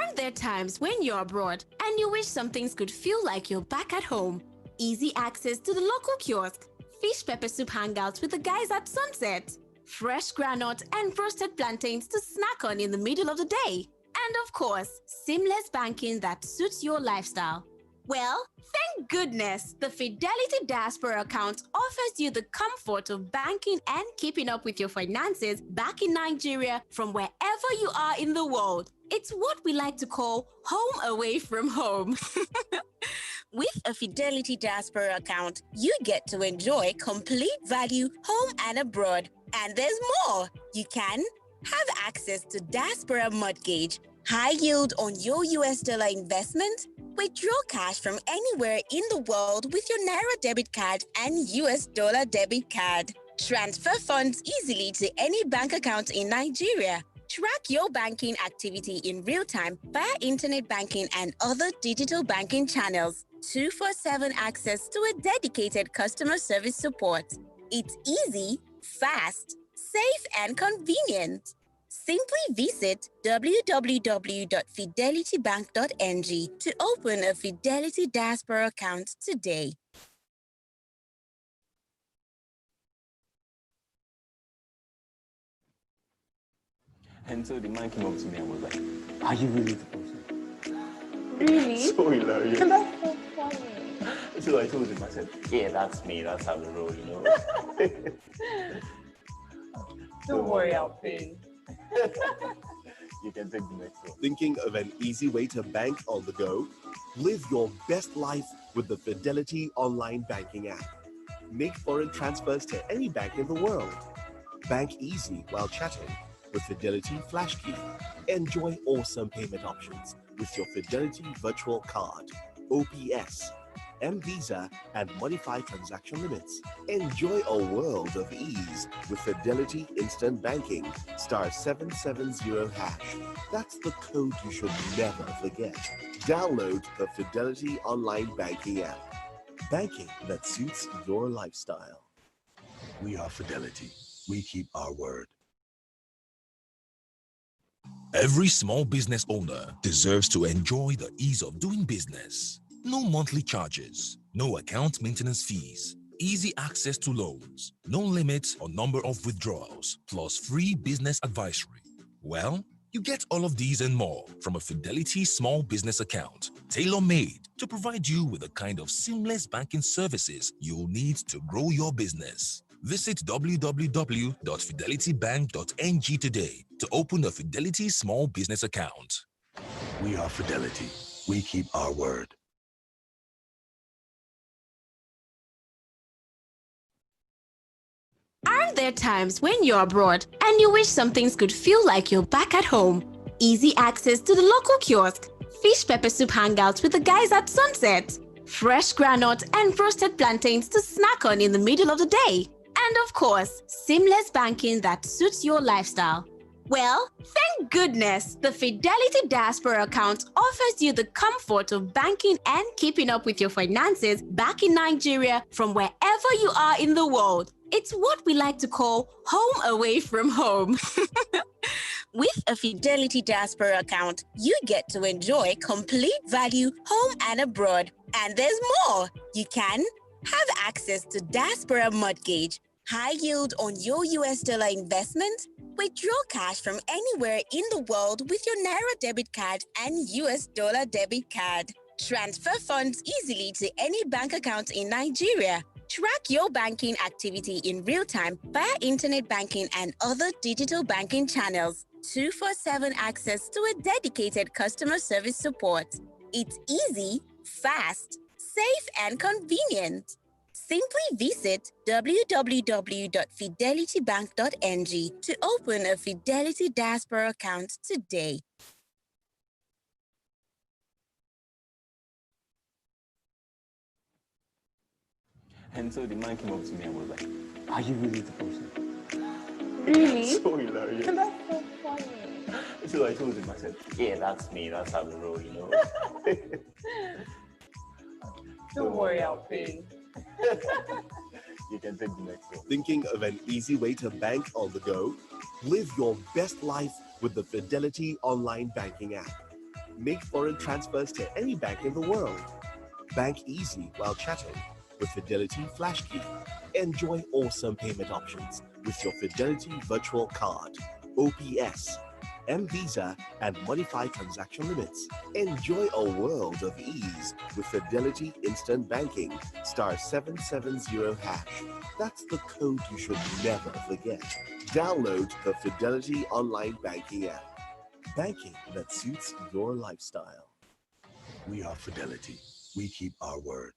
Aren't there times when you're abroad and you wish some things could feel like you're back at home? Easy access to the local kiosk, fish pepper soup hangouts with the guys at sunset, fresh granite and roasted plantains to snack on in the middle of the day, and of course, seamless banking that suits your lifestyle. Well, thank goodness the Fidelity Diaspora account offers you the comfort of banking and keeping up with your finances back in Nigeria from wherever you are in the world. It's what we like to call home away from home. With a Fidelity Diaspora account, you get to enjoy complete value home and abroad. And there's more. You can have access to Diaspora Mortgage, high yield on your US dollar investment, withdraw cash from anywhere in the world with your Naira debit card and US dollar debit card, transfer funds easily to any bank account in Nigeria, track your banking activity in real time via internet banking and other digital banking channels, 24/7 access to a dedicated customer service support. It's easy, fast, safe, and convenient. Simply visit www.fidelitybank.ng to open a Fidelity Diaspora account today. And so the man came up to me and was like, "Are you really the person?" Really? So hilarious. That's so funny. So I told him, I said, "Yeah, that's me. That's how we roll, you know." Don't worry, I'll pay. You can take the next one. Thinking of an easy way to bank on the go? Live your best life with the Fidelity online banking app. Make foreign transfers to any bank in the world. Bank easy while chatting with Fidelity FlashKey. Enjoy awesome payment options with your Fidelity Virtual Card, OPS, M-Visa, and modified transaction limits. Enjoy a world of ease with Fidelity Instant Banking, *770#. That's the code you should never forget. Download the Fidelity Online Banking app. Banking that suits your lifestyle. We are Fidelity. We keep our word. Every small business owner deserves to enjoy the ease of doing business. No monthly charges, no account maintenance fees, easy access to loans, no limits or number of withdrawals, plus free business advisory. Well, you get all of these and more from a Fidelity small business account, tailor-made to provide you with the kind of seamless banking services you'll need to grow your business. Visit www.fidelitybank.ng today to open a Fidelity small business account. We are Fidelity. We keep our word. Aren't there times when you're abroad and you wish some things could feel like you're back at home? Easy access to the local kiosk, fish pepper soup hangouts with the guys at sunset, fresh granite and roasted plantains to snack on in the middle of the day, and of course, seamless banking that suits your lifestyle. Well, thank goodness the Fidelity Diaspora account offers you the comfort of banking and keeping up with your finances back in Nigeria from wherever you are in the world. It's what we like to call home away from home. With a Fidelity Diaspora account, you get to enjoy complete value home and abroad. And there's more. You can have access to Diaspora Mortgage, high yield on your US dollar investment, withdraw cash from anywhere in the world with your Naira debit card and US dollar debit card, transfer funds easily to any bank account in Nigeria, track your banking activity in real time via internet banking and other digital banking channels, 24/7 access to a dedicated customer service support. It's easy, fast, safe, and convenient. Simply visit www.fidelitybank.ng to open a Fidelity Diaspora account today. And so the man came up to me and was like, "Are you really the person?" Really? So hilarious. That's so funny. So I told him, I said, "Yeah, that's me. That's how we roll, you know." Don't worry, I'll pay. You can take the next one. Thinking of an easy way to bank on the go? Live your best life with the Fidelity online banking app. Make foreign transfers to any bank in the world. Bank easy while chatting with Fidelity Flash Key. Enjoy awesome payment options with your Fidelity Virtual Card, OPS, M-Visa, and modified transaction limits. Enjoy a world of ease with Fidelity Instant Banking, *770#. That's the code you should never forget. Download the Fidelity Online Banking app. Banking that suits your lifestyle. We are Fidelity. We keep our word.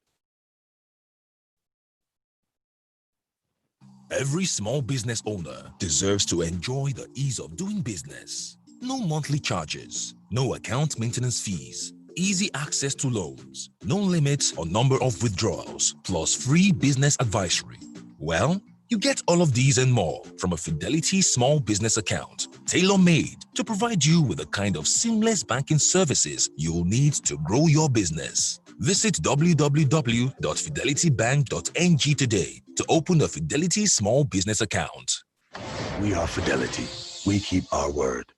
Every small business owner deserves to enjoy the ease of doing business. No monthly charges, no account maintenance fees, easy access to loans, no limits or number of withdrawals, plus free business advisory. Well, you get all of these and more from a Fidelity small business account, tailor-made to provide you with the kind of seamless banking services you'll need to grow your business. Visit www.fidelitybank.ng today to open a Fidelity small business account. We are Fidelity. We keep our word.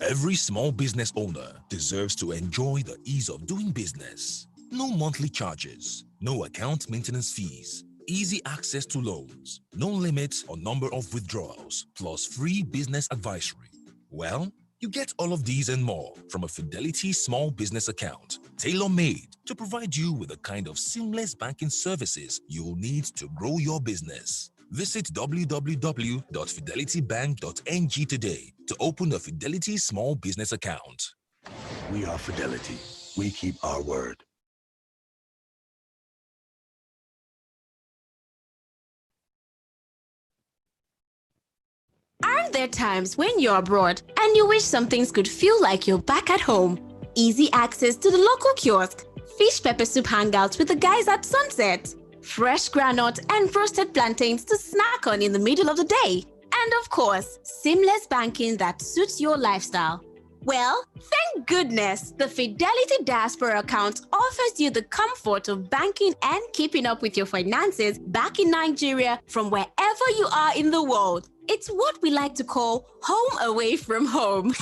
Every small business owner deserves to enjoy the ease of doing business. No monthly charges, no account maintenance fees, easy access to loans, no limits or number of withdrawals, plus free business advisory. Well, you get all of these and more from a Fidelity small business account, tailor-made to provide you with the kind of seamless banking services you'll need to grow your business. Visit www.fidelitybank.ng today to open a Fidelity small business account. We are Fidelity. We keep our word. Aren't there times when you're abroad and you wish some things could feel like you're back at home? Easy access to the local kiosk, fish pepper soup hangouts with the guys at sunset, fresh granite and roasted plantains to snack on in the middle of the day, and of course, seamless banking that suits your lifestyle. Well, thank goodness the Fidelity Diaspora account offers you the comfort of banking and keeping up with your finances back in Nigeria from wherever you are in the world. It's what we like to call home away from home.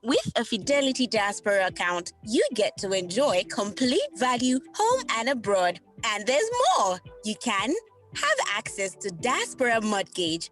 With a Fidelity Diaspora account, you get to enjoy complete value home and abroad. And there's more. You can have access to Diaspora Mortgage,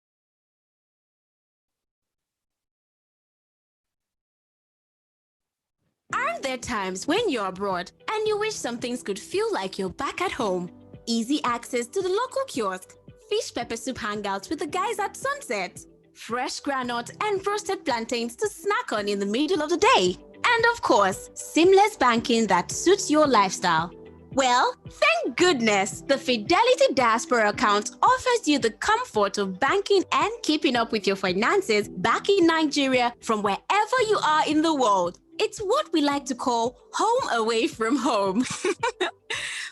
Aren't there times when you're abroad and you wish some things could feel like you're back at home? Easy access to the local kiosk, fish pepper soup hangouts with the guys at sunset, fresh granite and roasted plantains to snack on in the middle of the day, and of course, seamless banking that suits your lifestyle. Well, thank goodness, the Fidelity Diaspora account offers you the comfort of banking and keeping up with your finances back in Nigeria from wherever you are in the world. It's what we like to call home away from home.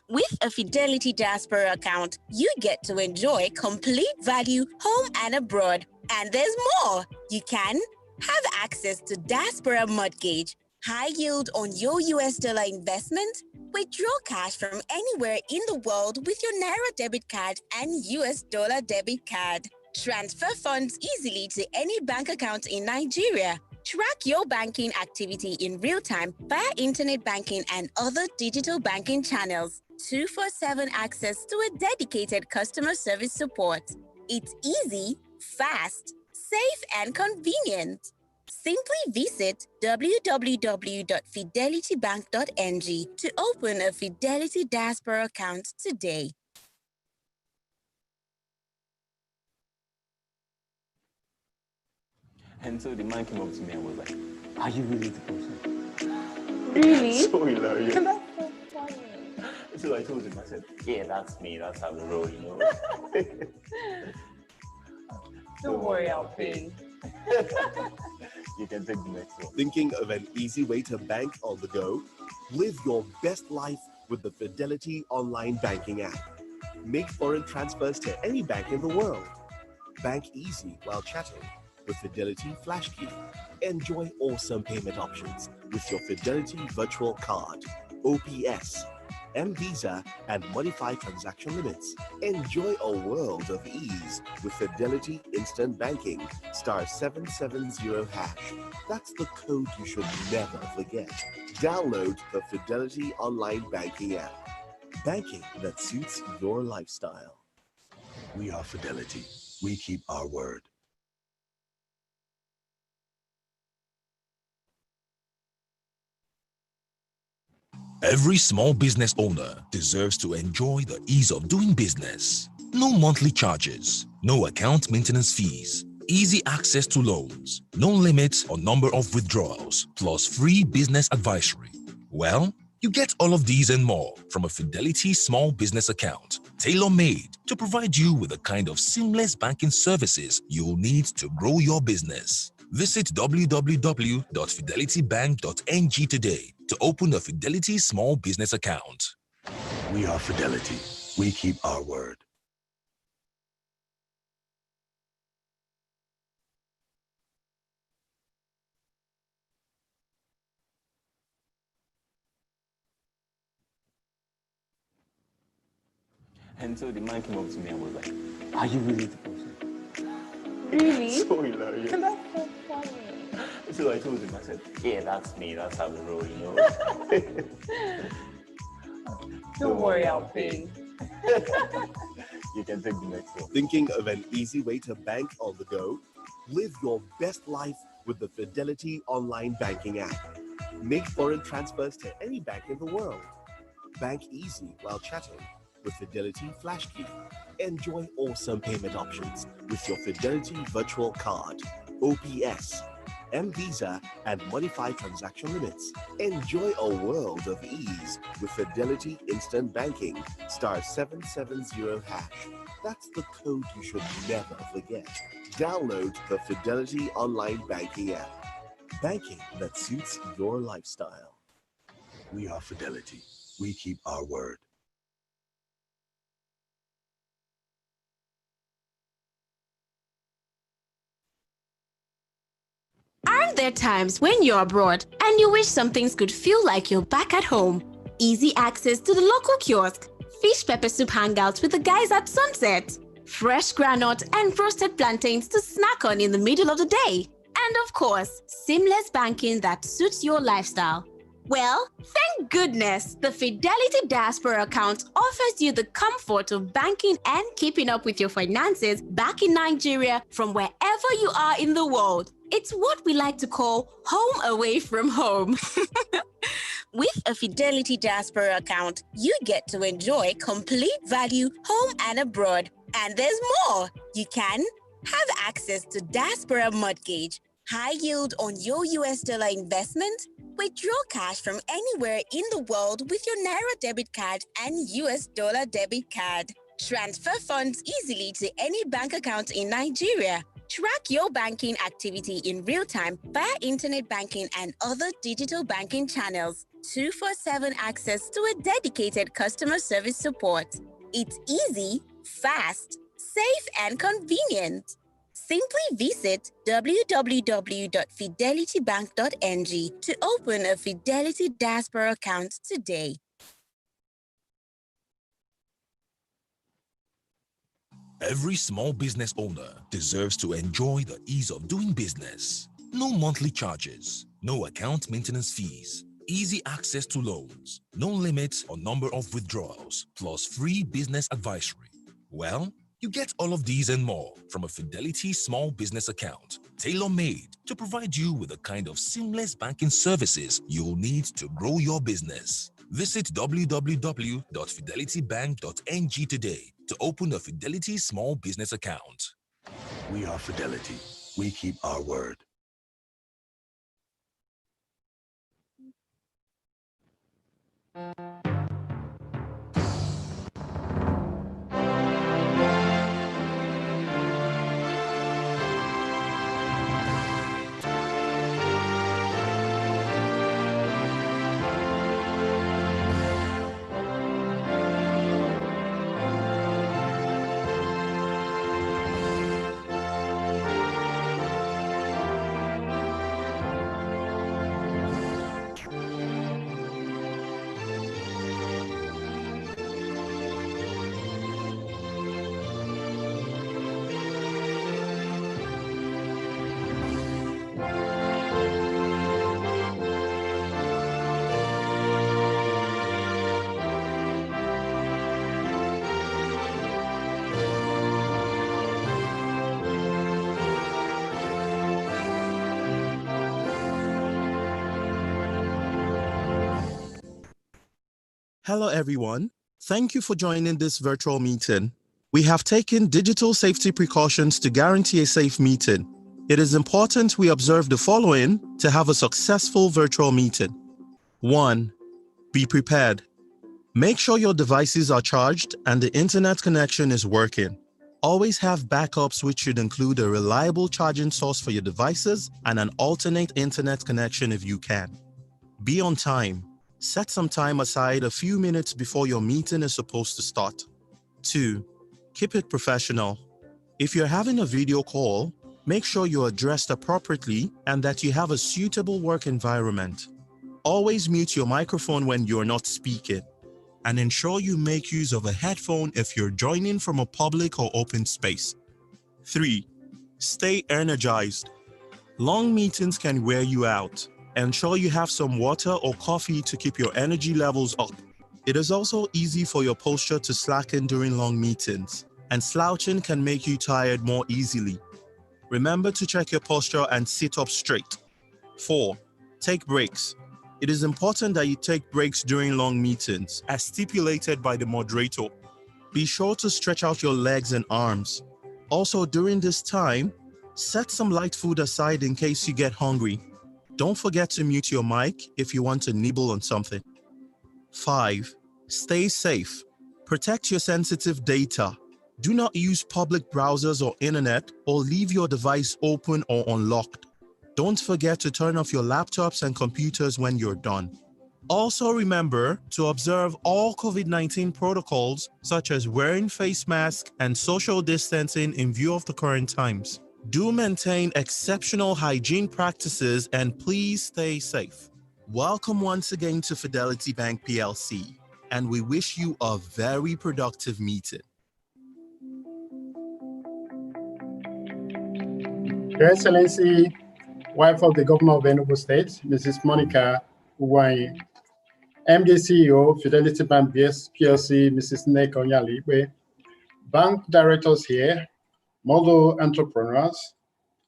With a Fidelity Diaspora account, you get to enjoy complete value home and abroad. And there's more. You can have access to Diaspora Mortgage, high yield on your US dollar investment, withdraw cash from anywhere in the world with your Naira debit card and US dollar debit card, transfer funds easily to any bank account in Nigeria, track your banking activity in real time via internet banking and other digital banking channels, 24/7 access to a dedicated customer service support. It's easy, fast, safe, and convenient. Simply visit www.fidelitybank.ng to open a Fidelity Diaspora account today. And so the man came up to me and was like, are you really the person? Really? So hilarious. That's so funny. So I told him, I said, yeah, that's me. That's how we roll, you know. Don't worry, I'll pay. You can take the next one. Thinking of an easy way to bank on the go? Live your best life with the Fidelity online banking app. Make foreign transfers to any bank in the world. Bank easy while chatting with Fidelity Flash Key. Enjoy awesome payment options with your Fidelity virtual card, OPS, M-Visa, and modified transaction limits. Enjoy a world of ease with Fidelity Instant Banking, *770#. That's the code you should never forget. Download the Fidelity online banking app. Banking that suits your lifestyle. We are Fidelity. We keep our word. Every small business owner deserves to enjoy the ease of doing business. No monthly charges, no account maintenance fees, easy access to loans, no limits or number of withdrawals, plus free business advisory. Well, you get all of these and more from a Fidelity small business account, tailor-made to provide you with the kind of seamless banking services you'll need to grow your business. Visit www.fidelitybank.ng today to open a Fidelity small business account. We are Fidelity. We keep our word. And so the man came up to me and was like, are you really the person? Really? So hilarious. That's so funny. So I told him, I said, yeah, that's me. That's how we roll, you know. Don't worry, I'll pay. You can take the next one. Thinking of an easy way to bank on the go? Live your best life with the Fidelity online banking app. Make foreign transfers to any bank in the world. Bank easy while chatting with Fidelity Flash Key. Enjoy awesome payment options with your Fidelity virtual card, OPS, M-Visa, and modified transaction limits. Enjoy a world of ease with Fidelity Instant Banking, *770#. That's the code you should never forget. Download the Fidelity online banking app. Banking that suits your lifestyle. We are Fidelity. We keep our word. Aren't there times when you're abroad and you wish some things could feel like you're back at home? Easy access to the local kiosk, fish pepper soup hangouts with the guys at sunset, fresh granite and roasted plantains to snack on in the middle of the day, and of course, seamless banking that suits your lifestyle. Well, thank goodness the Fidelity Diaspora account offers you the comfort of banking and keeping up with your finances back in Nigeria from wherever you are in the world. It's what we like to call home away from home. With a Fidelity Diaspora account, you get to enjoy complete value home and abroad. And there's more. You can have access to Diaspora Mortgage, high yield on your US dollar investment, withdraw cash from anywhere in the world with your Naira debit card and US dollar debit card, transfer funds easily to any bank account in Nigeria, track your banking activity in real time via internet banking and other digital banking channels, 24/7 access to a dedicated customer service support. It's easy, fast, safe, and convenient. Simply visit www.fidelitybank.ng to open a Fidelity Diaspora account today. Every small business owner deserves to enjoy the ease of doing business. No monthly charges, no account maintenance fees, easy access to loans, no limits or number of withdrawals, plus free business advisory. Well, you get all of these and more from a Fidelity small business account, tailor-made to provide you with the kind of seamless banking services you'll need to grow your business. Visit www.fidelitybank.ng today to open a Fidelity small business account. We are Fidelity. We keep our word. Hello, everyone. Thank you for joining this virtual meeting. We have taken digital safety precautions to guarantee a safe meeting. It is important we observe the following to have a successful virtual meeting. 1. Be prepared. Make sure your devices are charged and the internet connection is working. Always have backups, which should include a reliable charging source for your devices and an alternate internet connection if you can. Be on time. Set some time aside a few minutes before your meeting is supposed to start. 2. Keep it professional. If you're having a video call, make sure you're dressed appropriately and that you have a suitable work environment. Always mute your microphone when you're not speaking, and ensure you make use of a headphone if you're joining from a public or open space. 3. Stay energized. Long meetings can wear you out. Ensure you have some water or coffee to keep your energy levels up. It is also easy for your posture to slacken during long meetings, and slouching can make you tired more easily. Remember to check your posture and sit up straight. 4. Take breaks. It is important that you take breaks during long meetings, as stipulated by the moderator. Be sure to stretch out your legs and arms. Also, during this time, set some light food aside in case you get hungry. Don't forget to mute your mic if you want to nibble on something. 5. Stay safe. Protect your sensitive data. Do not use public browsers or internet, or leave your device open or unlocked. Don't forget to turn off your laptops and computers when you're done. Also remember to observe all COVID-19 protocols, such as wearing face masks and social distancing in view of the current times. Do maintain exceptional hygiene practices and please stay safe. Welcome once again to Fidelity Bank PLC, and we wish you a very productive meeting. Your Excellency, wife of the Governor of Enugu State, Mrs. Monica Uwai, MD CEO, Fidelity Bank PLC, Mrs. Nneka Onyalibe, bank directors here, model entrepreneurs,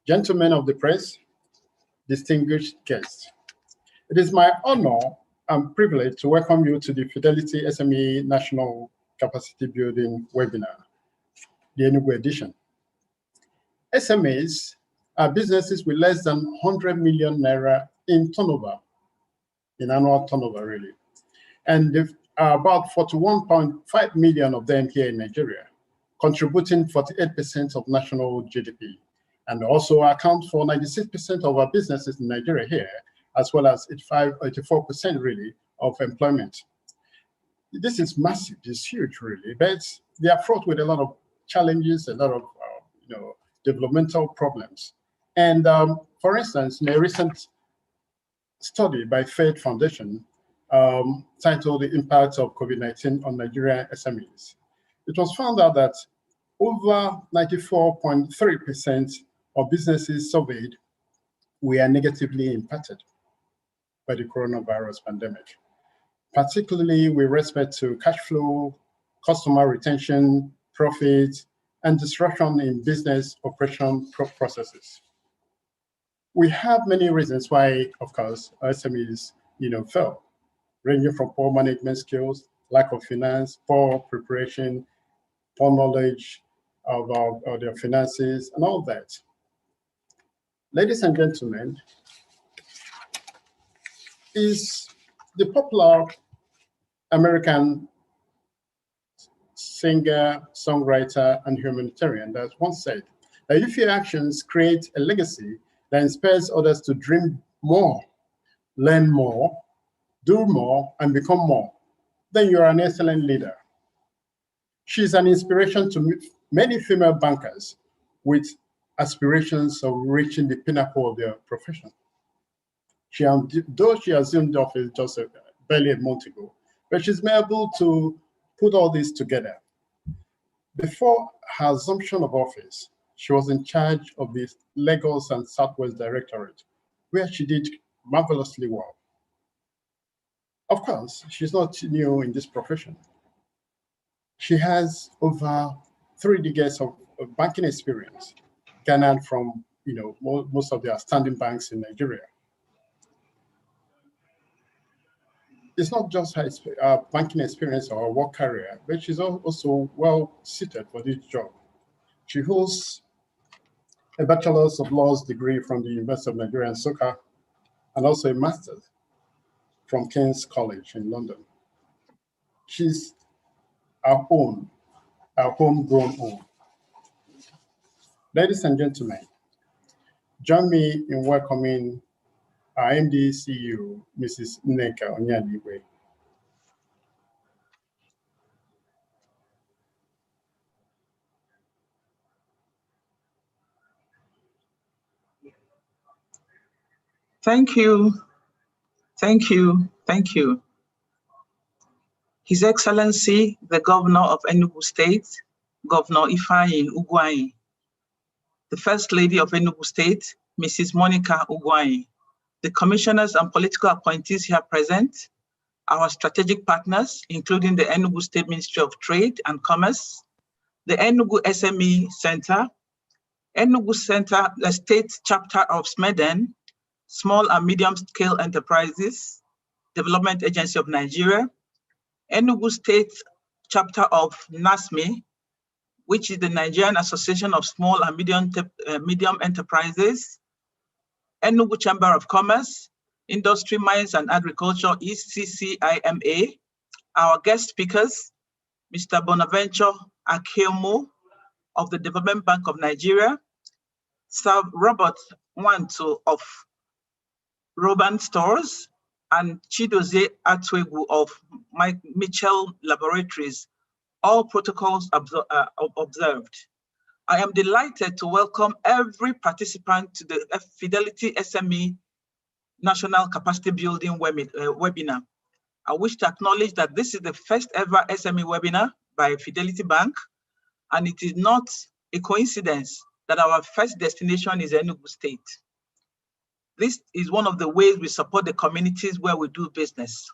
gentlemen of the press, distinguished guests. It is my honor and privilege to welcome you to the Fidelity SME National Capacity Building webinar, the Enugu edition. SMEs are businesses with less than 100 million naira in turnover, in annual turnover really. And there are about 41.5 million of them here in Nigeria, contributing 48% of national GDP, and also account for 96% of our businesses in Nigeria here, as well as 84% really of employment. This is massive, it's huge really, but they are fraught with a lot of challenges, a lot of developmental problems. And for instance, in a recent study by Fed Foundation titled The Impact of COVID-19 on Nigerian SMEs, it was found out that over 94.3% of businesses surveyed were negatively impacted by the coronavirus pandemic, particularly with respect to cash flow, customer retention, profit, and disruption in business operation processes. We have many reasons why, of course, SMEs fail, ranging from poor management skills, lack of finance, poor preparation, poor knowledge of their finances, and all that. Ladies and gentlemen, is the popular American singer, songwriter, and humanitarian that once said that if your actions create a legacy that inspires others to dream more, learn more, do more, and become more, then you're an excellent leader. She's an inspiration to many female bankers with aspirations of reaching the pinnacle of their profession. Though she assumed office just barely a month ago, but she's been able to put all this together. Before her assumption of office, she was in charge of the Lagos and Southwest Directorate, where she did marvelously well. Of course, she's not new in this profession. She has over 3 decades of banking experience, garnered from most of the outstanding banks in Nigeria. It's not just her banking experience or her work career, but she's also well suited for this job. She holds a Bachelor's of Laws degree from the University of Nigeria in Nsukka, and also a Master's from King's College in London. She's our homegrown own. Ladies and gentlemen, join me in welcoming our MD CEO, Mrs. Nneka Onyedigwe. Thank you. Thank you. Thank you. His Excellency, the Governor of Enugu State, Governor Ifeanyi Ugwuanyi, the First Lady of Enugu State, Mrs. Monica Ugwuanyi, the commissioners and political appointees here present, our strategic partners, including the Enugu State Ministry of Trade and Commerce, the Enugu SME Center, Enugu Center, the state chapter of SMEDEN, Small and Medium Scale Enterprises Development Agency of Nigeria, Enugu State chapter of NASME, which is the Nigerian Association of Small and Medium Enterprises, Enugu Chamber of Commerce, Industry, Mines and Agriculture, ECCIMA, our guest speakers, Mr. Bonaventure Akiomo of the Development Bank of Nigeria, Sir Robert Wanto of Roban Stores, and Chidozie Atwegu of Mitchell Laboratories, all protocols observed. I am delighted to welcome every participant to the Fidelity SME National Capacity Building webinar. I wish to acknowledge that this is the first ever SME webinar by Fidelity Bank, and it is not a coincidence that our first destination is Enugu State. This is one of the ways we support the communities where we do business.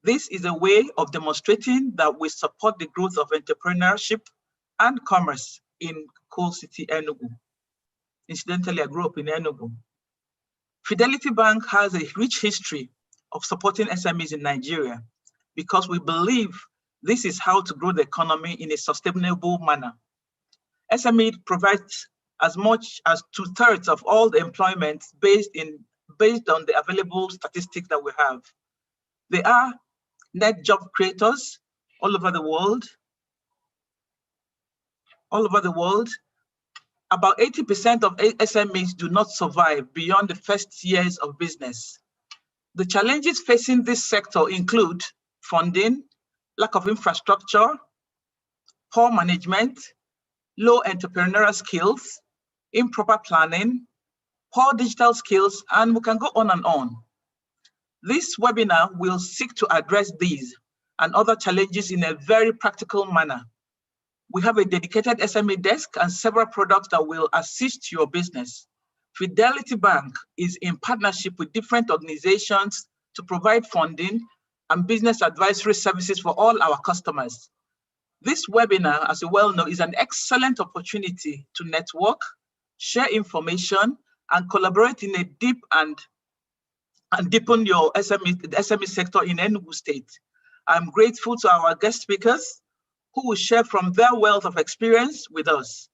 This is a way of demonstrating that we support the growth of entrepreneurship and commerce in coal city Enugu. Incidentally, I grew up in Enugu. Fidelity Bank has a rich history of supporting SMEs in Nigeria because we believe this is how to grow the economy in a sustainable manner. SME provides as much as 2/3 of all the employment based on the available statistics that we have. They are net job creators all over the world. About 80% of SMEs do not survive beyond the first years of business. The challenges facing this sector include funding, lack of infrastructure, poor management, low entrepreneurial skills, improper planning, poor digital skills, and we can go on and on. This webinar will seek to address these and other challenges in a very practical manner. We have a dedicated SME desk and several products that will assist your business. Fidelity Bank is in partnership with different organizations to provide funding and business advisory services for all our customers. This webinar, as you well know, is an excellent opportunity to network, share information, and collaborate in a deep and deepen your the SME sector in Enugu State. I'm grateful to our guest speakers who will share from their wealth of experience with us.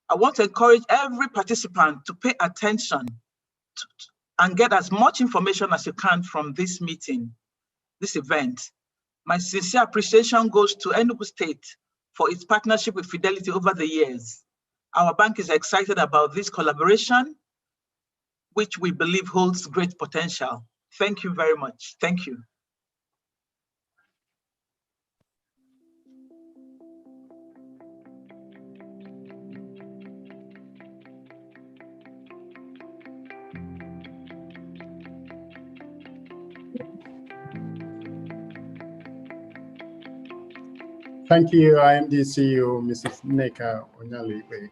I want to encourage every participant to pay attention and get as much information as you can from this meeting, this event. My sincere appreciation goes to Enugu State for its partnership with Fidelity over the years. Our bank is excited about this collaboration, which we believe holds great potential. Thank you very much. Thank you. Thank you, IMD CEO, Mrs. Nneka Onyalibe.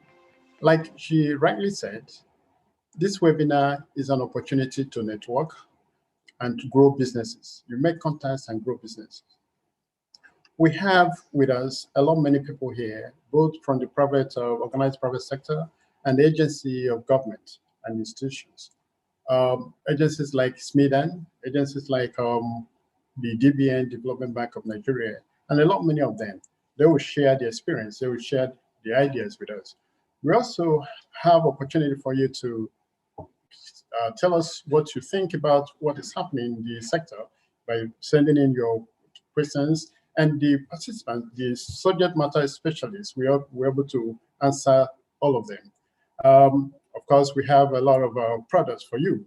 Like she rightly said, this webinar is an opportunity to network and to grow businesses. You make contacts and grow businesses. We have with us a lot many people here, both from the private, organized private sector and the agency of government and institutions. Agencies like SMEDAN, agencies like the DBN, Development Bank of Nigeria, and a lot many of them. They will share the experience, they will share the ideas with us. We also have opportunity for you to tell us what you think about what is happening in the sector by sending in your questions, and the participants, the subject matter specialists, we're able to answer all of them. Of course, we have a lot of products for you,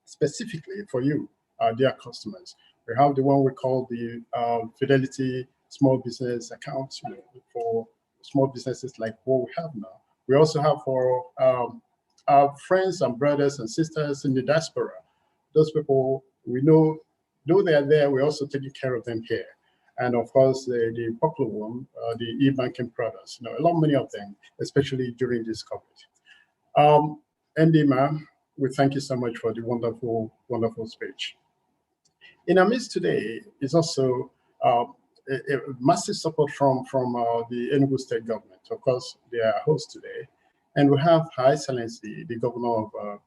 specifically for you, dear customers. We have the one we call the Fidelity Small Business Accounts, you know, for small businesses like what we have now. We also have for our friends and brothers and sisters in the diaspora. Those people, we know they are there, we're also taking care of them here. And of course, the popular one, the e-banking products, you know, a lot many of them, especially during this COVID. Andy, ma'am, we thank you so much for the wonderful, wonderful speech. In our midst today is also a massive support from the Enugu State government. Of course, they are host today. And we have Her Excellency, the governor of,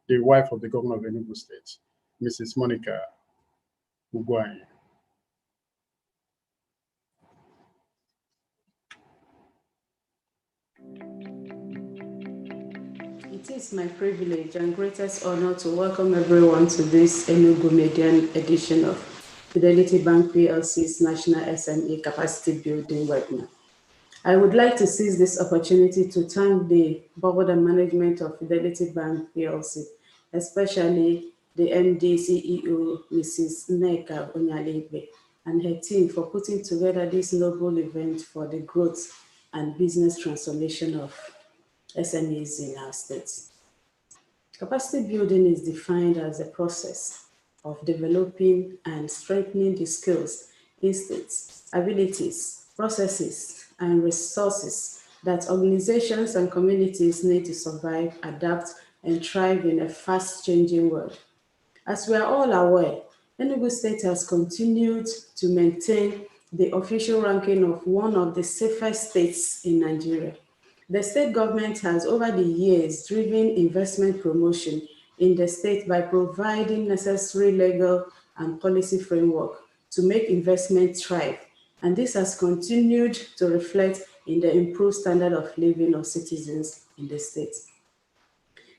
the wife of the governor of Enugu State, Mrs. Monica Ugwai. It is my privilege and greatest honor to welcome everyone to this Enugu Median edition of Fidelity Bank PLC's National SME Capacity Building webinar. I would like to seize this opportunity to thank the board and management of Fidelity Bank PLC, especially the MD CEO, Mrs. Nneka Onyalibe, and her team for putting together this noble event for the growth and business transformation of SMEs in our states. Capacity building is defined as a process of developing and strengthening the skills, instincts, abilities, processes, and resources that organizations and communities need to survive, adapt, and thrive in a fast-changing world. As we are all aware, Enugu State has continued to maintain the official ranking of one of the safest states in Nigeria. The state government has over the years driven investment promotion in the state by providing necessary legal and policy framework to make investment thrive. And this has continued to reflect in the improved standard of living of citizens in the state.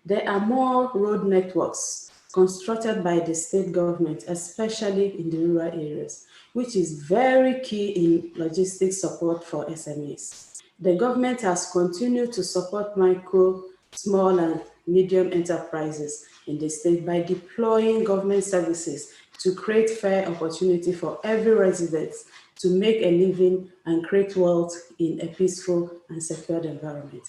There are more road networks constructed by the state government, especially in the rural areas, which is very key in logistics support for SMEs. The government has continued to support micro, small, and medium enterprises in the state by deploying government services to create fair opportunity for every resident to make a living and create wealth in a peaceful and secured environment.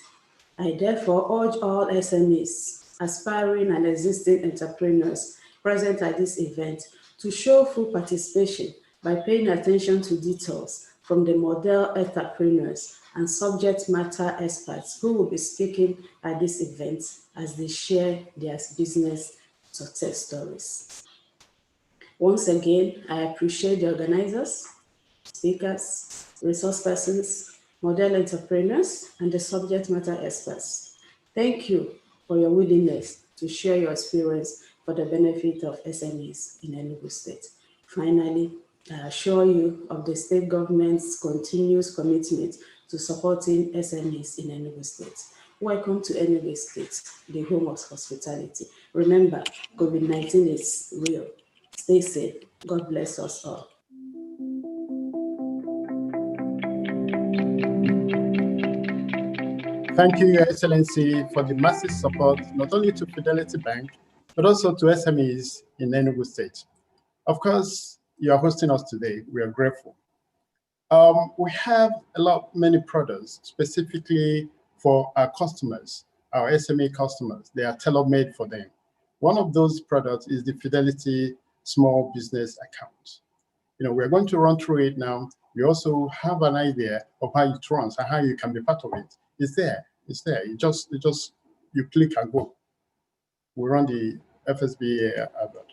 I therefore urge all SMEs, aspiring and existing entrepreneurs present at this event to show full participation by paying attention to details from the model entrepreneurs and subject matter experts who will be speaking at this event as they share their business success stories. Once again, I appreciate the organizers, speakers, resource persons, model entrepreneurs, and the subject matter experts. Thank you for your willingness to share your experience for the benefit of SMEs in Enugu State. Finally, I assure you of the state government's continuous commitment to supporting SMEs in Enugu State. Welcome to Enugu State, the home of hospitality. Remember, COVID-19 is real. Stay safe. God bless us all. Thank you, Your Excellency, for the massive support, not only to Fidelity Bank, but also to SMEs in Enugu State. Of course, you are hosting us today. We are grateful. We have many products specifically for our customers, our SME customers. They are tailor-made for them. One of those products is the Fidelity Small Business Account. We're going to run through it now. We also have an idea of how it runs and how you can be part of it. It's there. It's there. You click and go. We run the FSBA advert.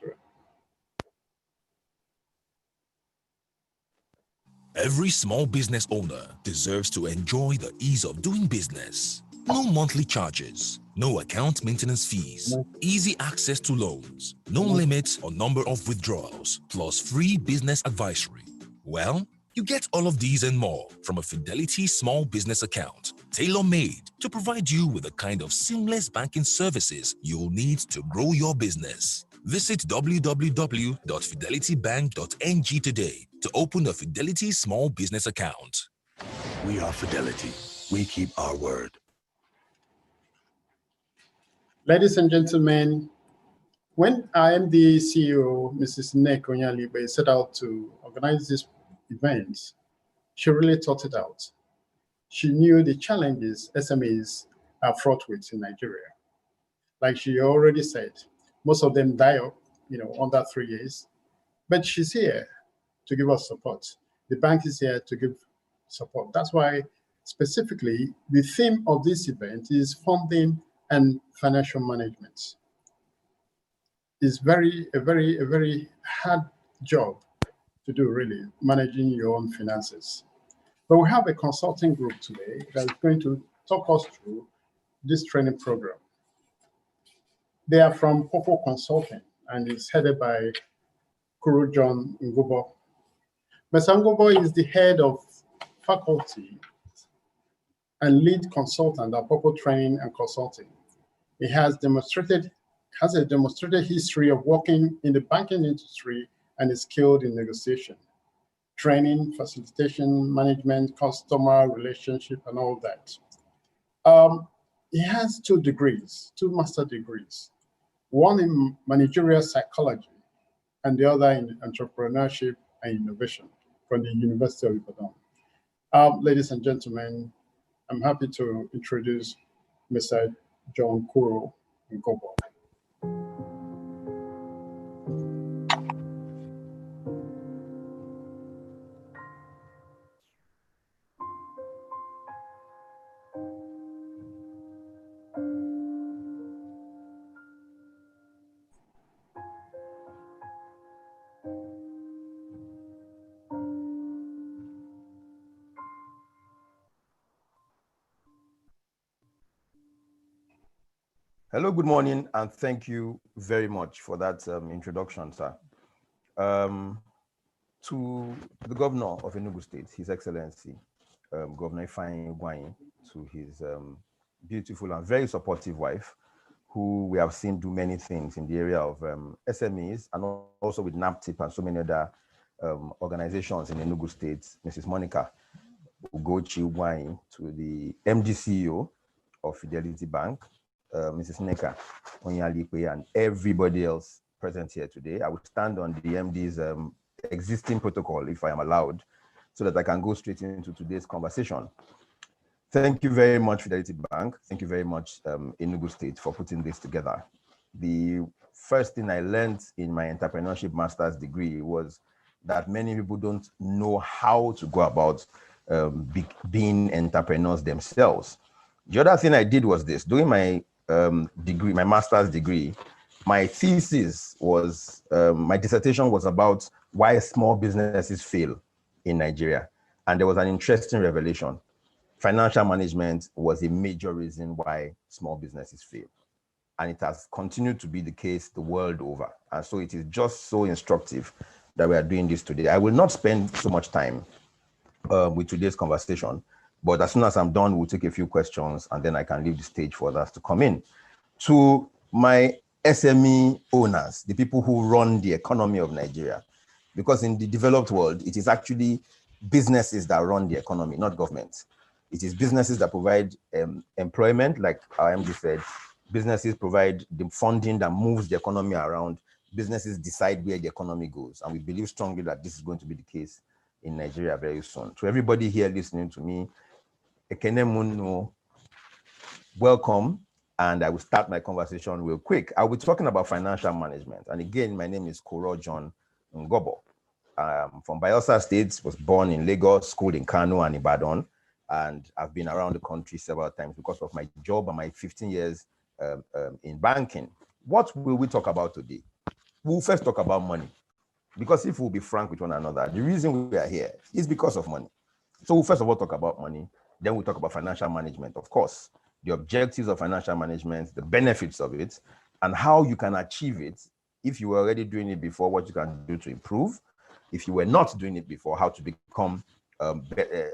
Every small business owner deserves to enjoy the ease of doing business. No monthly charges, no account maintenance fees, easy access to loans, no limit or number of withdrawals, plus free business advisory. Well, you get all of these and more from a Fidelity small business account, tailor-made to provide you with the kind of seamless banking services you'll need to grow your business. Visit www.fidelitybank.ng today to open a Fidelity small business account. We are Fidelity. We keep our word. Ladies and gentlemen, when IMD CEO, Mrs. Nek Onyalibe, set out to organize this event, she really thought it out. She knew the challenges SMEs are fraught with in Nigeria. Like she already said, most of them die up, under 3 years. But she's here to give us support. The bank is here to give support. That's why, specifically, the theme of this event is funding and financial management. It's a very hard job to do, really, managing your own finances. But we have a consulting group today that's going to talk us through this training program. They are from Popo Consulting, and it's headed by Kuru John Ngubo. Mr. Ngubo is the head of faculty and lead consultant at Popo Training and Consulting. He has a demonstrated history of working in the banking industry and is skilled in negotiation, training, facilitation, management, customer relationship, and all that. He has 2 degrees, 2 master degrees, one in managerial psychology and the other in entrepreneurship and innovation from the University of Ibadan. Ladies and gentlemen, I'm happy to introduce Mr. John Kuro Ngobo. Hello, good morning, and thank you very much for that introduction, sir. To the Governor of Enugu State, His Excellency, Governor Ifeanyi Ugwuanyi, to his beautiful and very supportive wife, who we have seen do many things in the area of SMEs and also with NAPTIP and so many other organizations in Enugu State, Mrs. Monica Ugochi Ugwuanyi, to the MD CEO of Fidelity Bank, Mrs. Neka Onyalipe, and everybody else present here today. I will stand on the MD's existing protocol, if I am allowed, so that I can go straight into today's conversation. Thank you very much, Fidelity Bank. Thank you very much, Enugu State, for putting this together. The first thing I learned in my entrepreneurship master's degree was that many people don't know how to go about being entrepreneurs themselves. The other thing I did was this. During my degree, my master's degree, my thesis was, my dissertation was about why small businesses fail in Nigeria. And there was an interesting revelation. Financial management was a major reason why small businesses fail. And it has continued to be the case the world over. And so it is just so instructive that we are doing this today. I will not spend so much time with today's conversation, But as soon as I'm done, we'll take a few questions and then I can leave the stage for others to come in. To my SME owners, the people who run the economy of Nigeria, because in the developed world, it is actually businesses that run the economy, not government. It is businesses that provide employment, like our MD said. Businesses provide the funding that moves the economy around. Businesses decide where the economy goes. And we believe strongly that this is going to be the case in Nigeria very soon. To everybody here listening to me, Ekenemuno, welcome. And I will start my conversation real quick. I'll be talking about financial management. And again, my name is Koro John Ngobo. From Bayelsa State, was born in Lagos, schooled in Kano and Ibadan. And I've been around the country several times because of my job and my 15 years in banking. What will we talk about today? We'll first talk about money. Because if we'll be frank with one another, the reason we are here is because of money. So we'll first of all talk about money. Then we'll talk about financial management, of course, the objectives of financial management, the benefits of it, and how you can achieve it. If you were already doing it before, what you can do to improve. If you were not doing it before, how to become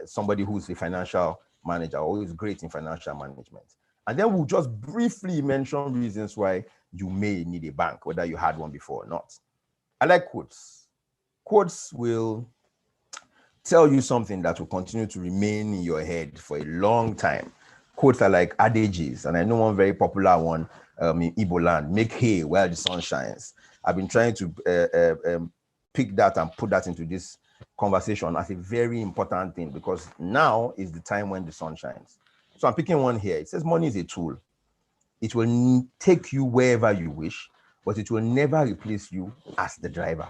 somebody who's a financial manager or who is great in financial management. And then we'll just briefly mention reasons why you may need a bank, whether you had one before or not. I like quotes. Quotes will tell you something that will continue to remain in your head for a long time. Quotes are like adages, and I know one very popular one in Igbo land: make hay while the sun shines. I've been trying to pick that and put that into this conversation as a very important thing, because now is the time when the sun shines. So I'm picking one here. It says money is a tool. It will take you wherever you wish, but it will never replace you as the driver.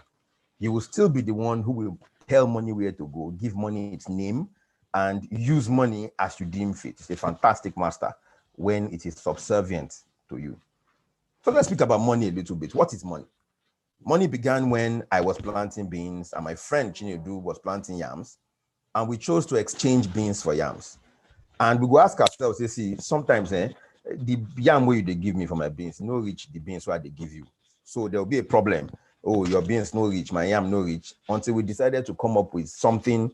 You will still be the one who will tell money where to go, give money its name, and use money as you deem fit. It's a fantastic master when it is subservient to you. So let's speak about money a little bit. What is money? Money began when I was planting beans and my friend Chinedu was planting yams, and we chose to exchange beans for yams. And we go ask ourselves, you see, sometimes the yam where they give me for my beans no reach the beans where they give you. So there'll be a problem. Oh, your beans no reach, my yam no reach, until we decided to come up with something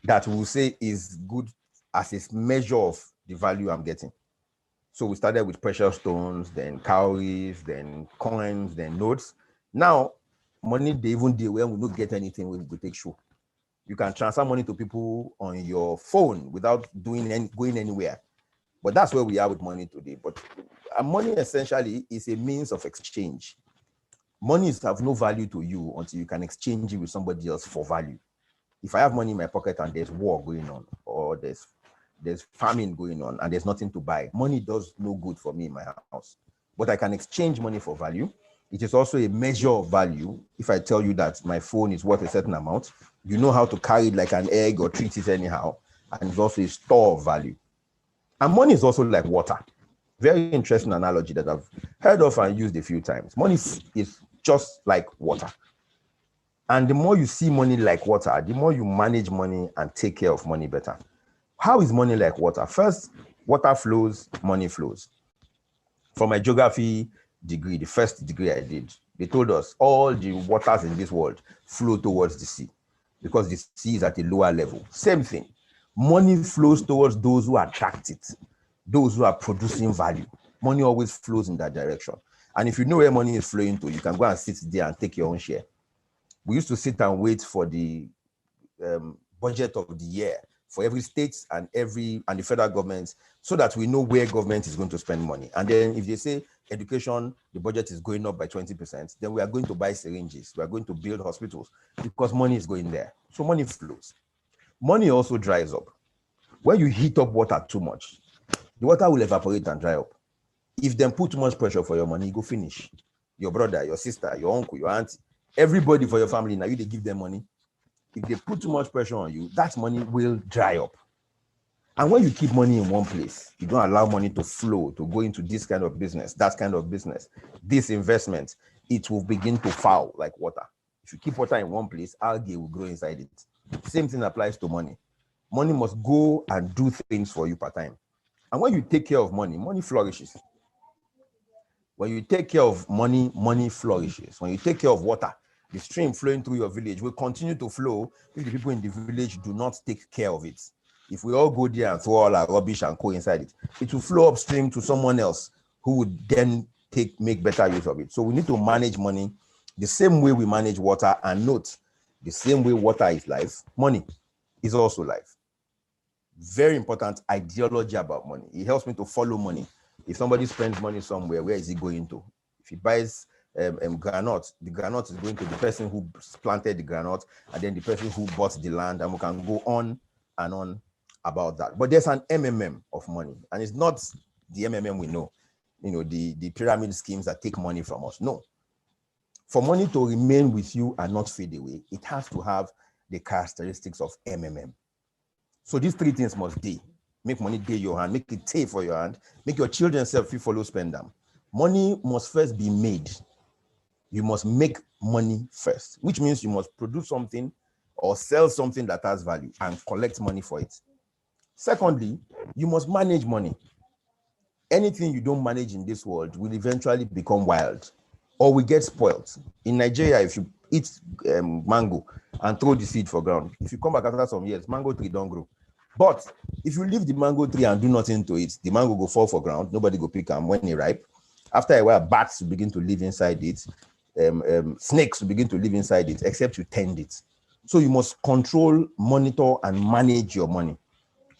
that we'll say is good as a measure of the value I'm getting. So we started with precious stones, then cowries, then coins, then notes. Now, money, they even deal when we don't get anything, we take show. You can transfer money to people on your phone without going anywhere. But that's where we are with money today. But money essentially is a means of exchange. Money is have no value to you until you can exchange it with somebody else for value. If I have money in my pocket and there's war going on, or there's famine going on and there's nothing to buy, money does no good for me in my house. But I can exchange money for value. It is also a measure of value. If I tell you that my phone is worth a certain amount, you know how to carry it like an egg or treat it anyhow. And it's also a store of value. And money is also like water. Very interesting analogy that I've heard of and used a few times. Money is just like water. And the more you see money like water, the more you manage money and take care of money better. How is money like water? First, water flows, money flows. For my geography degree, the first degree I did, they told us all the waters in this world flow towards the sea because the sea is at a lower level. Same thing. Money flows towards those who attract it, those who are producing value. Money always flows in that direction. And if you know where money is flowing to, you can go and sit there and take your own share. We used to sit and wait for the budget of the year for every state and the federal government, so that we know where government is going to spend money. And then if they say education, the budget is going up by 20%, then we are going to buy syringes. We are going to build hospitals because money is going there. So money flows. Money also dries up. When you heat up water too much, the water will evaporate and dry up. If them put too much pressure for your money, you go finish. Your brother, your sister, your uncle, your auntie, everybody for your family, now you they give them money. If they put too much pressure on you, that money will dry up. And when you keep money in one place, you don't allow money to flow, to go into this kind of business, that kind of business, this investment, it will begin to foul like water. If you keep water in one place, algae will grow inside it. Same thing applies to money. Money must go and do things for you part time. And when you take care of money, money flourishes. When you take care of money, money flourishes. When you take care of water, the stream flowing through your village will continue to flow if the people in the village do not take care of it. if we all go there and throw all our rubbish and go inside it, it will flow upstream to someone else who would then make better use of it. So we need to manage money the same way we manage water, and note, the same way water is life, money is also life. Very important ideology about money. It helps me to follow money. If somebody spends money somewhere, where is he going to? If he buys granite, the granite is going to the person who planted the granite, and then the person who bought the land, and we can go on and on about that. But there's an MMM of money, and it's not the MMM we know, the pyramid schemes that take money from us. No. For money to remain with you and not fade away, it has to have the characteristics of MMM. So these three things must be: make money day your hand, make it take for your hand, make your children self follow spend them. Money must first be made. You must make money first, which means you must produce something or sell something that has value and collect money for it. Secondly, you must manage money. Anything you don't manage in this world will eventually become wild or will get spoiled. In Nigeria, if you eat mango and throw the seed for ground, if you come back after some years, mango tree don't grow. But if you leave the mango tree and do nothing to it, the mango go fall for ground, nobody go pick them when they ripe. After a while, bats will begin to live inside it, snakes will begin to live inside it, except you tend it. So you must control, monitor, and manage your money.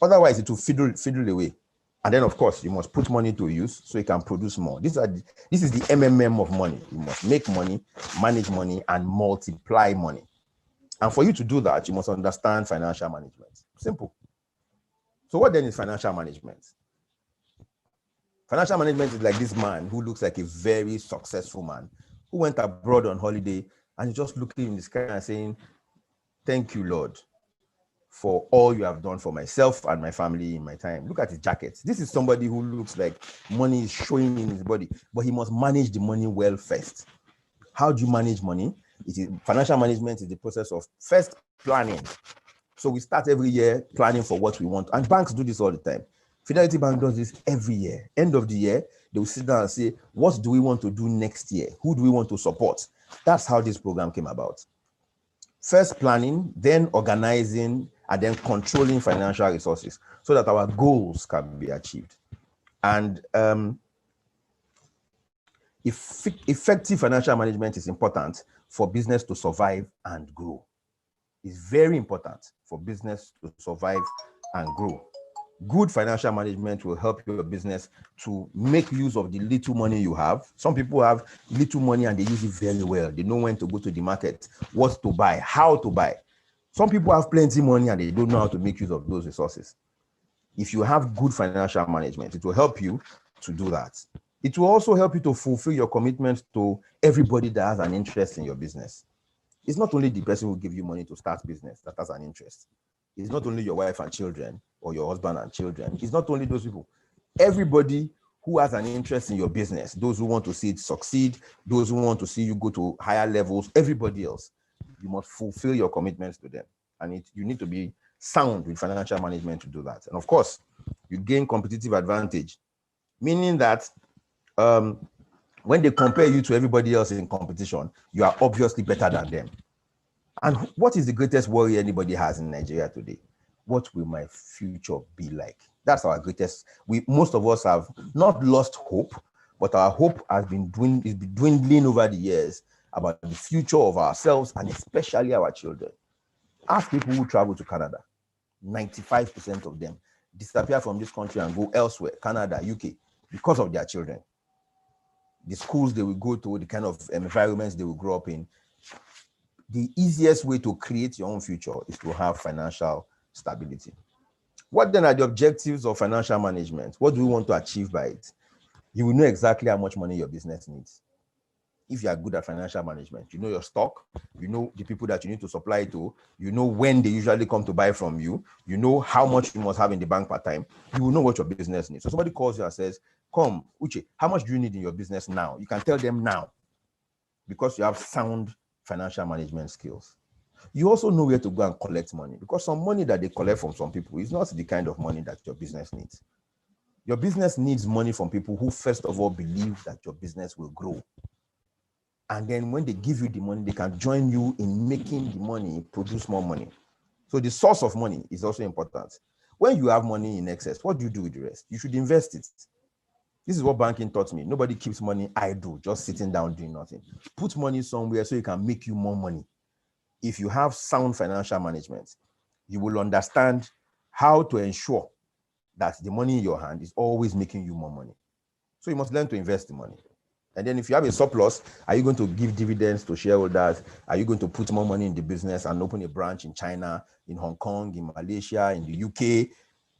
Otherwise, it will fiddle away. And then, of course, you must put money to use so you can produce more. This is the MMM of money. You must make money, manage money, and multiply money. And for you to do that, you must understand financial management. Simple. So what then is financial management? Financial management is like this man who looks like a very successful man who went abroad on holiday and he's just looking in the sky and saying, "Thank you, Lord, for all you have done for myself and my family in my time." Look at his jacket. This is somebody who looks like money is showing in his body, but he must manage the money well first. How do you manage money? Financial management is the process of first planning. So we start every year planning for what we want, and banks do this all the time. Fidelity Bank does this every year. End of the year, they will sit down and say, what do we want to do next year? Who do we want to support? That's how this program came about. First planning, then organizing, and then controlling financial resources so that our goals can be achieved. And effective financial management is important for business to survive and grow. It's very important for business to survive and grow. Good financial management will help your business to make use of the little money you have. Some people have little money and they use it very well. They know when to go to the market, what to buy, how to buy. Some people have plenty of money and they don't know how to make use of those resources. If you have good financial management, it will help you to do that. It will also help you to fulfill your commitment to everybody that has an interest in your business. It's not only the person who gives you money to start business that has an interest. It's not only your wife and children or your husband and children. It's not only those people. Everybody who has an interest in your business, those who want to see it succeed, those who want to see you go to higher levels, everybody else, you must fulfill your commitments to them. And you need to be sound with financial management to do that. And of course, you gain competitive advantage, meaning that when they compare you to everybody else in competition, you are obviously better than them. And what is the greatest worry anybody has in Nigeria today? What will my future be like? That's our greatest. Most of us have not lost hope, but our hope has been dwindling over the years about the future of ourselves and especially our children. Ask people who travel to Canada. 95% of them disappear from this country and go elsewhere, Canada, UK, because of their children. The schools they will go to, the kind of environments they will grow up in. The easiest way to create your own future is to have financial stability. What then are the objectives of financial management? What do we want to achieve by it? You will know exactly how much money your business needs. If you are good at financial management, you know your stock, you know the people that you need to supply to, you know when they usually come to buy from you, you know how much you must have in the bank per time, you will know what your business needs. So somebody calls you and says, "Come, Uche, how much do you need in your business now?" You can tell them now because you have sound financial management skills. You also know where to go and collect money, because some money that they collect from some people is not the kind of money that your business needs. Your business needs money from people who first of all believe that your business will grow. And then when they give you the money, they can join you in making the money produce more money. So the source of money is also important. When you have money in excess, what do you do with the rest? You should invest it. This is what banking taught me. Nobody keeps money idle, just sitting down doing nothing. Put money somewhere so it can make you more money. If you have sound financial management, you will understand how to ensure that the money in your hand is always making you more money. So you must learn to invest the money. And then if you have a surplus, are you going to give dividends to shareholders? Are you going to put more money in the business and open a branch in China, in Hong Kong, in Malaysia, in the UK?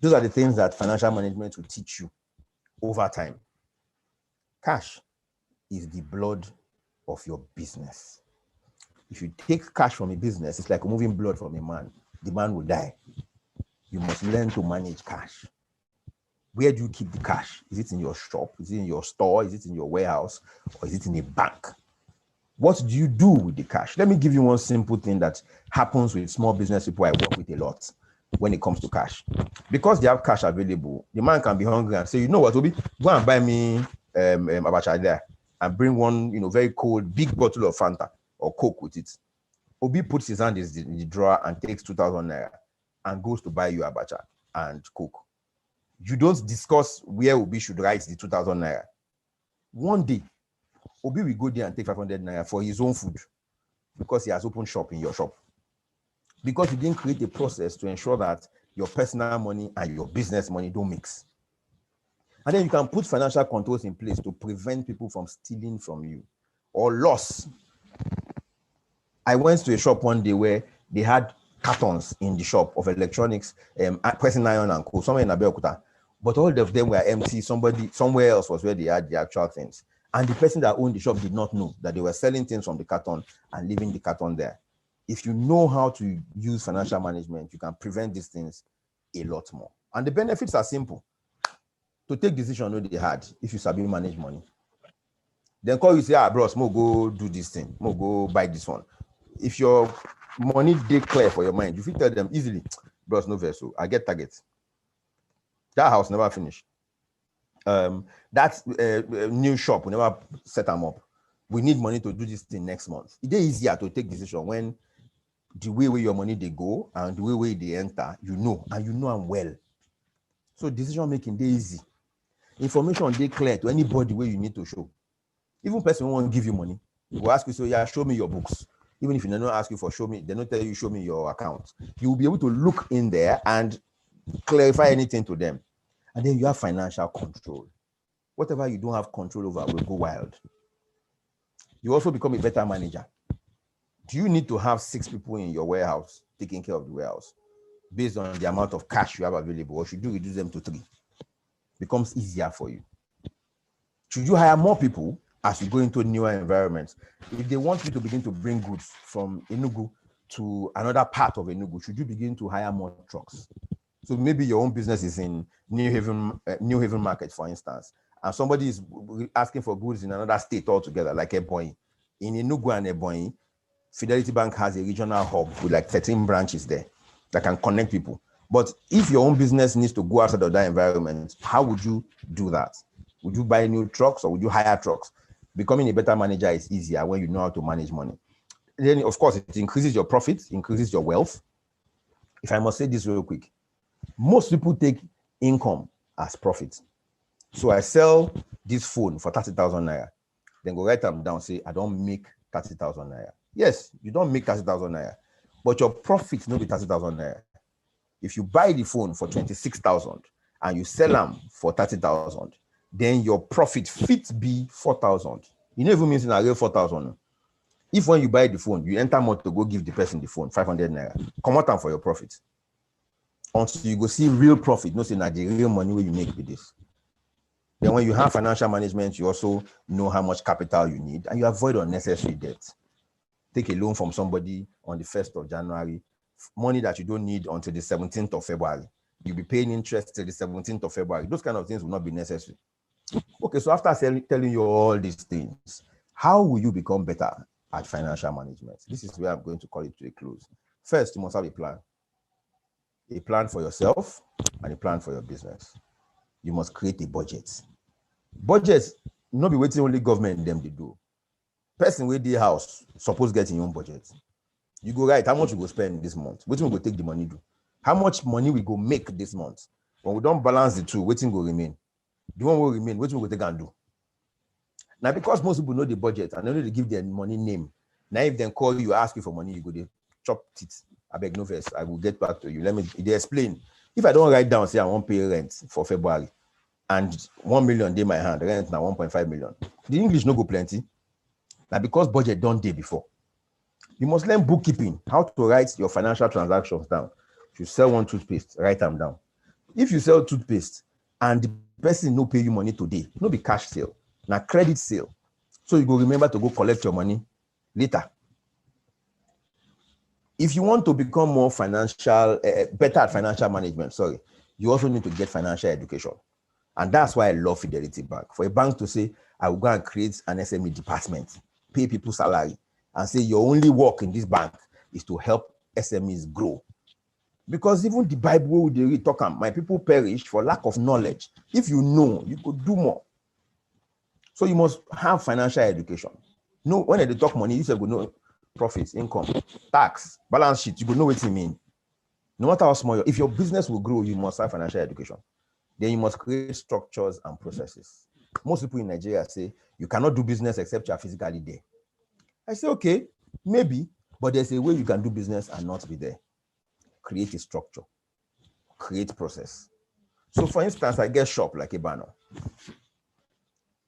Those are the things that financial management will teach you over time. Cash is the blood of your business. If you take cash from a business, it's like removing blood from a man. The man will die. You must learn to manage cash. Where do you keep the cash? Is it in your shop? Is it in your store? Is it in your warehouse? Or is it in a bank? What do you do with the cash? Let me give you one simple thing that happens with small business people I work with a lot when it comes to cash. Because they have cash available, the man can be hungry and say, you know what, Obi, go and buy me abacha there and bring one, very cold, big bottle of Fanta or Coke with it. Obi puts his hand in the drawer and takes 2,000 naira and goes to buy you abacha and Coke. You don't discuss where Obi should write the 2,000 naira. One day, Obi will go there and take 500 naira for his own food because he has opened shop in your shop. Because you didn't create a process to ensure that your personal money and your business money don't mix. And then you can put financial controls in place to prevent people from stealing from you or loss. I went to a shop one day where they had cartons in the shop of electronics, pressing iron and co, somewhere in Abeokuta. But all of them were empty. Somewhere else was where they had the actual things. And the person that owned the shop did not know that they were selling things from the carton and leaving the carton there. If you know how to use financial management, you can prevent these things a lot more. And the benefits are simple. To take decision, no, they hard if you sabi manage money. Then call you say, bros, mo go do this thing, mo go buy this one. If your money dey clear for your mind, you fit tell them easily, bros, no vessel, I get targets. That house never finished. That new shop we never set them up. We need money to do this thing next month. It is easier to take decision when the way where your money they go and the way where they enter, and you know them well. So decision making they easy. Information they clear to anybody where you need to show. Even person who won't give you money, they will ask you, so yeah, show me your books. Even if they don't ask you for show me, they don't tell you show me your account. You will be able to look in there and clarify anything to them. And then you have financial control. Whatever you don't have control over will go wild. You also become a better manager. Do you need to have 6 people in your warehouse taking care of the warehouse based on the amount of cash you have available, or should you reduce them to 3? Becomes easier for you. Should you hire more people as you go into newer environments? If they want you to begin to bring goods from Enugu to another part of Enugu, should you begin to hire more trucks? So maybe your own business is in New Haven Market, for instance, and somebody is asking for goods in another state altogether, like Ebonyi. In Enugu and Ebonyi, Fidelity Bank has a regional hub with like 13 branches there that can connect people. But if your own business needs to go outside of that environment, how would you do that? Would you buy new trucks or would you hire trucks? Becoming a better manager is easier when you know how to manage money. Then, of course, it increases your profits, increases your wealth. If I must say this real quick, most people take income as profit. So I sell this phone for 30,000 naira. Then go write them down, say, I don't make 30,000 naira. Yes, you don't make 30,000 naira, but your profit no be 30,000 naira. If you buy the phone for 26,000 and you sell them for 30,000, then your profit fit be 4,000. You know, even means in a real 4,000. If when you buy the phone, you enter more to go give the person the phone, 500 naira, come out for your profit. Until you go see real profit, no say na the real money where you make with this. Then when you have financial management, you also know how much capital you need and you avoid unnecessary debt. Take a loan from somebody on the 1st of January, money that you don't need until the 17th of February. You'll be paying interest till the 17th of February. Those kind of things will not be necessary. Okay, so after telling you all these things, how will you become better at financial management? This is where I'm going to call it to a close. First, you must have a plan. A plan for yourself and a plan for your business. You must create a budget. Budgets, not be waiting only government them they do. Person with the house, suppose get in your own budget. You go right, how much you go spend this month? What you go take the money do? How much money we go make this month? When we don't balance the two, waiting will remain. The one will remain, waiting will take and do. Now, because most people know the budget and they know to give their money name. Now, if they call you, ask you for money, you go, they chop it. I beg no first. I will get back to you. Let me explain. If I don't write down, say I won't pay rent for February and 1 million in my hand, rent now 1.5 million. The English no go plenty. Now, because budget don't day before. You must learn bookkeeping, how to write your financial transactions down. If you sell one toothpaste, write them down. If you sell toothpaste and the person no pay you money today, no be cash sale, now credit sale. So you go remember to go collect your money later. If you want to become more financial, better at financial management, you also need to get financial education. And that's why I love Fidelity Bank. For a bank to say, I will go and create an SME department, pay people salary, and say your only work in this bank is to help SMEs grow. Because even the Bible they read talk, my people perish for lack of knowledge. If you know, you could do more. So you must have financial education. No, when they talk money, you say go know profits, income, tax, balance sheet, you go know what it mean. No matter how small, if your business will grow, you must have financial education. Then you must create structures and processes. Most people in Nigeria say you cannot do business except you are physically there. I say, okay, maybe, but there's a way you can do business and not be there. Create a structure, create process. So for instance, I get shop like a banner.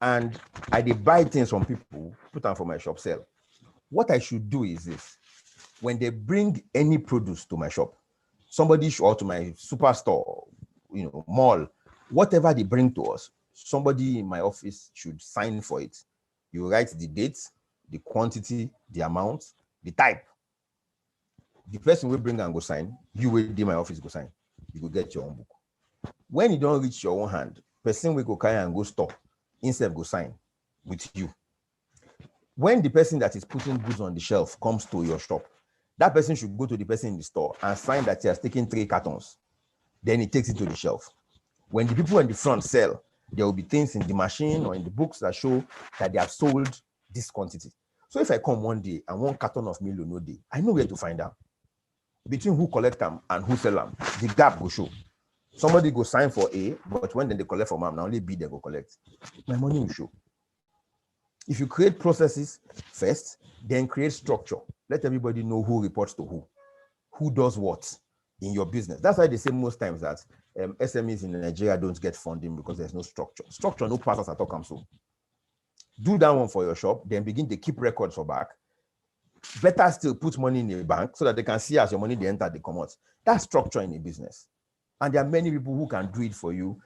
And I did buy things from people, put them for my shop, sell. What I should do is this. When they bring any produce to my shop, somebody or to my superstore, mall, whatever they bring to us, somebody in my office should sign for it. You write the date, the quantity, the amount, the type. The person will bring and go sign. You will do my office go sign. You will get your own book. When you don't reach your own hand, person will go carry and go store. Instead go sign with you. When the person that is putting goods on the shelf comes to your shop, that person should go to the person in the store and sign that he has taken 3 cartons. Then he takes it to the shelf. When the people in the front sell, there will be things in the machine or in the books that show that they have sold this quantity. So if I come one day and 1 carton of Milo no day, I know where to find out. Between who collect them and who sell them, the gap will show. Somebody go sign for A, but when they collect from them, now only B they go collect. My money will show. If you create processes first, then create structure. Let everybody know who reports to who does what in your business. That's why they say most times that SMEs in Nigeria don't get funding because there's no structure. Structure, no process at all. So do that one for your shop, then begin to keep records for back. Better still, put money in a bank so that they can see as your money they enter, they come out. That's structure in a business. And there are many people who can do it for you.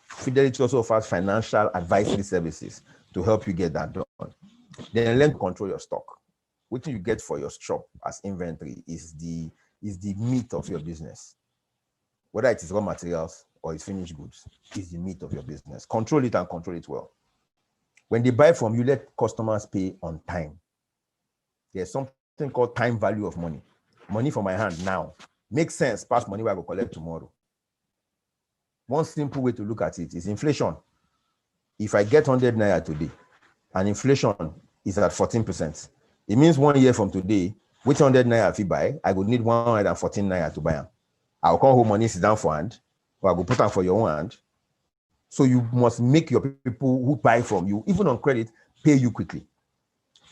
Fidelity also offers financial advisory services to help you get that done. Then learn to control your stock. What you get for your shop as inventory is the meat of your business. Whether it is raw materials or it's finished goods, is the meat of your business. Control it and control it well. When they buy from you, let customers pay on time. There's something called time value of money. Money for my hand now makes sense past money where I will collect tomorrow. One simple way to look at it is inflation. If I get 100 naira today and inflation is at 14%, it means 1 year from today, which 100 naira if you buy, I would need 114 naira to buy them. I'll come home money sit down for hand, or I will put them for your own hand. So you must make your people who buy from you, even on credit, pay you quickly.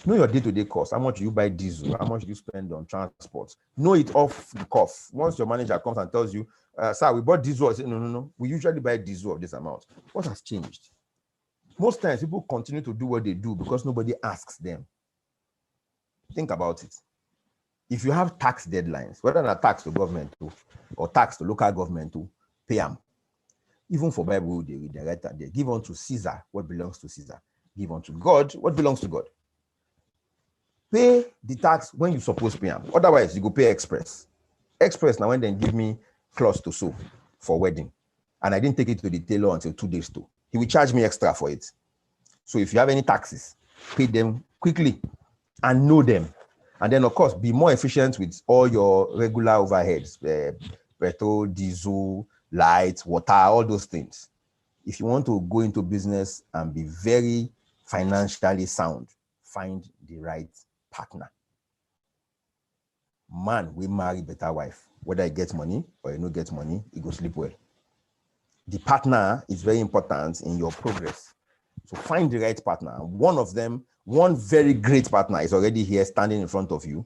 Know your day-to-day cost. How much do you buy diesel? How much do you spend on transport? Know it off the cuff. Once your manager comes and tells you, sir, we bought diesel, I say, no. We usually buy diesel of this amount. What has changed? Most times people continue to do what they do because nobody asks them. Think about it. If you have tax deadlines, whether not tax to government or tax to local government to pay them, even for Bible, they read the right that they give unto Caesar what belongs to Caesar. Give unto God what belongs to God. Pay the tax when you supposed to pay them. Otherwise, you go pay express. Express now when they give me cloth to sew for wedding. And I didn't take it to the tailor until 2 days to. He will charge me extra for it. So if you have any taxes, pay them quickly and know them. And then, of course, be more efficient with all your regular overheads, petrol, diesel, light, water, all those things. If you want to go into business and be very financially sound, find the right partner. man will marry better wife. Whether he gets money or he no get money, he go sleep well. The partner is very important in your progress. So find the right partner. One of them, one very great partner is already here standing in front of you,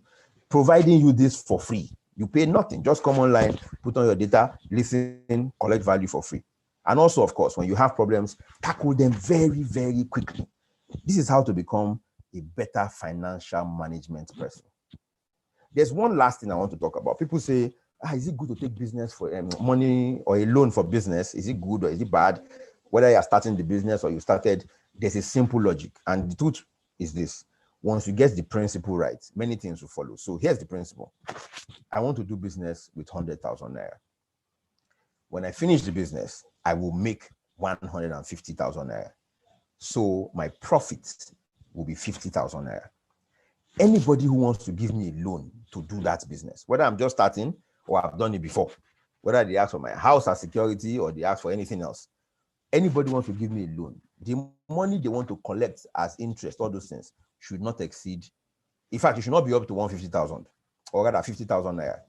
providing you this for free. You pay nothing. Just come online, put on your data, listen, collect value for free. And also, of course, when you have problems, tackle them very, very quickly. This is how to become a better financial management person. There's one last thing I want to talk about. People say, is it good to take business for money or a loan for business? Is it good or is it bad? Whether you're starting the business or you started, there's a simple logic. And the truth is this: once you get the principle right, many things will follow. So here's the principle. I want to do business with 100,000 naira. When I finish the business, I will make 150,000 naira. So my profit will be 50,000 naira. Anybody who wants to give me a loan to do that business, whether I'm just starting or I've done it before, whether they ask for my house as security or they ask for anything else, anybody wants to give me a loan, the money they want to collect as interest, all those things, should not exceed, in fact, it should not be up to 150,000 or rather 50,000 naira.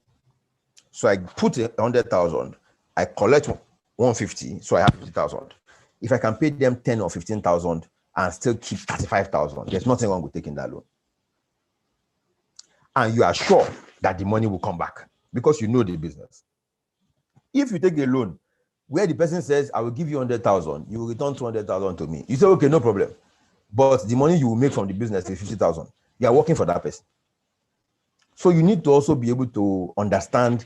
So I put 100,000, I collect 150, so I have 50,000. If I can pay them 10 or 15,000 and still keep 35,000, there's nothing wrong with taking that loan. And you are sure that the money will come back because you know the business. If you take a loan where the person says, I will give you 100,000, you will return 200,000 to me. You say, okay, no problem. But the money you will make from the business is 50,000. You are working for that person. So you need to also be able to understand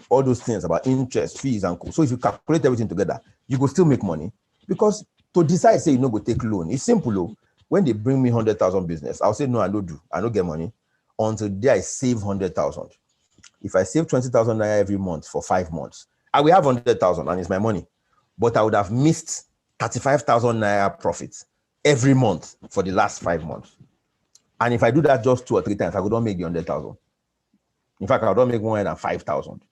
all those things about interest, fees, and co. So if you calculate everything together, you will still make money. Because to decide, say, you know, go take loan, it's simple. Though. When they bring me 100,000 business, I'll say, no, I don't do. I don't get money until the day I save 100,000. If I save 20,000 naira every month for 5 months, I will have 100,000 and it's my money. But I would have missed 35,000 naira profit every month for the last 5 months. And if I do that just 2 or 3 times, I would not make the 100,000. In fact, I would not make 105,000.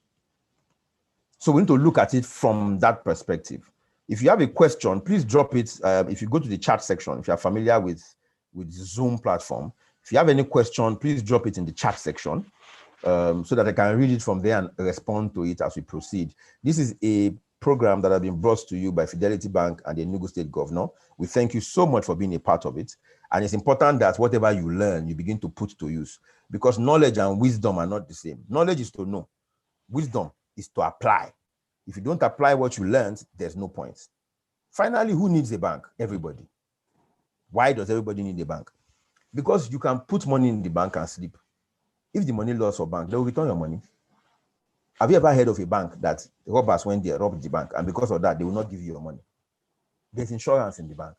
So we need to look at it from that perspective. If you have a question, please drop it. If you go to the chat section, if you are familiar with Zoom platform, if you have any question, please drop it in the chat section so that I can read it from there and respond to it as we proceed. This is a program that has been brought to you by Fidelity Bank and the Enugu State Governor. We thank you so much for being a part of it. And it's important that whatever you learn, you begin to put to use, because knowledge and wisdom are not the same. Knowledge is to know. Wisdom is to apply. If you don't apply what you learned, there's no point. Finally, who needs a bank? Everybody. Why does everybody need a bank? Because you can put money in the bank and sleep. If the money lost for bank, they will return your money. Have you ever heard of a bank that robbers went there, robbed the bank, and because of that, they will not give you your money? There's insurance in the bank.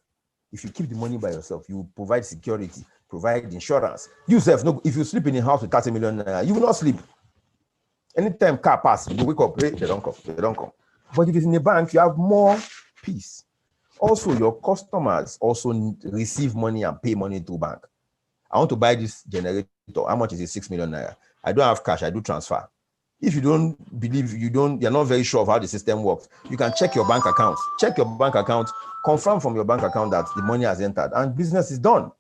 If you keep the money by yourself, you provide security, provide insurance. You self, no, if you sleep in a house with 30 million, you will not sleep. Anytime car pass, you wake up, hey, they don't come, they don't come. But if it's in a bank, you have more peace. Also, your customers also receive money and pay money to bank. I want to buy this generator. How much is it? 6 million naira. I don't have cash. I do transfer. If you don't believe, you're not very sure of how the system works, you can check your bank account. Check your bank account, confirm from your bank account that the money has entered and business is done.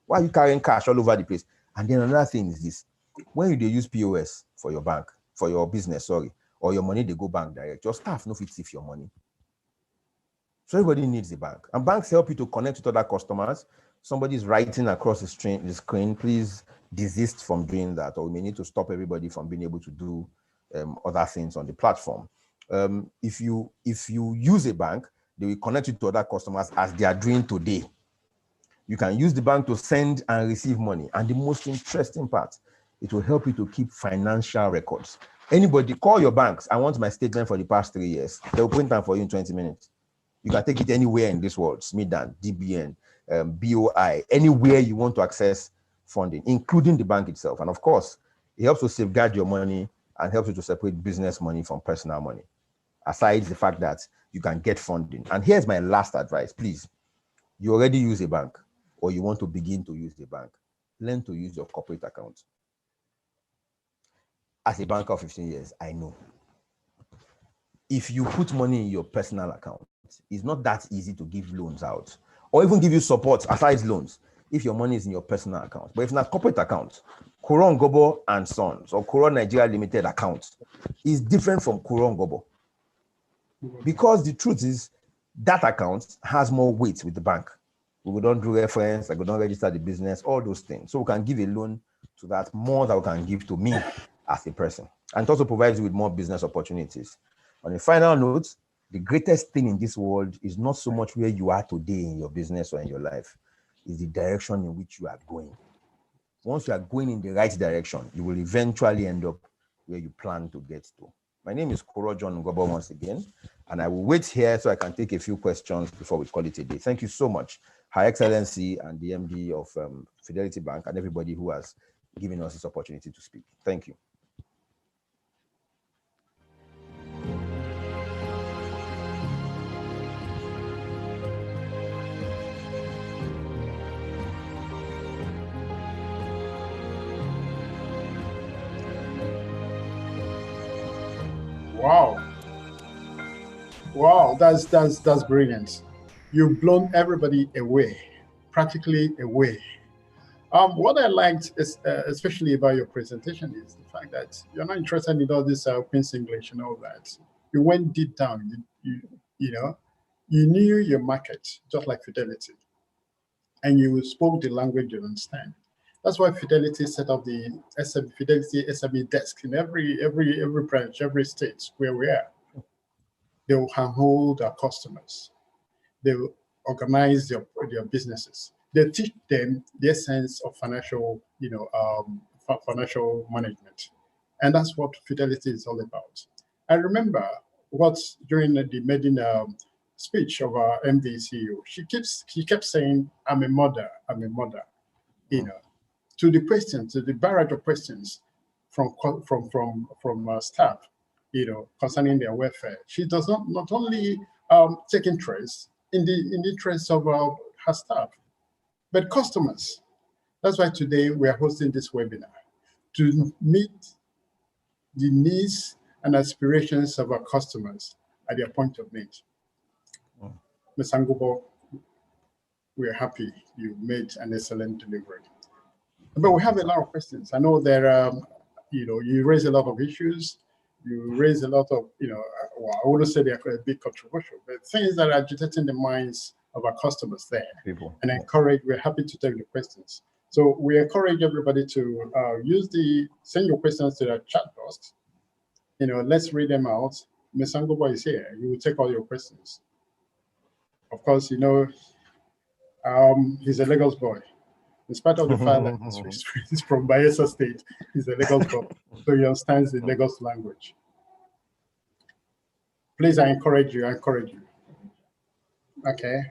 Why are you carrying cash all over the place? And then another thing is this: when you use POS for your bank, for your business, or your money, they go bank direct. Your staff no fit thief your money. So everybody needs a bank, and banks help you to connect with other customers. Somebody is writing across the screen. Please desist from doing that, or we may need to stop everybody from being able to do other things on the platform. If you use a bank, they will connect you to other customers as they are doing today. You can use the bank to send and receive money. And the most interesting part, it will help you to keep financial records. Anybody, call your banks. I want my statement for the past 3 years. They will print them for you in 20 minutes. You can take it anywhere in this world, SMIDAN, DBN, BOI, anywhere you want to access funding, including the bank itself. And of course, it helps to safeguard your money and helps you to separate business money from personal money, aside the fact that you can get funding. And here's my last advice, please. You already use a bank or you want to begin to use the bank, learn to use your corporate account. As a banker of 15 years, I know. If you put money in your personal account, it's not that easy to give loans out or even give you support aside loans. if your money is in your personal account. But if not corporate account, Kuron Gobo and Sons or Kuron Nigeria Limited account is different from Kuron Gobo. Because the truth is that account has more weight with the bank. We don't do reference, like we don't register the business, all those things. So we can give a loan to that more than we can give to me as a person. And it also provides you with more business opportunities. On a final note, the greatest thing in this world is not so much where you are today in your business or in your life, is the direction in which you are going. Once you are going in the right direction, you will eventually end up where you plan to get to. My name is Koro John Ngobo once again, and I will wait here so I can take a few questions before we call it a day. Thank you so much, Her Excellency and the MD of Fidelity Bank and everybody who has given us this opportunity to speak. Thank you. Wow, that's brilliant. You've blown everybody away, practically away. What I liked is, especially about your presentation, is the fact that you're not interested in all this Queen's English and all that. You went deep down. You know, you knew your market just like Fidelity, and you spoke the language you understand. That's why Fidelity set up the Fidelity SME desk in every branch, every state where we are. They will handhold our customers. They will organize their businesses. They teach them the essence of financial, financial management. And that's what Fidelity is all about. I remember during the maiden speech of our MD CEO, she kept saying, I'm a mother, to the questions, to the barrage of questions from staff, concerning their welfare. She does not only take interest in the interests of her staff, but customers. That's why today we are hosting this webinar to meet the needs and aspirations of our customers at their point of need. Ms. Angubo, we are happy you made an excellent delivery. But we have a lot of questions. I know there, you raise a lot of issues. You raise a lot of, I wouldn't say they're a bit controversial, but things that are agitating the minds of our customers there. And we're happy to take the questions. So we encourage everybody to send your questions to the chat box. Let's read them out. Ms. Angoba is here. You will take all your questions. Of course, he's a Lagos boy. In spite of the fact that he's from Bayelsa State, he's a Lagos boy, so he understands the Lagos language. Please, I encourage you. Okay.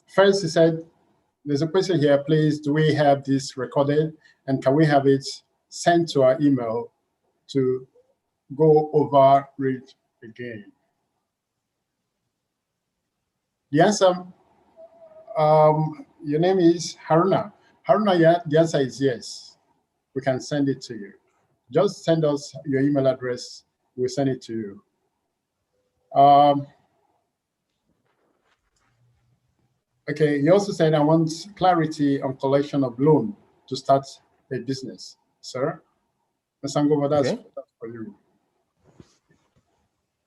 First, he said, there's a question here, please, do we have this recorded? And can we have it sent to our email to go over it again? The answer, your name is Haruna. Haruna, yeah, the answer is yes. We can send it to you. Just send us your email address. We'll send it to you. Okay, you also said, I want clarity on collection of loan to start a business. Sir, Ms. Angova, that's for you.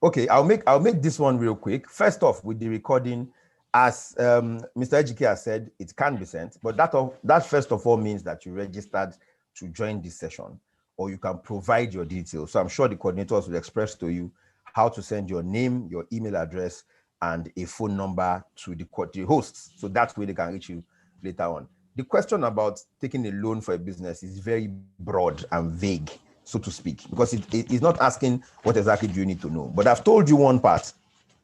Okay, I'll make this one real quick. First off, with the recording, as Mr. Ejike has said, it can be sent, but that first of all means that you registered to join this session, or you can provide your details. So I'm sure the coordinators will express to you how to send your name, your email address, and a phone number to the hosts. So that way they can reach you later on. The question about taking a loan for a business is very broad and vague, so to speak, because it's not asking what exactly do you need to know. But I've told you one part,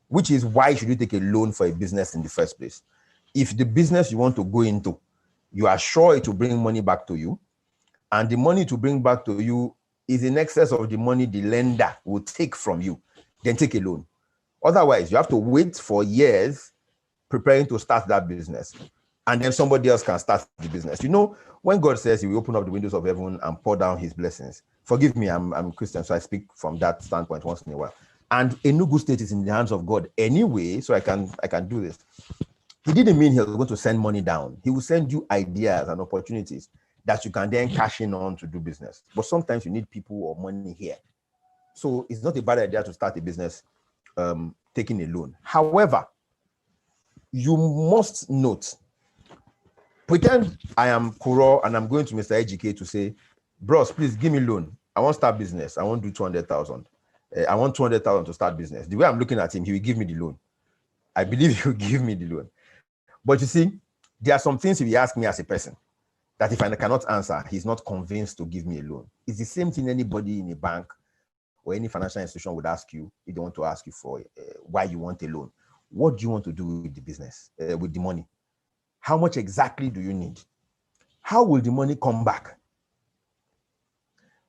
which is why should you take a loan for a business in the first place? If the business you want to go into, you are sure it will bring money back to you, and the money to bring back to you is in excess of the money the lender will take from you, then take a loan. Otherwise, you have to wait for years preparing to start that business, and then somebody else can start the business. When God says he will open up the windows of heaven and pour down his blessings, forgive me, I'm Christian, so I speak from that standpoint once in a while. And Enugu State is in the hands of God anyway, so I can do this. He didn't mean he was going to send money down. He will send you ideas and opportunities that you can then cash in on to do business. But sometimes you need people or money here. So it's not a bad idea to start a business taking a loan. However, you must note, pretend I am Kuro and I'm going to Mr. Ejike to say, bros, please give me loan. I want to start business. I want to do 200,000. I want 200,000 to start business. The way I'm looking at him, he will give me the loan. I believe he will give me the loan. But you see, there are some things he will ask me as a person that if I cannot answer, he's not convinced to give me a loan. It's the same thing anybody in a bank or any financial institution would ask you if they want to ask you for why you want a loan. What do you want to do with the business, with the money? How much exactly do you need? How will the money come back?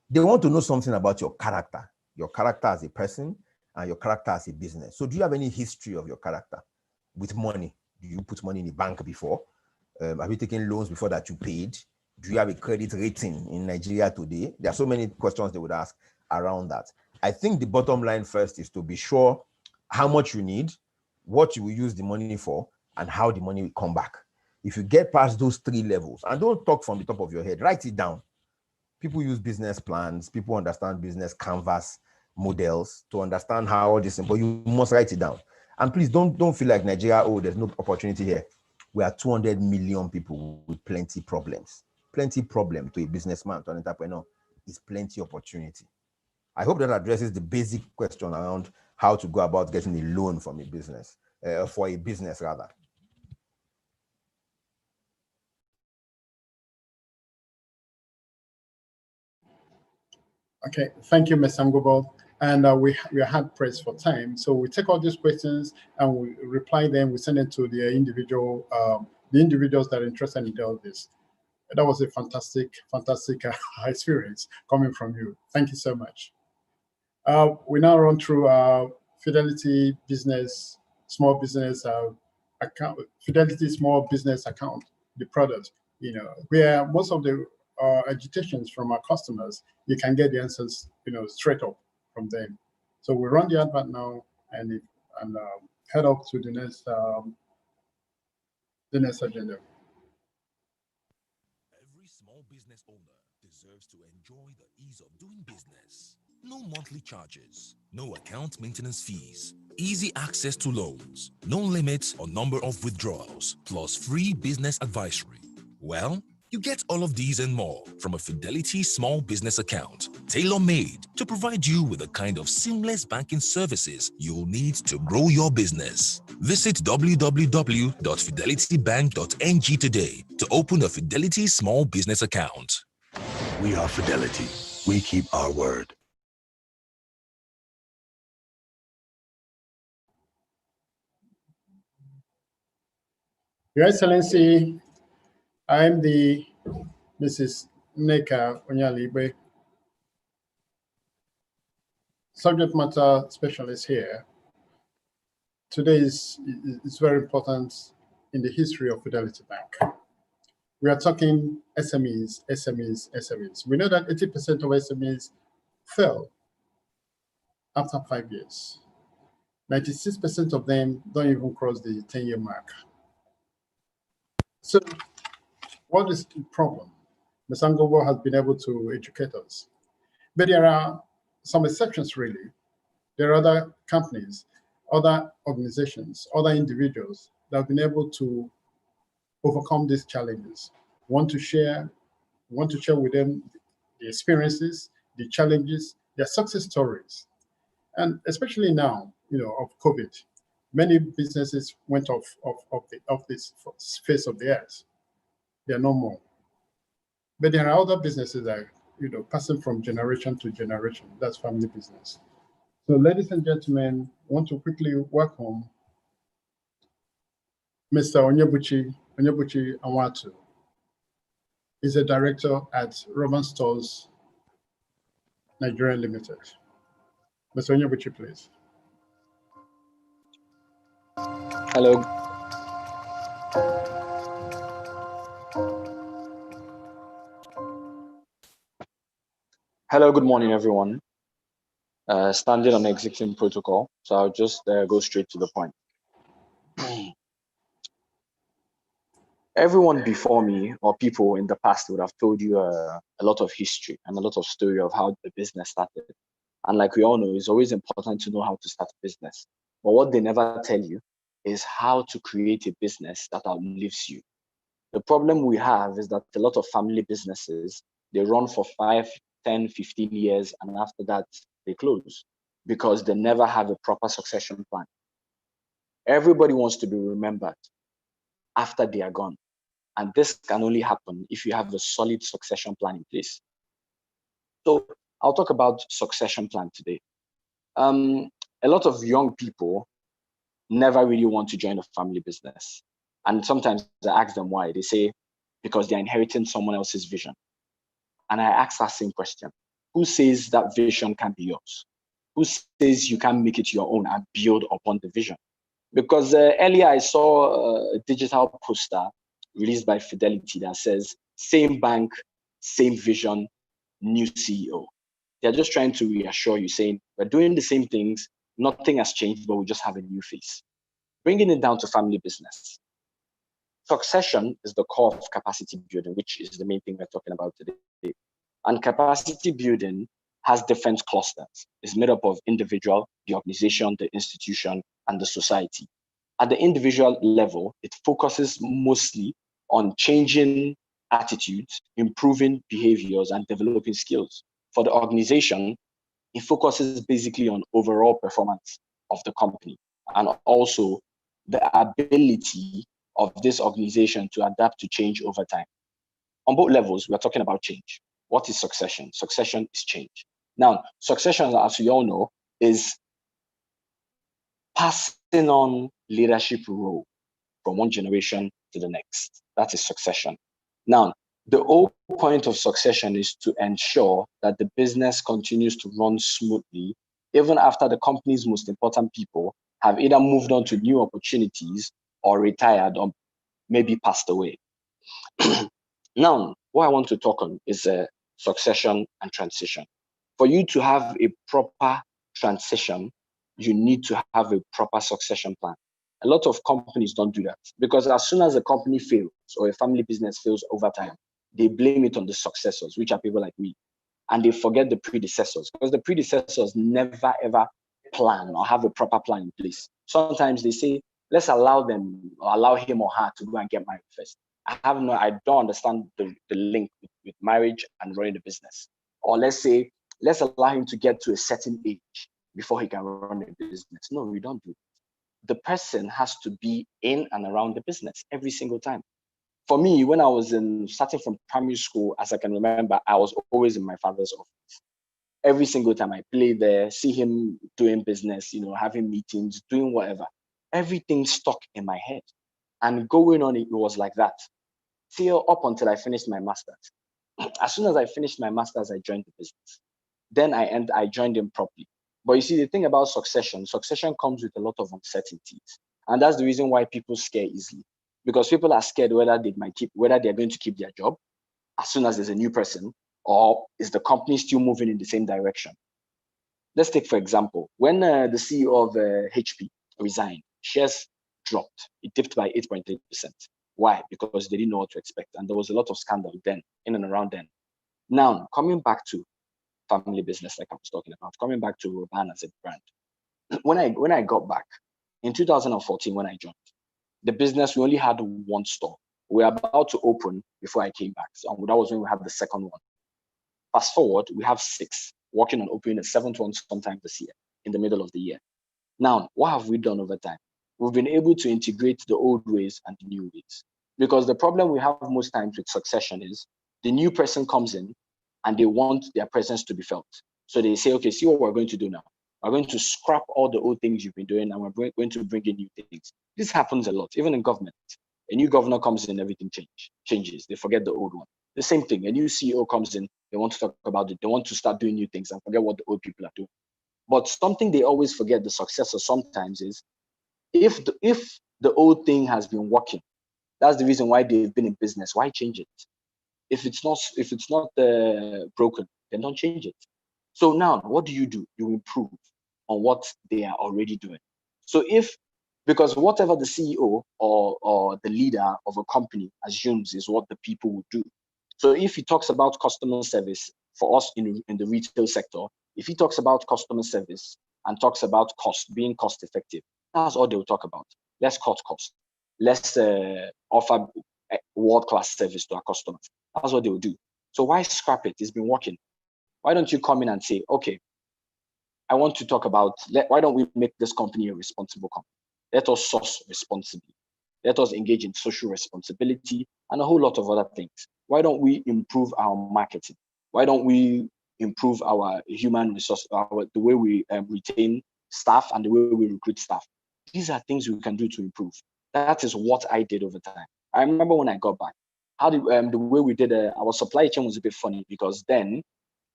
They want to know something about your character as a person and your character as a business. So do you have any history of your character with money? Do you put money in the bank before? Have you taken loans before that you paid? Do you have a credit rating in Nigeria today? There are so many questions they would ask around that. I think the bottom line first is to be sure how much you need, what you will use the money for, and how the money will come back. If you get past those three levels, and don't talk from the top of your head, write it down. People use business plans, people understand business canvas models to understand how all this is, but you must write it down. And please don't feel like Nigeria, oh, there's no opportunity here. We are 200 million people with plenty problems. Plenty problem to a businessman, to an entrepreneur, is plenty opportunity. I hope that addresses the basic question around how to go about getting a loan from a business, for a business rather. Okay, thank you, Ms. Sangobo. And we are hard pressed for time. So we take all these questions and we reply them. We send it to the individuals that are interested in all this. That was a fantastic experience coming from you. Thank you so much. We now run through Fidelity business, small business account, Fidelity small business account, the product, where most of the agitations from our customers, you can get the answers, straight up from them. So we run the advert now and head up to the next agenda. Every small business owner deserves to enjoy the ease of doing business. No monthly charges, no account maintenance fees, easy access to loans, no limits or number of withdrawals, plus free business advisory. Well, you get all of these and more from a Fidelity small business account, tailor-made to provide you with the kind of seamless banking services you'll need to grow your business. Visit www.fidelitybank.ng today to open a Fidelity small business account. We are Fidelity. We keep our word. Your Excellency, I'm the Mrs. Neka Onyalibe, subject matter specialist here. Today is very important in the history of Fidelity Bank. We are talking SMEs. We know that 80% of SMEs fail after 5 years. 96% of them don't even cross the 10-year mark. So what is the problem? Ms. Angobo has been able to educate us. But there are some exceptions, really. There are other companies, other organizations, other individuals that have been able to overcome these challenges. Want to share with them the experiences, the challenges, their success stories. And especially now, of COVID, many businesses went off this face of the earth. They are no more. But there are other businesses that are, passing from generation to generation. That's family business. So, ladies and gentlemen, I want to quickly welcome Mr. Onyebuchi Anwatu. He's a director at Roman Stores Nigeria Limited. Mr. Onyebuchi, please. Hello. Hello, good morning, everyone. Standing on executing protocol, so I'll just go straight to the point. Everyone before me or people in the past would have told you a lot of history and a lot of story of how the business started. And like we all know, it's always important to know how to start a business. But what they never tell you is how to create a business that outlives you. The problem we have is that a lot of family businesses, they run for 5, 10, 15 years, and after that, they close because they never have a proper succession plan. Everybody wants to be remembered after they are gone. And this can only happen if you have a solid succession plan in place. So I'll talk about succession plan today. A lot of young people never really want to join a family business. And sometimes I ask them why. They say, because they're inheriting someone else's vision. And I ask that same question. Who says that vision can be yours? Who says you can make it your own and build upon the vision? Because earlier I saw a digital poster released by Fidelity that says, same bank, same vision, new CEO. They're just trying to reassure you, saying, we're doing the same things, nothing has changed, but we just have a new face. Bringing it down to family business. Succession is the core of capacity building, which is the main thing we're talking about today. And capacity building has different clusters. It's made up of individual, the organization, the institution, and the society. At the individual level, it focuses mostly on changing attitudes, improving behaviors, and developing skills. For the organization, it focuses basically on overall performance of the company and also the ability of this organization to adapt to change over time. On both levels, we're talking about change. What is succession? Succession is change. Now, succession, as we all know, is passing on leadership role from one generation to the next. That is succession. Now, the whole point of succession is to ensure that the business continues to run smoothly, even after the company's most important people have either moved on to new opportunities or retired or maybe passed away. Now, what I want to talk on is succession and transition. For you to have a proper transition, you need to have a proper succession plan. A lot of companies don't do that because as soon as a company fails or a family business fails over time, they blame it on the successors, which are people like me, and they forget the predecessors because the predecessors never ever plan or have a proper plan in place. Sometimes they say, let's allow them or allow him or her to go and get married first. I don't understand the link with marriage and running the business. Or let's say, let's allow him to get to a certain age before he can run a business. No, we don't do it. The person has to be in and around the business every single time. For me, when I was starting from primary school, as I can remember, I was always in my father's office. Every single time I play there, see him doing business, having meetings, doing whatever, everything stuck in my head. And going on, it was like that till up until I finished my master's. As soon as I finished my master's, I joined the business. Then I joined him properly. But you see, the thing about succession comes with a lot of uncertainties. And that's the reason why people scare easily. Because people are scared whether they're going to keep their job as soon as there's a new person, or is the company still moving in the same direction? Let's take, for example, when the CEO of HP resigned, shares dropped. It dipped by 8.3%. Why? Because they didn't know what to expect. And there was a lot of scandal then, in and around then. Now, coming back to family business, like I was talking about, coming back to Roban as a brand. When I got back in 2014, when I joined the business, we only had one store. We were about to open before I came back. So that was when we had the second one. Fast forward, we have 6, working on opening a 7th one sometime this year, in the middle of the year. Now, what have we done over time? We've been able to integrate the old ways and the new ways. Because the problem we have most times with succession is the new person comes in and they want their presence to be felt. So they say, okay, see what we're going to do now. We're going to scrap all the old things you've been doing and we're going to bring in new things. This happens a lot, even in government. A new governor comes in, everything changes. They forget the old one. The same thing, a new CEO comes in, they want to talk about it. They want to start doing new things and forget what the old people are doing. But something they always forget, the successor sometimes, is if the old thing has been working, that's the reason why they've been in business. Why change it? If it's not broken, then don't change it. So now, what do? You improve on what they are already doing. So if Because whatever the CEO or the leader of a company assumes is what the people will do. So if he talks about customer service for us in the retail sector, if he talks about customer service and talks about cost, being cost effective, that's all they'll talk about. Let's cut cost. Let's offer world-class service to our customers. That's what they will do. So why scrap it? It's been working. Why don't you come in and say, okay, I want to talk about, why don't we make this company a responsible company? Let us source responsibly. Let us engage in social responsibility and a whole lot of other things. Why don't we improve our marketing? Why don't we improve our human resource, the way we retain staff and the way we recruit staff? These are things we can do to improve. That is what I did over time. I remember when I got back, the way we did our supply chain was a bit funny, because then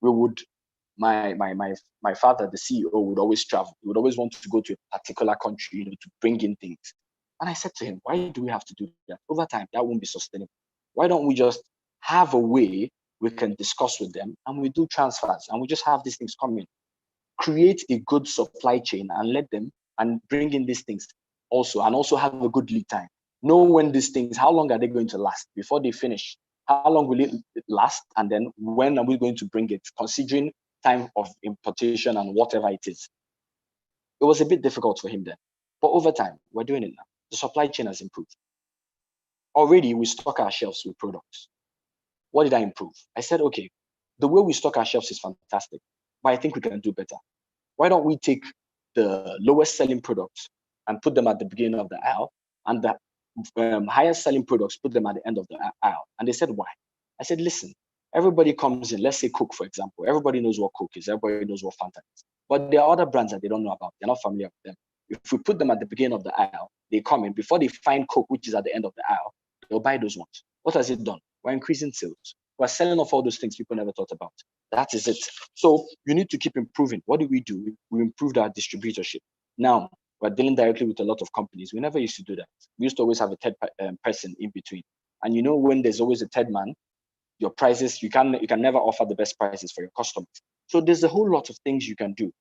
we would, my father, the CEO, would always travel. He would always want to go to a particular country, to bring in things. And I said to him, why do we have to do that? Over time, that won't be sustainable. Why don't we just have a way we can discuss with them and we do transfers and we just have these things come in? Create a good supply chain and let them and bring in these things also, and also have a good lead time. Know when these things, how long are they going to last before they finish? How long will it last? And then when are we going to bring it, considering time of importation and whatever it is? It was a bit difficult for him then. But over time, we're doing it now. The supply chain has improved. Already, we stock our shelves with products. What did I improve? I said, okay, the way we stock our shelves is fantastic, but I think we can do better. Why don't we take the lowest selling products and put them at the beginning of the aisle, and the highest selling products, put them at the end of the aisle? And they said, why? I said, listen, everybody comes in, let's say Coke, for example. Everybody knows what Coke is. Everybody knows what Fanta is. But there are other brands that they don't know about. They're not familiar with them. If we put them at the beginning of the aisle, they come in. Before they find Coke, which is at the end of the aisle, they'll buy those ones. What has it done? We're increasing sales. We're selling off all those things people never thought about. That is it. So you need to keep improving. What do? We improved our distributorship. Now, we're dealing directly with a lot of companies. We never used to do that. We used to always have a third person in between. And when there's always a third man, your prices, you can never offer the best prices for your customers. So there's a whole lot of things you can do.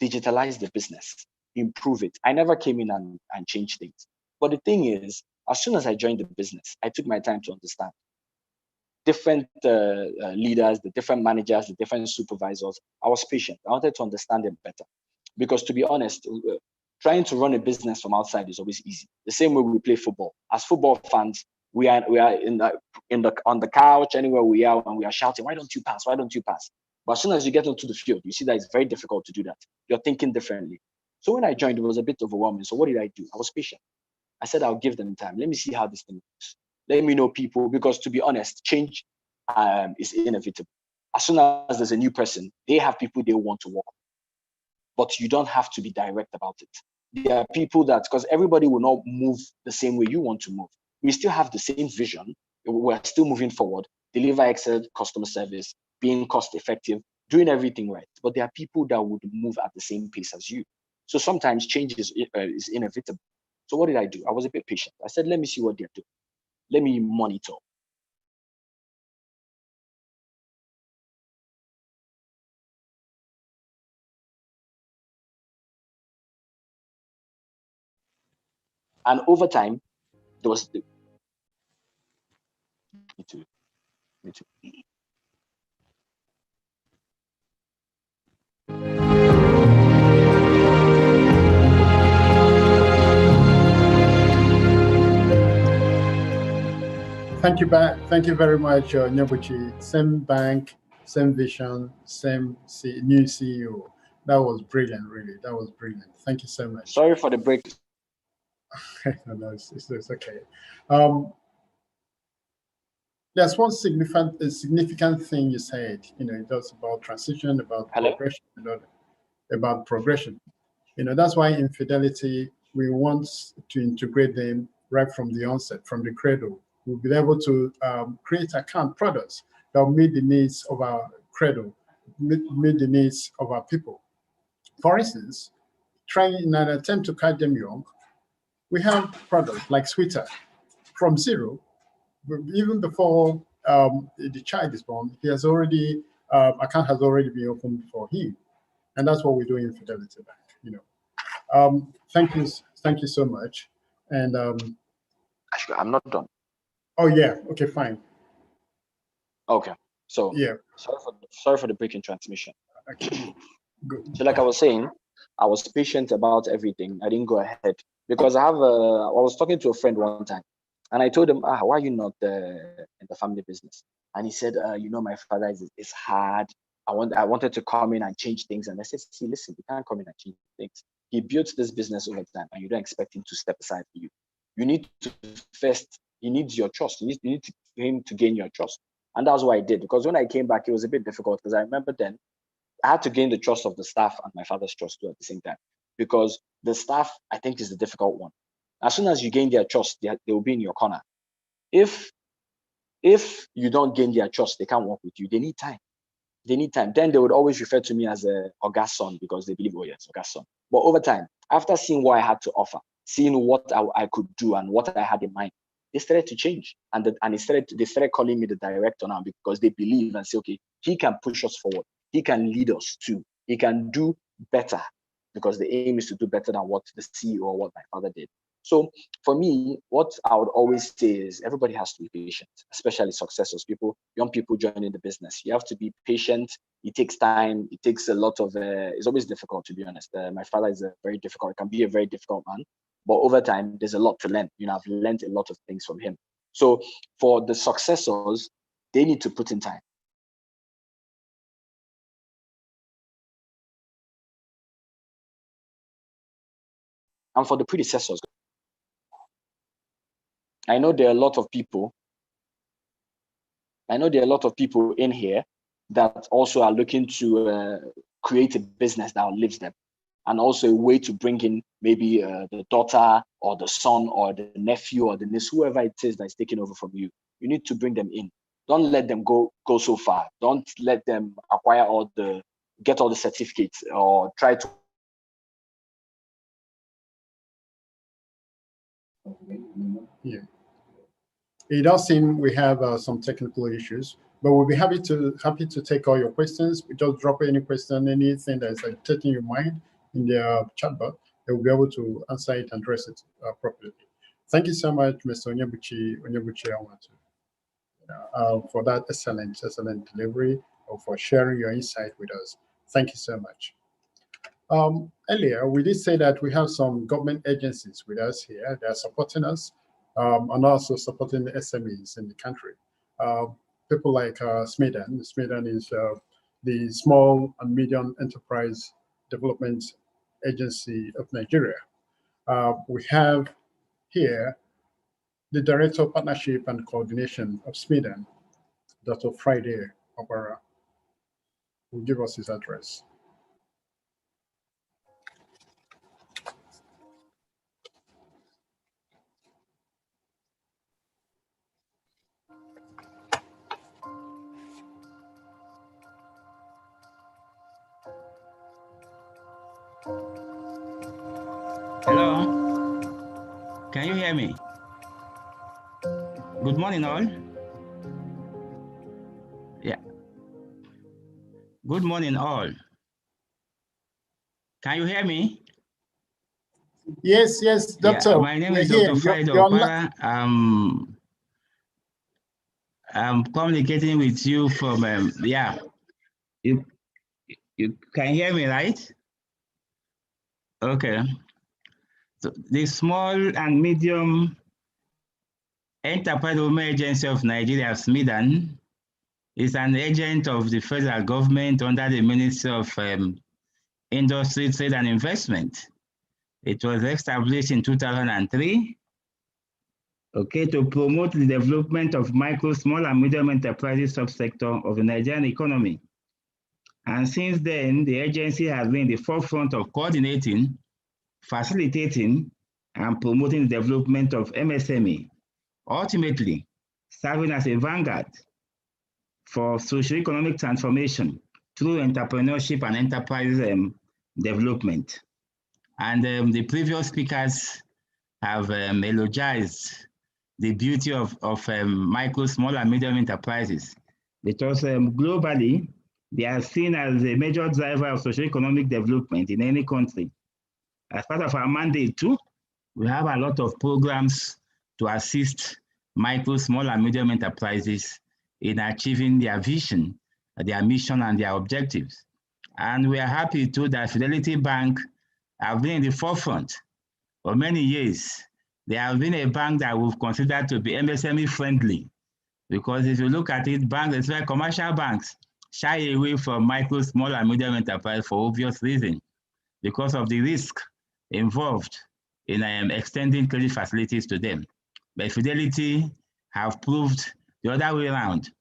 Digitalize the business, improve it. I never came in and changed things. But the thing is, as soon as I joined the business, I took my time to understand different leaders, the different managers, the different supervisors. I was patient. I wanted to understand them better. Because to be honest, trying to run a business from outside is always easy. The same way we play football. As football fans, we are on the couch, anywhere we are, and we are shouting, why don't you pass? Why don't you pass? But as soon as you get onto the field, you see that it's very difficult to do that. You're thinking differently. So when I joined, it was a bit overwhelming. So what did I do? I was patient. I said, I'll give them time. Let me see how this thing works. Let me know people, because to be honest, change is inevitable. As soon as there's a new person, they have people they want to work with. But you don't have to be direct about it. There are people that, because everybody will not move the same way you want to move. We still have the same vision. We're still moving forward, deliver excellent customer service, being cost effective, doing everything right. But there are people that would move at the same pace as you. So sometimes change is inevitable. So what did I do? I was a bit patient. I said, let me see what they're doing. Let me monitor. And over time, there was me too. Thank you very much, Nyabuchi. Same bank, same vision, same new CEO. That was brilliant, really. That was brilliant. Thank you so much. Sorry for the break. No, it's okay. There's one significant thing you said. It was about transition, about progression, about progression. That's why in Fidelity we want to integrate them right from the onset, from the cradle. We'll be able to create account products that will meet the needs of our cradle, meet the needs of our people. For instance, trying in an attempt to catch them young, we have products like Sweeter. From zero, even before the child is born, he has already account has already been opened for him, and that's what we do in Fidelity Bank. Thank you Thank you so much. And Actually, I'm not done. oh yeah, okay, fine. Okay, so Yeah. Sorry for the break in transmission. Okay. Good. So like I was saying, I was patient about everything. I didn't go ahead because I was talking to a friend one time, and I told him, why are you not in the family business? And he said, my father is hard. I wanted to come in and change things. And I said, see, listen, you can't come in and change things. He built this business over time, and you don't expect him to step aside for you. You need to first, he needs your trust. You need him to gain your trust. And that's what I did, because when I came back, it was a bit difficult because I remember then I had to gain the trust of the staff and my father's trust too at the same time, because the staff, I think, is the difficult one. As soon as you gain their trust, they will be in your corner. If you don't gain their trust, they can't work with you. They need time. They need time. Then they would always refer to me as a Oga's son, because they believe, oh yes, Oga's son. But over time, after seeing what I had to offer, seeing what I could do and what I had in mind, they started to change. And they started calling me the director now, because they believe and say, okay, he can push us forward. He can lead us too. He can do better, because the aim is to do better than what the CEO or what my father did. So for me, what I would always say is everybody has to be patient, especially successors, young people joining the business. You have to be patient. It takes time. It takes a lot of, it's always difficult, to be honest. My father is can be a very difficult man, but over time, there's a lot to learn. I've learned a lot of things from him. So for the successors, they need to put in time. And for the predecessors, I know there are a lot of people in here that also are looking to create a business that outlives them, and also a way to bring in maybe the daughter or the son or the nephew or the niece, whoever it is that's taking over from you. You need to bring them in. Don't let them go so far. Don't let them get all the certificates or try to. Yeah. It does seem we have some technical issues, but we'll be happy to take all your questions. Just drop any question, anything that's taking your mind in the chat box. They will be able to answer it and address it properly. Thank you so much, Mr. Onyebuchi for that excellent delivery, or for sharing your insight with us. Thank you so much. Earlier, we did say that we have some government agencies with us here. They are supporting us and also supporting the SMEs in the country. People like SMEDAN. SMEDAN is the Small and Medium Enterprise Development Agency of Nigeria. We have here the Director of Partnership and Coordination of SMEDAN, Dr. Friday Obara, will give us his address. Hello, can you hear me? Good morning, all. Yeah. Good morning, all. Can you hear me? Yes, doctor. Yeah, my name is Dr. Friday Opara. I'm communicating with you from, you can hear me, right? Okay. So the Small and Medium Enterprise Development Agency of Nigeria, SMEDAN, is an agent of the federal government under the Ministry of Industry, Trade and Investment. It was established in 2003, okay, to promote the development of micro, small, and medium enterprises subsector of the Nigerian economy. And since then, the agency has been in the forefront of coordinating, facilitating, and promoting the development of MSME, ultimately serving as a vanguard for socio-economic transformation through entrepreneurship and enterprise development. And the previous speakers have elogized the beauty of micro, small, and medium enterprises, because globally, they are seen as a major driver of socio-economic development in any country. As part of our mandate too, We have a lot of programs to assist micro, small, and medium enterprises in achieving their vision, their mission, and their objectives. And we are happy too that Fidelity Bank have been in the forefront for many years. They have been a bank that we've considered to be MSME friendly, because if you look at it, banks, especially commercial banks, shy away from micro, small, and medium enterprise for obvious reasons, because of the risk involved in extending credit facilities to them. But Fidelity have proved the other way around,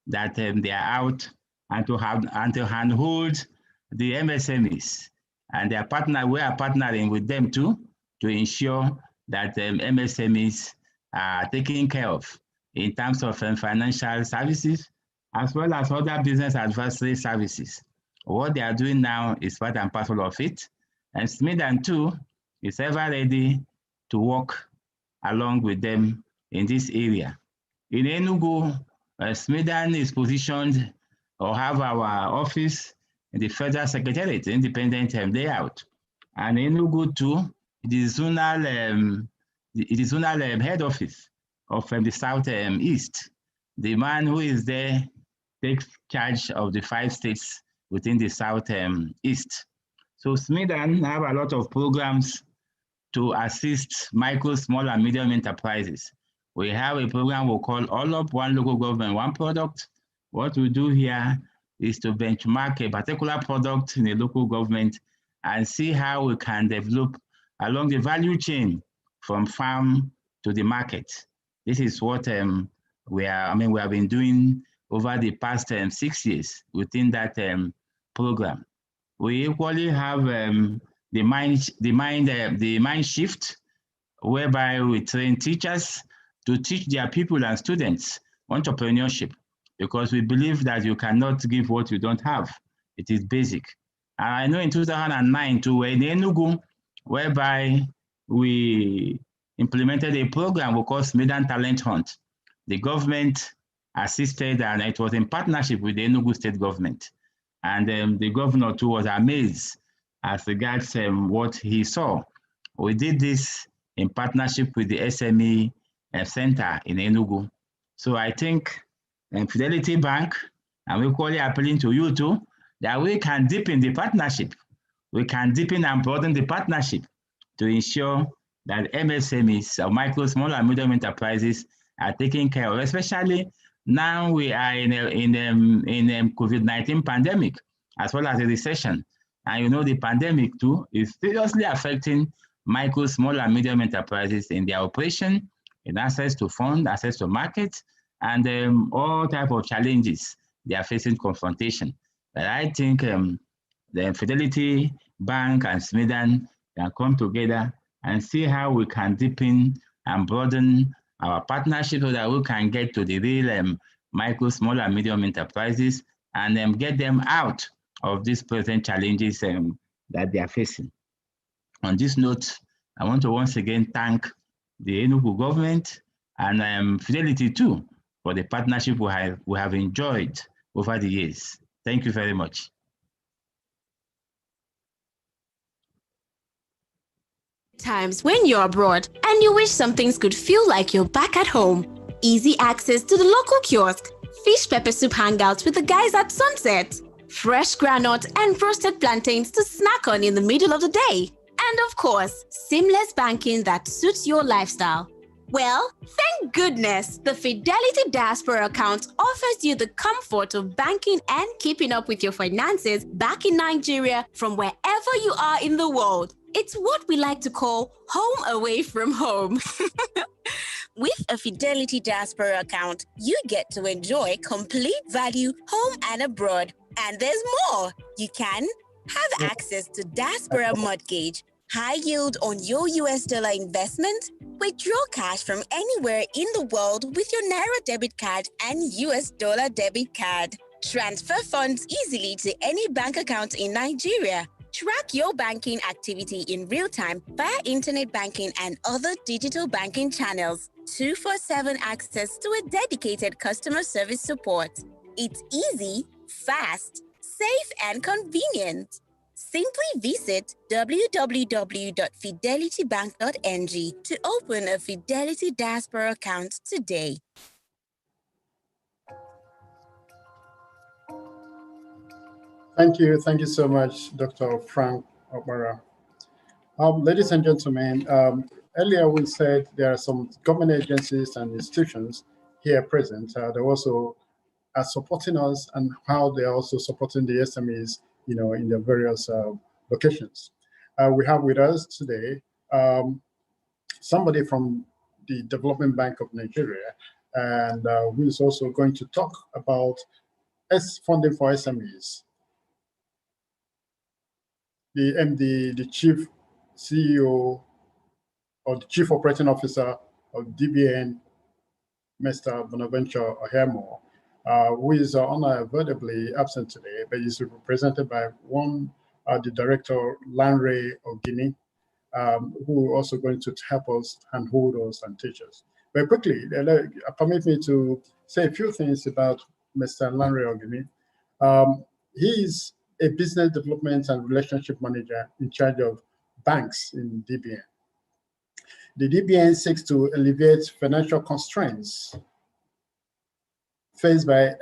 that they are out and to handhold the MSMEs, and we are partnering with them too to ensure that MSMEs are taken care of in terms of financial services, as well as other business advisory services. What they are doing now is part and parcel of it, and Smith & too is ever ready to work along with them in this area. In Enugu, Smith & is positioned or have our office in the Federal Secretariat, independent layout. And Enugu too, it is zonal head office of the South East. The man who is there takes charge of the 5 states within the South East. So Smith & have a lot of programs to assist micro, small, and medium enterprises. We have a program we call All Up, One Local Government, One Product. What we do here is to benchmark a particular product in a local government and see how we can develop along the value chain from farm to the market. This is what we have been doing over the past 6 years within that program. We equally have the mind shift, whereby we train teachers to teach their people and students entrepreneurship, because we believe that you cannot give what you don't have. It is basic. And I know in 2009 too, in Enugu, whereby we implemented a program we call Smith & Talent Hunt. The government assisted, and it was in partnership with the Enugu state government. And the governor too was amazed as regards what he saw. We did this in partnership with the SME Center in Enugu. So I think Fidelity Bank, and we're equally appealing to you too, that we can deepen the partnership. We can deepen and broaden the partnership to ensure that MSMEs, or micro, small, and medium enterprises, are taken care of, especially now we are in COVID-19 pandemic, as well as a recession. And you know, the pandemic too is seriously affecting micro, small, and medium enterprises in their operation, in access to funds, access to markets, and all type of challenges they are facing confrontation. But I think the Fidelity Bank and Smith & can come together and see how we can deepen and broaden our partnership so that we can get to the real micro, small, and medium enterprises and get them out of these present challenges that they are facing. On this note, I want to once again thank the Enugu government and Fidelity too for the partnership we have enjoyed over the years. Thank you very much. Times when you're abroad and you wish some things could feel like you're back at home. Easy access to the local kiosk, fish pepper soup hangouts with the guys at sunset, fresh granite and roasted plantains to snack on in the middle of the day, and of course, seamless banking that suits your lifestyle. Well, thank goodness the Fidelity Diaspora account offers you the comfort of banking and keeping up with your finances back in Nigeria from wherever you are in the world. It's what we like to call home away from home. With a Fidelity Diaspora account, you get to enjoy complete value home and abroad. And there's more. You can have access to Diaspora Mortgage, high yield on your US dollar investment, withdraw cash from anywhere in the world with your Naira debit card and US dollar debit card, transfer funds easily to any bank account in Nigeria, track your banking activity in real time via internet banking and other digital banking channels, 24/7 access to a dedicated customer service support. It's easy, fast, safe, and convenient. Simply visit www.fidelitybank.ng to open a Fidelity Diaspora account today. Thank you. Thank you so much, Dr. Frank Okpara. Ladies and gentlemen, earlier we said there are some government agencies and institutions here present. They also are supporting us and how they are also supporting the SMEs, in the various locations. We have with us today somebody from the Development Bank of Nigeria, and who is also going to talk about funding for SMEs. The MD, the Chief CEO or the Chief Operating Officer of DBN, Mr. Bonaventure Ohemo, who is unavoidably absent today, but is represented by the Director, Lanre Ogini, who are also going to help us and hold us and teach us. Very quickly, permit me to say a few things about Mr. Lanre Ogini. He is a business development and relationship manager in charge of banks in DBN. The DBN seeks to alleviate financial constraints faced by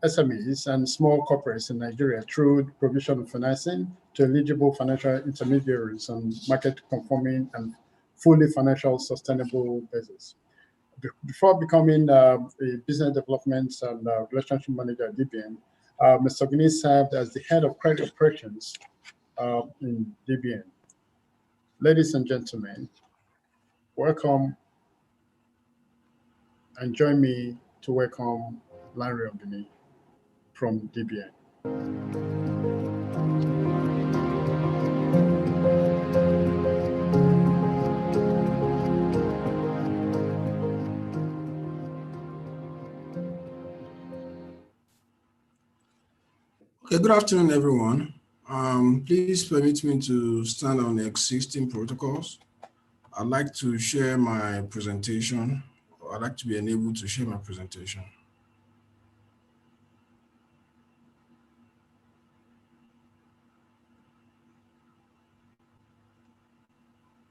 SMEs and small corporates in Nigeria through provision of financing to eligible financial intermediaries on market-conforming and fully financial sustainable basis. Before becoming a business development and relationship manager at DBN, Mr. Ogini served as the head of credit operations in DBN. Ladies and gentlemen, welcome and join me to welcome Lanre Ogini from DBN. Okay, good afternoon, everyone. Please permit me to stand on the existing protocols. I'd like to share my presentation. I'd like to be enabled to share my presentation.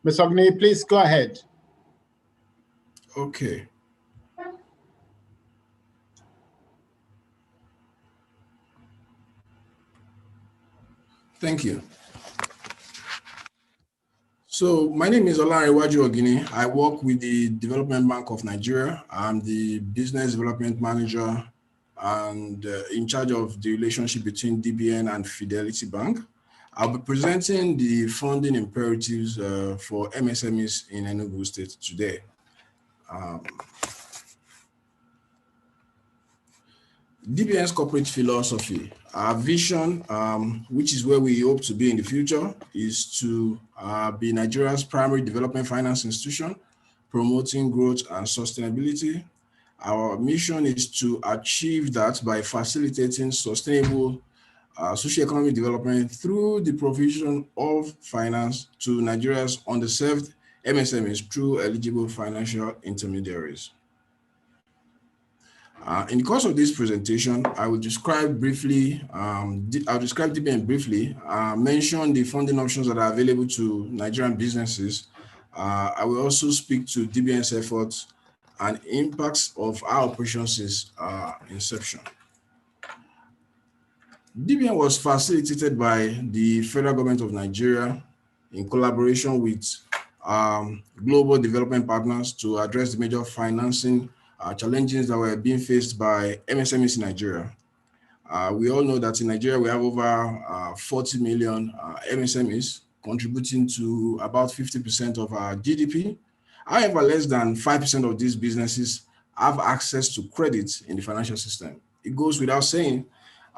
Ms. Ogini, please go ahead. Okay. Thank you. So my name is Olanrewaju Ogini. I work with the Development Bank of Nigeria. I'm the business development manager and in charge of the relationship between DBN and Fidelity Bank. I'll be presenting the funding imperatives for MSMEs in Enugu State today. DBN's corporate philosophy, our vision, which is where we hope to be in the future, is to be Nigeria's primary development finance institution, promoting growth and sustainability. Our mission is to achieve that by facilitating sustainable socioeconomic development through the provision of finance to Nigeria's underserved MSMEs through eligible financial intermediaries. In the course of this presentation, I will describe briefly, I'll describe DBN briefly, mention the funding options that are available to Nigerian businesses. I will also speak to DBN's efforts and impacts of our operations since inception. DBN was facilitated by the federal government of Nigeria in collaboration with global development partners to address the major financing challenges that were being faced by MSMEs in Nigeria. We all know that in Nigeria, we have over 40 million MSMEs contributing to about 50% of our GDP. However, less than 5% of these businesses have access to credit in the financial system. It goes without saying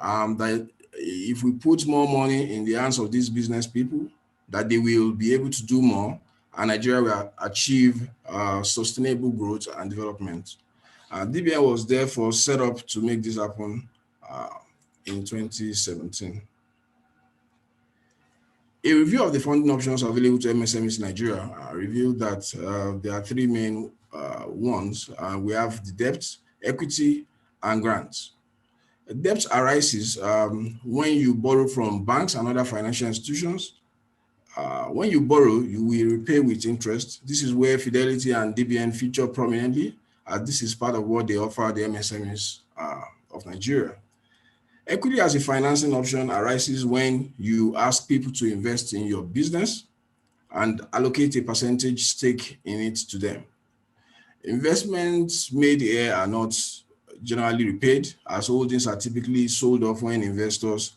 that if we put more money in the hands of these business people, that they will be able to do more, and Nigeria will achieve sustainable growth and development. DBN was therefore set up to make this happen in 2017. A review of the funding options available to MSMEs in Nigeria revealed that there are three main ones. We have the debt, equity, and grants. Debt arises when you borrow from banks and other financial institutions. When you borrow, you will repay with interest. This is where Fidelity and DBN feature prominently. This is part of what they offer the MSMEs of Nigeria. Equity as a financing option arises when you ask people to invest in your business and allocate a percentage stake in it to them. Investments made here are not generally repaid, as holdings are typically sold off when investors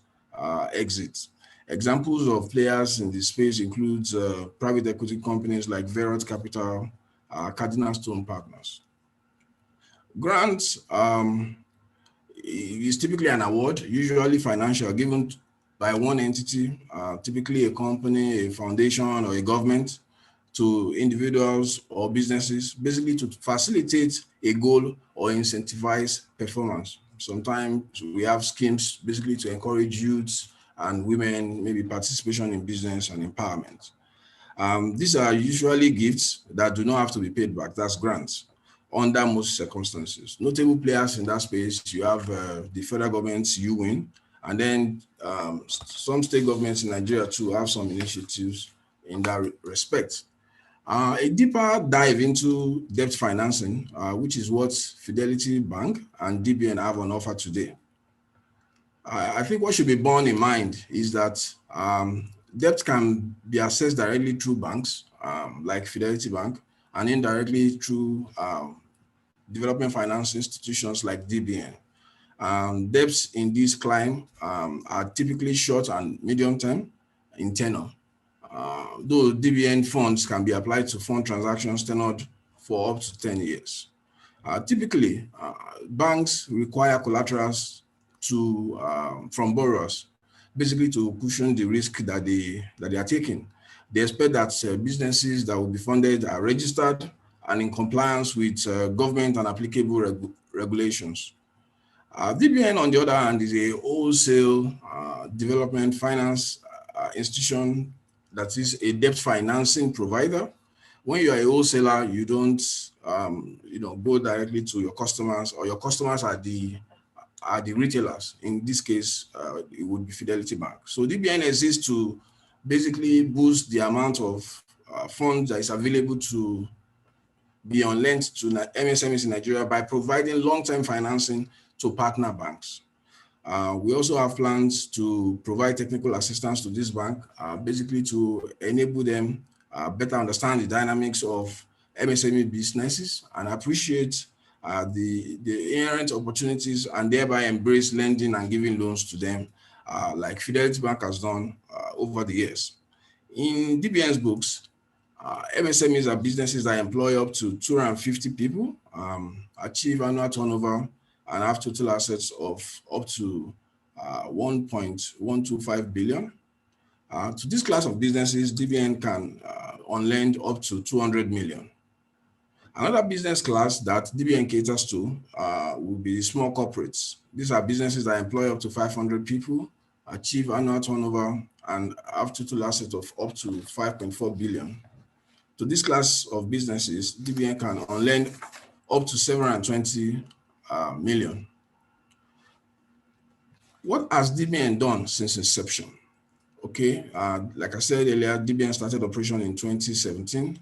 exit. Examples of players in this space include private equity companies like Verot Capital, Cardinal Stone Partners. Grants is typically an award, usually financial, given by one entity, typically a company, a foundation, or a government, to individuals or businesses, basically to facilitate a goal or incentivize performance. Sometimes we have schemes basically to encourage youths and women, maybe participation in business and empowerment. These are usually gifts that do not have to be paid back. That's grants under most circumstances. Notable players in that space, you have the federal government's UN, and then some state governments in Nigeria too have some initiatives in that respect. A deeper dive into debt financing, which is what Fidelity Bank and DBN have on offer today. I think what should be borne in mind is that debt can be accessed directly through banks like Fidelity Bank and indirectly through development finance institutions like DBN. Debts in this climb are typically short and medium term in tenor. Though DBN funds can be applied to fund transactions tenured for up to 10 years. Typically, banks require collaterals from borrowers, basically to cushion the risk that they are taking. They expect that businesses that will be funded are registered and in compliance with government and applicable regulations. DBN, on the other hand, is a wholesale development finance institution that is a debt financing provider. When you are a wholesaler, you don't go directly to your customers, or your customers are the retailers. In this case, it would be Fidelity Bank. So DBN exists to basically boost the amount of funds that is available to be on lent to MSMEs in Nigeria by providing long-term financing to partner banks. We also have plans to provide technical assistance to this bank, basically to enable them better understand the dynamics of MSME businesses and appreciate the inherent opportunities, and thereby embrace lending and giving loans to them, like Fidelity Bank has done over the years. In DBN's books, MSMEs are businesses that employ up to 250 people, achieve annual turnover, and have total assets of up to 1.125 billion. To this class of businesses, DBN can on-lend up to 200 million. Another business class that DBN caters to will be small corporates. These are businesses that employ up to 500 people, achieve annual turnover, and have total assets of up to 5.4 billion. To this class of businesses, DBN can on-lend up to 720 million. What has DBN done since inception? Okay, like I said earlier, DBN started operation in 2017.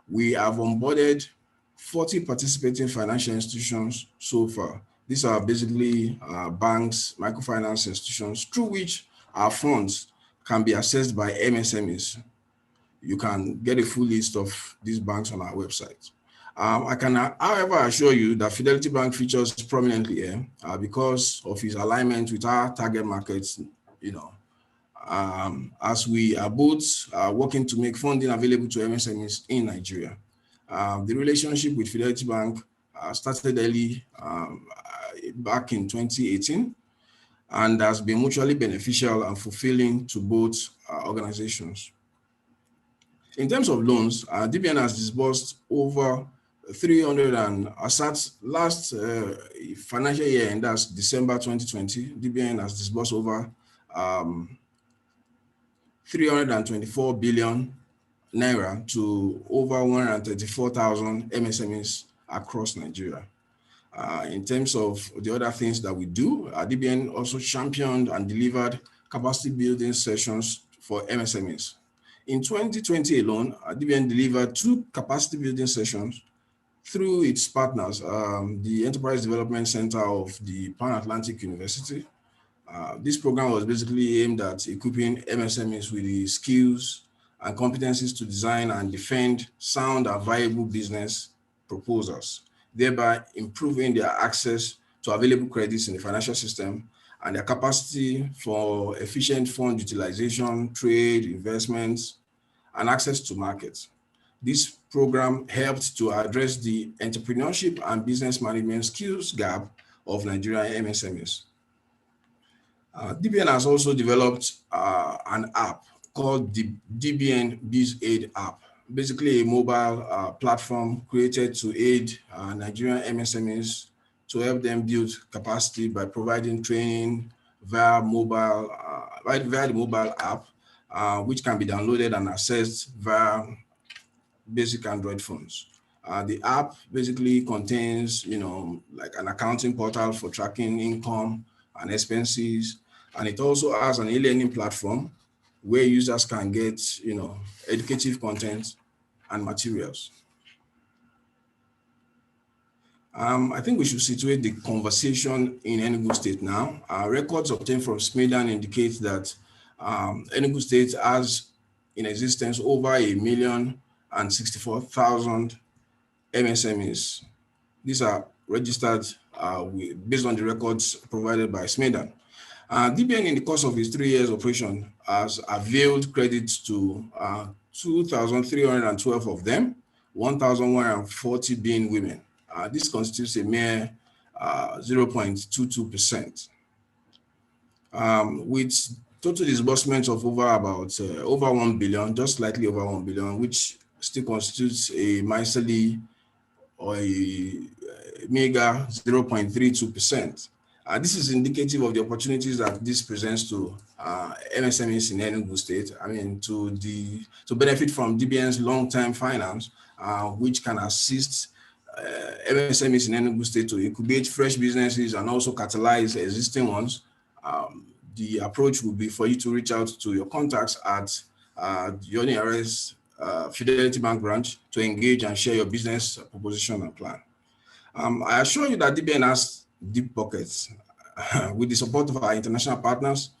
We have onboarded 40 participating financial institutions so far. These are basically banks, microfinance institutions, through which our funds can be accessed by MSMEs. You can get a full list of these banks on our website. I can, however, assure you that Fidelity Bank features prominently here because of its alignment with our target markets, as we are both working to make funding available to MSMEs in Nigeria. The relationship with Fidelity Bank started early back in 2018 and has been mutually beneficial and fulfilling to both organizations. In terms of loans, DBN has disbursed over 300 and last financial year, and that's December 2020, DBN has disbursed over 324 billion naira to over 134,000 MSMEs across Nigeria. In terms of the other things that we do, DBN also championed and delivered capacity building sessions for MSMEs. In 2020 alone, DBN delivered 2 capacity building sessions through its partners, the Enterprise Development Center of the Pan-Atlantic University. This program was basically aimed at equipping MSMEs with the skills and competencies to design and defend sound and viable business proposals, thereby improving their access to available credits in the financial system and their capacity for efficient fund utilization, trade, investments, and access to markets. This program helped to address the entrepreneurship and business management skills gap of Nigerian MSMEs. DBN has also developed an app called the DBN Biz Aid app, basically a mobile platform created to aid Nigerian MSMEs to help them build capacity by providing training via the mobile app, which can be downloaded and accessed via basic Android phones. The app basically contains, like an accounting portal for tracking income and expenses, and it also has an e-learning platform where users can get, educative content and materials. I think we should situate the conversation in Enugu State now. Records obtained from SMEDAN indicate that Enugu State has in existence over 1,064,000 MSMEs. These are registered based on the records provided by SMEDAN. DBN, in the course of its 3 years operation, has availed credits to 2,312 of them, 1,140 being women. This constitutes a mere 0.22%. With total disbursements of over 1 billion, just slightly over 1 billion, which still constitutes a miserly or a meager 0.32%. This is indicative of the opportunities that this presents to MSMEs in Enugu State. I mean, to benefit from DBN's long-term finance, which can assist MSMEs in Enugu State to incubate fresh businesses and also catalyze existing ones. The approach would be for you to reach out to your contacts at your nearest Fidelity Bank branch to engage and share your business proposition and plan. I assure you that DBN has deep pockets with the support of our international partners,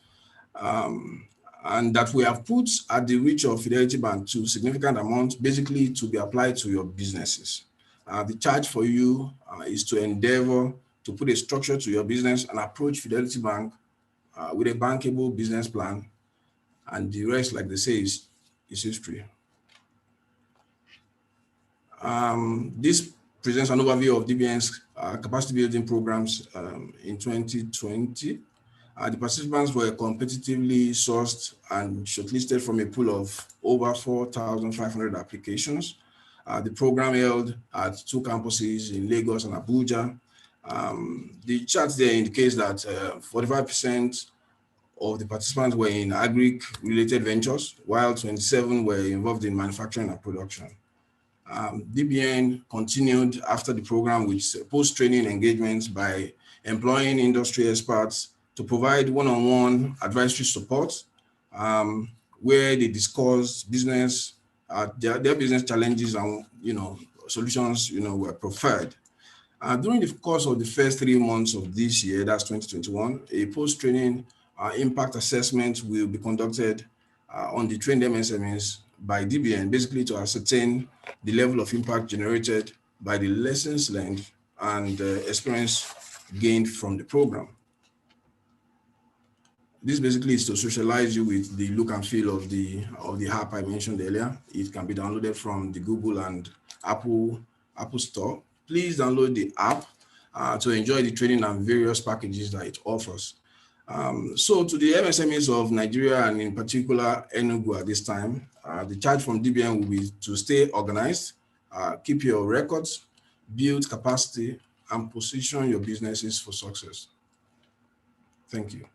and that we have put at the reach of Fidelity Bank to significant amounts, basically to be applied to your businesses. The charge for you is to endeavor to put a structure to your business and approach Fidelity Bank with a bankable business plan, and the rest, like they say, is history. This presents an overview of DBN's capacity building programs in 2020. The participants were competitively sourced and shortlisted from a pool of over 4,500 applications. The program held at 2 campuses in Lagos and Abuja. The chart there indicates that 45% of the participants were in agri-related ventures, while 27 were involved in manufacturing and production. DBN continued after the program with post-training engagements by employing industry experts to provide one-on-one advisory support, where they discussed business, their business challenges and solutions were preferred. During the course of the first 3 months of this year, that's 2021, a post-training impact assessment will be conducted on the trained MSMEs by DBN, basically to ascertain the level of impact generated by the lessons learned and experience gained from the program. This basically is to socialize you with the look and feel of the app I mentioned earlier. It can be downloaded from the Google and Apple Store. Please download the app to enjoy the training and various packages that it offers. So to the MSMEs of Nigeria, and in particular Enugu at this time, the charge from DBN will be to stay organized, keep your records, build capacity, and position your businesses for success. Thank you.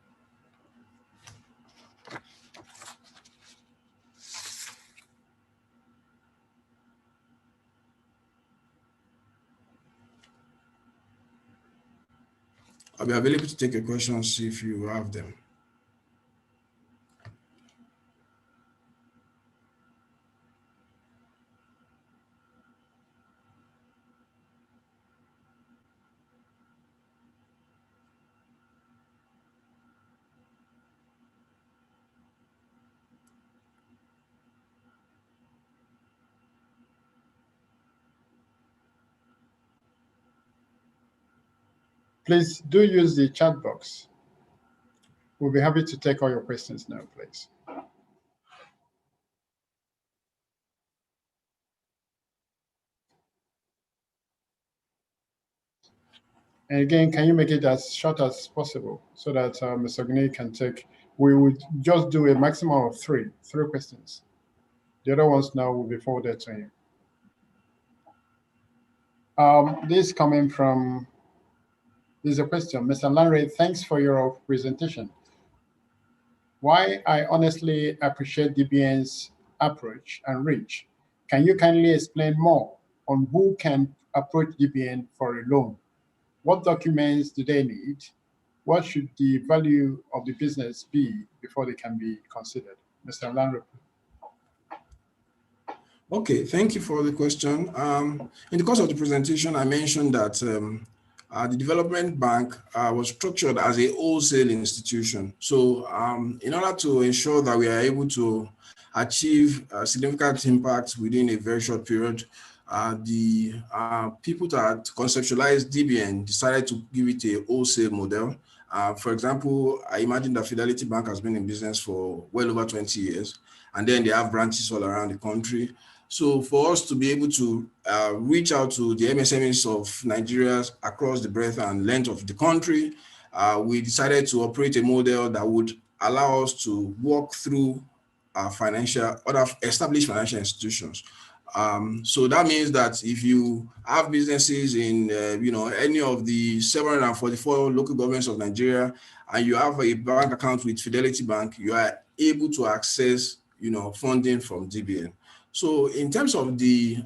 I'll be available to take your questions if you have them. Please do use the chat box. We'll be happy to take all your questions now, please. And again, can you make it as short as possible so that Mr. Ogney can take, we would just do a maximum of three questions. The other ones now will be forwarded to him. This coming from, there's a question. Mr. Lanre, thanks for your presentation. Why I honestly appreciate DBN's approach and reach. Can you kindly explain more on who can approach DBN for a loan? What documents do they need? What should the value of the business be before they can be considered? Mr. Lanre. Okay, thank you for the question. In the course of the presentation, I mentioned that the development bank was structured as a wholesale institution. So in order to ensure that we are able to achieve significant impact within a very short period, the people that conceptualized DBN decided to give it a wholesale model. For example, I imagine that Fidelity Bank has been in business for well over 20 years, and then they have branches all around the country. So for us to be able to reach out to the MSMEs of Nigeria across the breadth and length of the country, we decided to operate a model that would allow us to walk through other established financial institutions. So that means that if you have businesses in any of the 744 local governments of Nigeria, and you have a bank account with Fidelity Bank, you are able to access funding from DBN. So in terms of the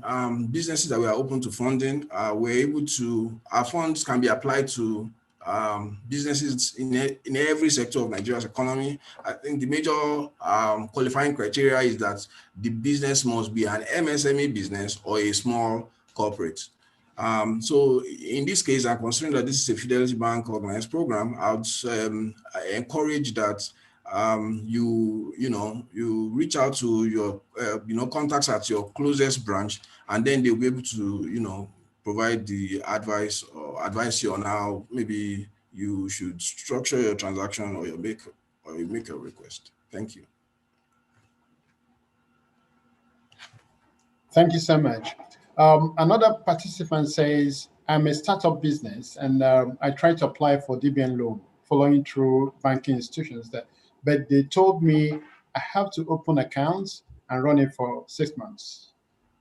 businesses that we are open to funding, we're able to, our funds can be applied to businesses in every sector of Nigeria's economy. I think the major qualifying criteria is that the business must be an MSME business or a small corporate. So in this case, I'm considering that this is a Fidelity Bank organized program. I would encourage that you reach out to your contacts at your closest branch, and then they'll be able to provide the advice or advise you on how maybe you should structure your transaction or you make a request. Thank you. Thank you so much. Another participant says, I'm a startup business and I tried to apply for DBN loan following through banking institutions, but they told me I have to open accounts and run it for 6 months,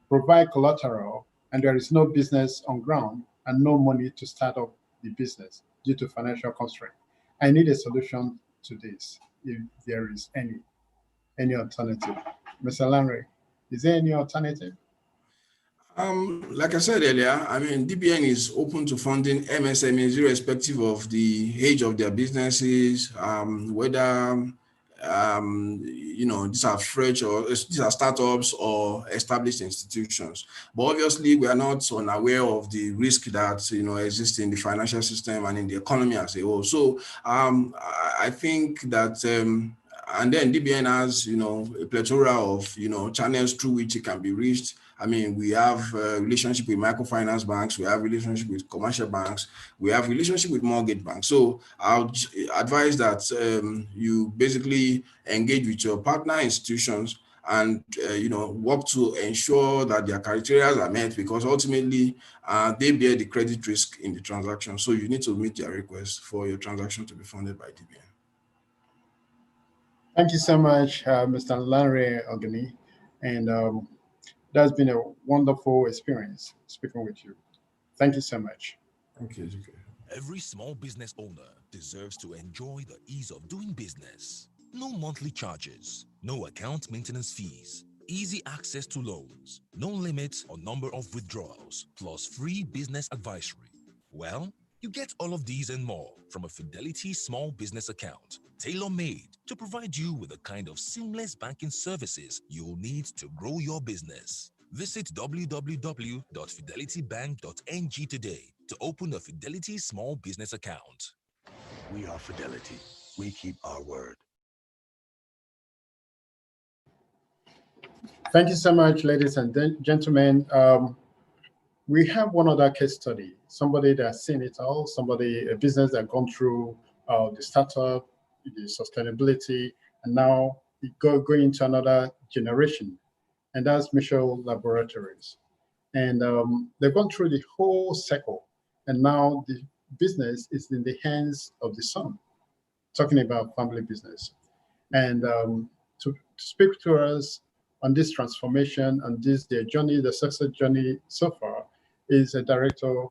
provide collateral, and there is no business on ground and no money to start up the business due to financial constraint. I need a solution to this, if there is any alternative. Mr. Lanre, is there any alternative? Like I said earlier, I mean, DBN is open to funding MSMEs irrespective of the age of their businesses, whether these are fresh or these are startups or established institutions. But obviously, we are not unaware of the risk that exists in the financial system and in the economy as a whole. So I think that. And then DBN has, a plethora of, channels through which it can be reached. I mean, we have a relationship with microfinance banks, we have relationship with commercial banks, we have relationship with mortgage banks. So I'll advise that you basically engage with your partner institutions and, work to ensure that their criteria are met, because ultimately they bear the credit risk in the transaction. So you need to meet their request for your transaction to be funded by DBN. Thank you so much, Mr. Lanre Ogini. And that's been a wonderful experience speaking with you. Thank you so much. Thank you. Every small business owner deserves to enjoy the ease of doing business. No monthly charges, no account maintenance fees, easy access to loans, no limits or number of withdrawals, plus free business advisory. Well, You get all of these and more from a Fidelity small business account, tailor-made to provide you with the kind of seamless banking services you'll need to grow your business. Visit www.fidelitybank.ng today to open a Fidelity small business account. We are Fidelity. We keep our word. Thank you so much, ladies and gentlemen. We have one other case study, somebody that's seen it all, a business that gone through the startup, the sustainability, and now we going into another generation, and that's Michelle Laboratories. And they've gone through the whole cycle, and now the business is in the hands of the son, talking about family business. And to speak to us on this transformation and their journey, the success journey so far, is a director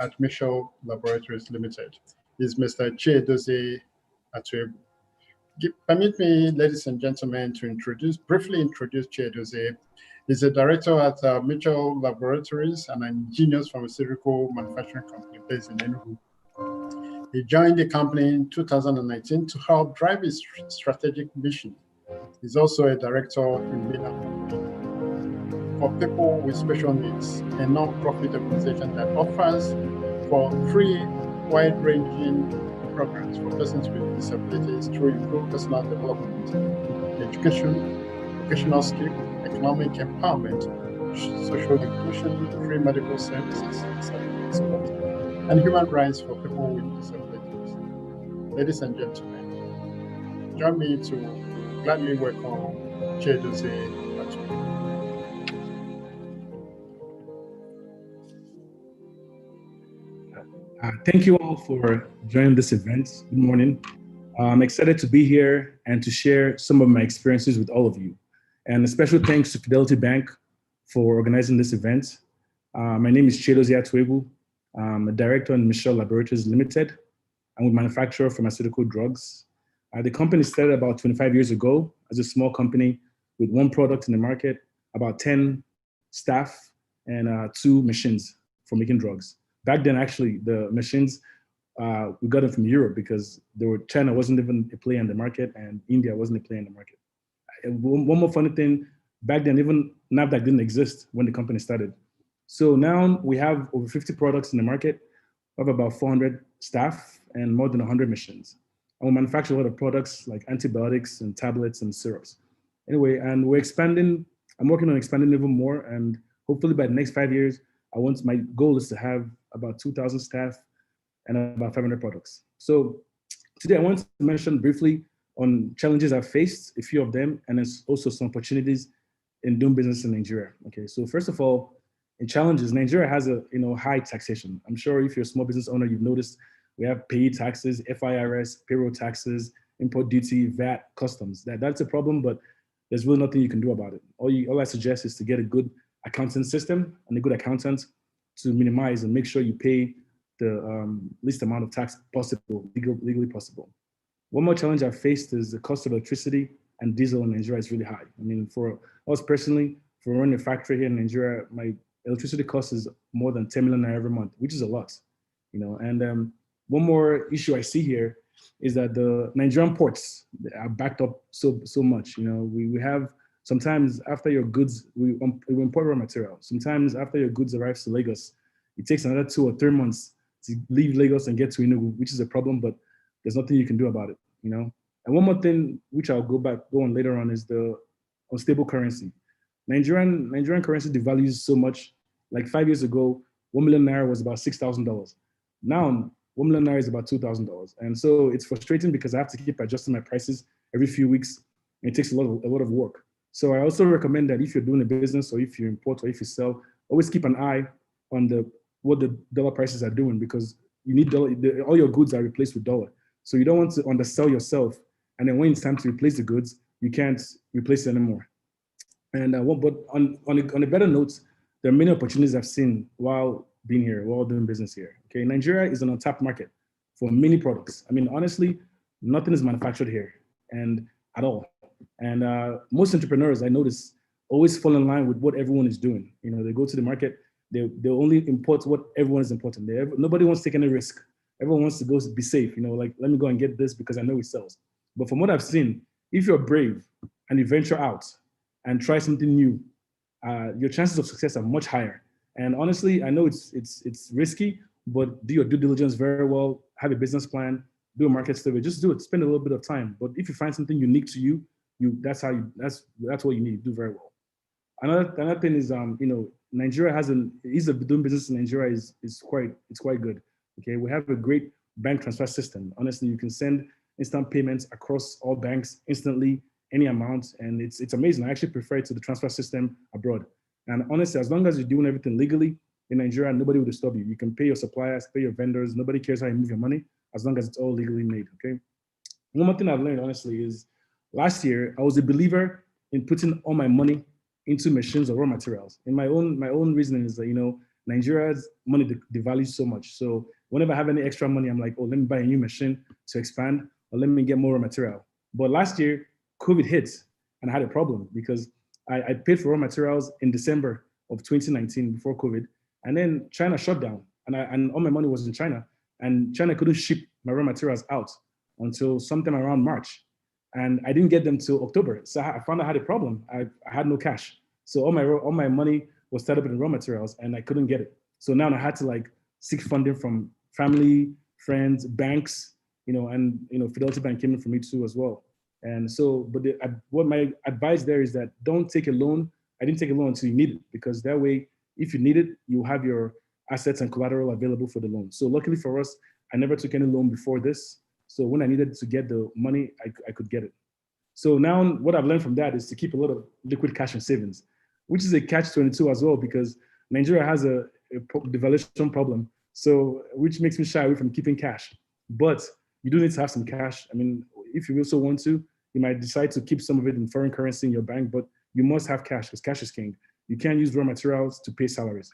at Michelle Laboratories Limited. Is Mr. Chiedozie Atwebu. Permit me, ladies and gentlemen, to briefly introduce Chiedozie. He's a director at Michelle Laboratories, an ingenious pharmaceutical manufacturing company based in Enugu. He joined the company in 2019 to help drive his strategic mission. He's also a director in MENA for people with special needs, a non-profit organization that offers for free, wide-ranging programs for persons with disabilities through improved personal development, education, vocational skill, economic empowerment, social inclusion, free medical services, support, and human rights for people with disabilities. Ladies and gentlemen, join me to gladly welcome Chiedozie Atwebu. Thank you all for joining this event. Good morning. I'm excited to be here and to share some of my experiences with all of you. And a special thanks to Fidelity Bank for organizing this event. My name is Chiedozie Atwebu. I'm a director in Michelle Laboratories Limited, and we manufacture pharmaceutical drugs. The company started about 25 years ago as a small company with one product in the market, about 10 staff, and 2 machines for making drugs. Back then, actually, the machines, we got them from Europe because China wasn't even a player in the market and India wasn't a player in the market. And one more funny thing, back then, even NAFDAC didn't exist when the company started. So now we have over 50 products in the market. We have about 400 staff and more than 100 machines. And we manufacture a lot of products like antibiotics and tablets and syrups. Anyway, and we're expanding. I'm working on expanding even more. And hopefully by the next 5 years, my goal is to have about 2,000 staff and about 500 products. So today I want to mention briefly on challenges I've faced, a few of them, and there's also some opportunities in doing business in Nigeria. Okay, so first of all, in challenges, Nigeria has a high taxation. I'm sure if you're a small business owner, you've noticed we have paid taxes, FIRS, payroll taxes, import duty, VAT, customs. That's a problem, but there's really nothing you can do about it. All I suggest is to get a good accounting system and a good accountant to minimize and make sure you pay the least amount of tax possible, legally possible. One more challenge I've faced is the cost of electricity and diesel in Nigeria is really high. I mean, for us personally, for running a factory here in Nigeria, my electricity cost is more than 10 million naira every month, which is a lot, And one more issue I see here is that the Nigerian ports are backed up so much. We have sometimes after your goods, we import raw material. Sometimes after your goods arrives to Lagos, it takes another 2 or 3 months to leave Lagos and get to Enugu, which is a problem, but there's nothing you can do about it, And one more thing, which I'll go on later on, is the unstable currency. Nigerian currency devalues so much. Like 5 years ago, 1 million naira was about $6,000. Now, 1 million naira is about $2,000. And so it's frustrating because I have to keep adjusting my prices every few weeks. And it takes a lot of work. So I also recommend that if you're doing a business or if you import or if you sell, always keep an eye on what the dollar prices are doing, because you need all your goods are replaced with dollar. So you don't want to undersell yourself. And then when it's time to replace the goods, you can't replace it anymore. And but on a better note, there are many opportunities I've seen while being here, while doing business here. Okay, Nigeria is an untapped market for many products. I mean, honestly, nothing is manufactured here, and at all. And most entrepreneurs, I notice, always fall in line with what everyone is doing. They go to the market, They only import what everyone is important. Nobody wants to take any risk. Everyone wants to go be safe, like, let me go and get this because I know it sells. But from what I've seen, if you're brave and you venture out and try something new, your chances of success are much higher. And honestly, I know it's risky, but do your due diligence very well, have a business plan, do a market survey, just do it, spend a little bit of time. But if you find something unique to you, that's what you need to do very well. Another thing is, Nigeria ease of doing business in Nigeria is quite good. Okay, we have a great bank transfer system. Honestly, you can send instant payments across all banks instantly, any amount, and it's amazing. I actually prefer it to the transfer system abroad. And honestly, as long as you're doing everything legally in Nigeria, nobody will disturb you. You can pay your suppliers, pay your vendors. Nobody cares how you move your money as long as it's all legally made. Okay. One more thing I've learned, honestly, is last year I was a believer in putting all my money into machines or raw materials. And my own reasoning is that Nigeria's money devalues so much. So whenever I have any extra money, I'm like, oh, let me buy a new machine to expand, or let me get more raw material. But last year, COVID hit, and I had a problem because I paid for raw materials in December of 2019 before COVID, and then China shut down, and all my money was in China, and China couldn't ship my raw materials out until sometime around March, and I didn't get them till October. So I found I had a problem. I had no cash, so all my money was tied up in raw materials, and I couldn't get it. So now I had to seek funding from family, friends, banks, and Fidelity Bank came in for me too as well. And so, but what my advice there is that don't take a loan. I didn't take a loan until you need it, because that way, if you need it, you have your assets and collateral available for the loan. So luckily for us, I never took any loan before this. So when I needed to get the money, I could get it. So now what I've learned from that is to keep a lot of liquid cash and savings, which is a catch-22 as well, because Nigeria has a devaluation problem. So, which makes me shy away from keeping cash. But you do need to have some cash. I mean, if you also want to, you might decide to keep some of it in foreign currency in your bank, but you must have cash because cash is king. You can't use raw materials to pay salaries.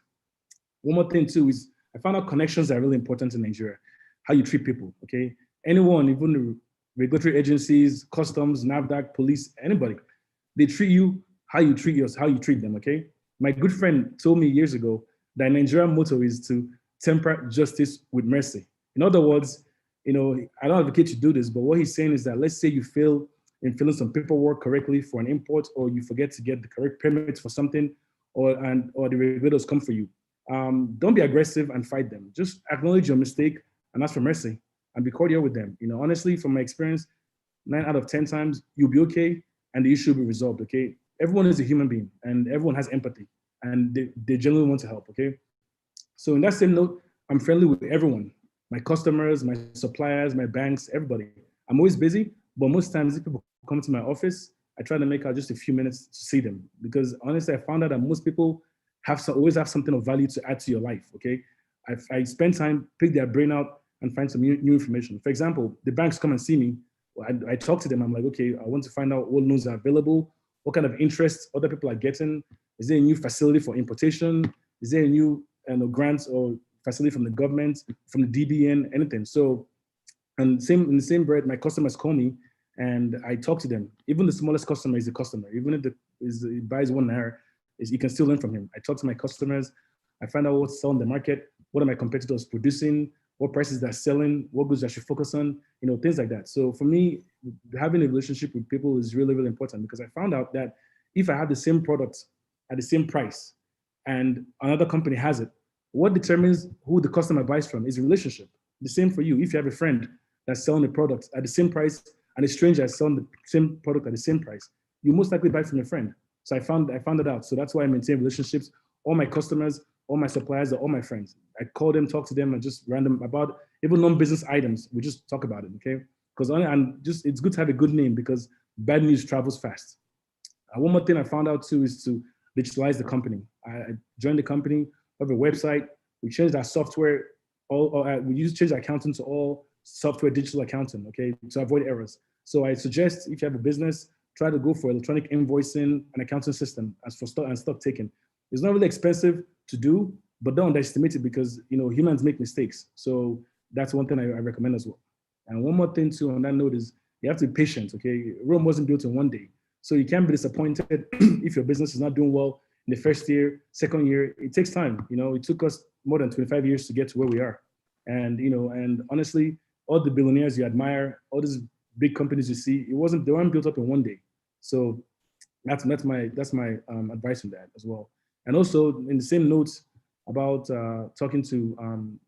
One more thing too is I found out connections are really important in Nigeria. How you treat people, okay? Anyone, even the regulatory agencies, customs, NAFDAC, police, anybody, they treat you how you treat them, okay? My good friend told me years ago that Nigerian motto is to temper justice with mercy. In other words, I don't advocate you do this, but what he's saying is that let's say you fail in filling some paperwork correctly for an import, or you forget to get the correct permits for something, or the regulators come for you. Don't be aggressive and fight them. Just acknowledge your mistake and ask for mercy and be cordial with them. Honestly, from my experience, 9 out of 10 times you'll be okay and the issue will be resolved. Okay, everyone is a human being and everyone has empathy and they genuinely want to help. Okay, so in that same note, I'm friendly with everyone. My customers, my suppliers, my banks, everybody. I'm always busy, but most times if people come to my office, I try to make out just a few minutes to see them, because honestly, I found out that most people always have something of value to add to your life, okay? I spend time, pick their brain out and find some new information. For example, the banks come and see me. I talk to them, I'm like, okay, I want to find out what loans are available, what kind of interest other people are getting. Is there a new facility for importation? Is there a new grants or facility from the government, from the DBN, anything. So, and in the same breath, my customers call me and I talk to them. Even the smallest customer is a customer. Even if he buys #1, you can still learn from him. I talk to my customers. I find out what's selling in the market. What are my competitors producing? What prices they're selling? What goods I should focus on? Things like that. So for me, having a relationship with people is really, really important, because I found out that if I have the same product at the same price and another company has it, what determines who the customer buys from is a relationship. The same for you. If you have a friend that's selling a product at the same price and a stranger is selling the same product at the same price, you most likely buy from your friend. So I found that out. So that's why I maintain relationships. All my customers, all my suppliers are all my friends. I call them, talk to them, and just random about even non-business items. We just talk about it, okay? Because it's good to have a good name, because bad news travels fast. One more thing I found out too is to digitalize the company. I joined the company, have a website. We changed our software. We change our accounting to all software digital accounting, okay, to avoid errors. So I suggest if you have a business, try to go for electronic invoicing and accounting system as for stock taking. It's not really expensive to do, but don't underestimate it, because humans make mistakes. So that's one thing I recommend as well. And one more thing too on that note is you have to be patient, okay? Rome wasn't built in one day. So you can't be disappointed if your business is not doing well in the first year, second year. It takes time. It took us more than 25 years to get to where we are. And and honestly, all the billionaires you admire, all these big companies you see, they weren't built up in one day. So that's my advice on that as well. And also in the same notes about talking to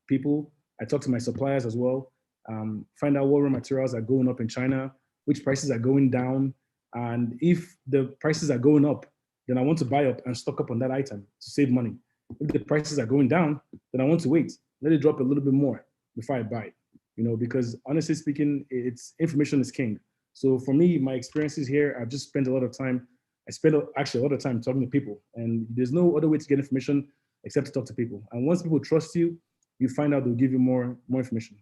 people, I talk to my suppliers as well. Find out what raw materials are going up in China, which prices are going down, and if the prices are going up, then I want to buy up and stock up on that item to save money. If the prices are going down, then I want to wait, let it drop a little bit more before I buy it. Because honestly speaking, information is king. So for me, my experiences here, I've just spent a lot of time. I spend actually a lot of time talking to people, and there's no other way to get information except to talk to people. And once people trust you, you find out they'll give you more information.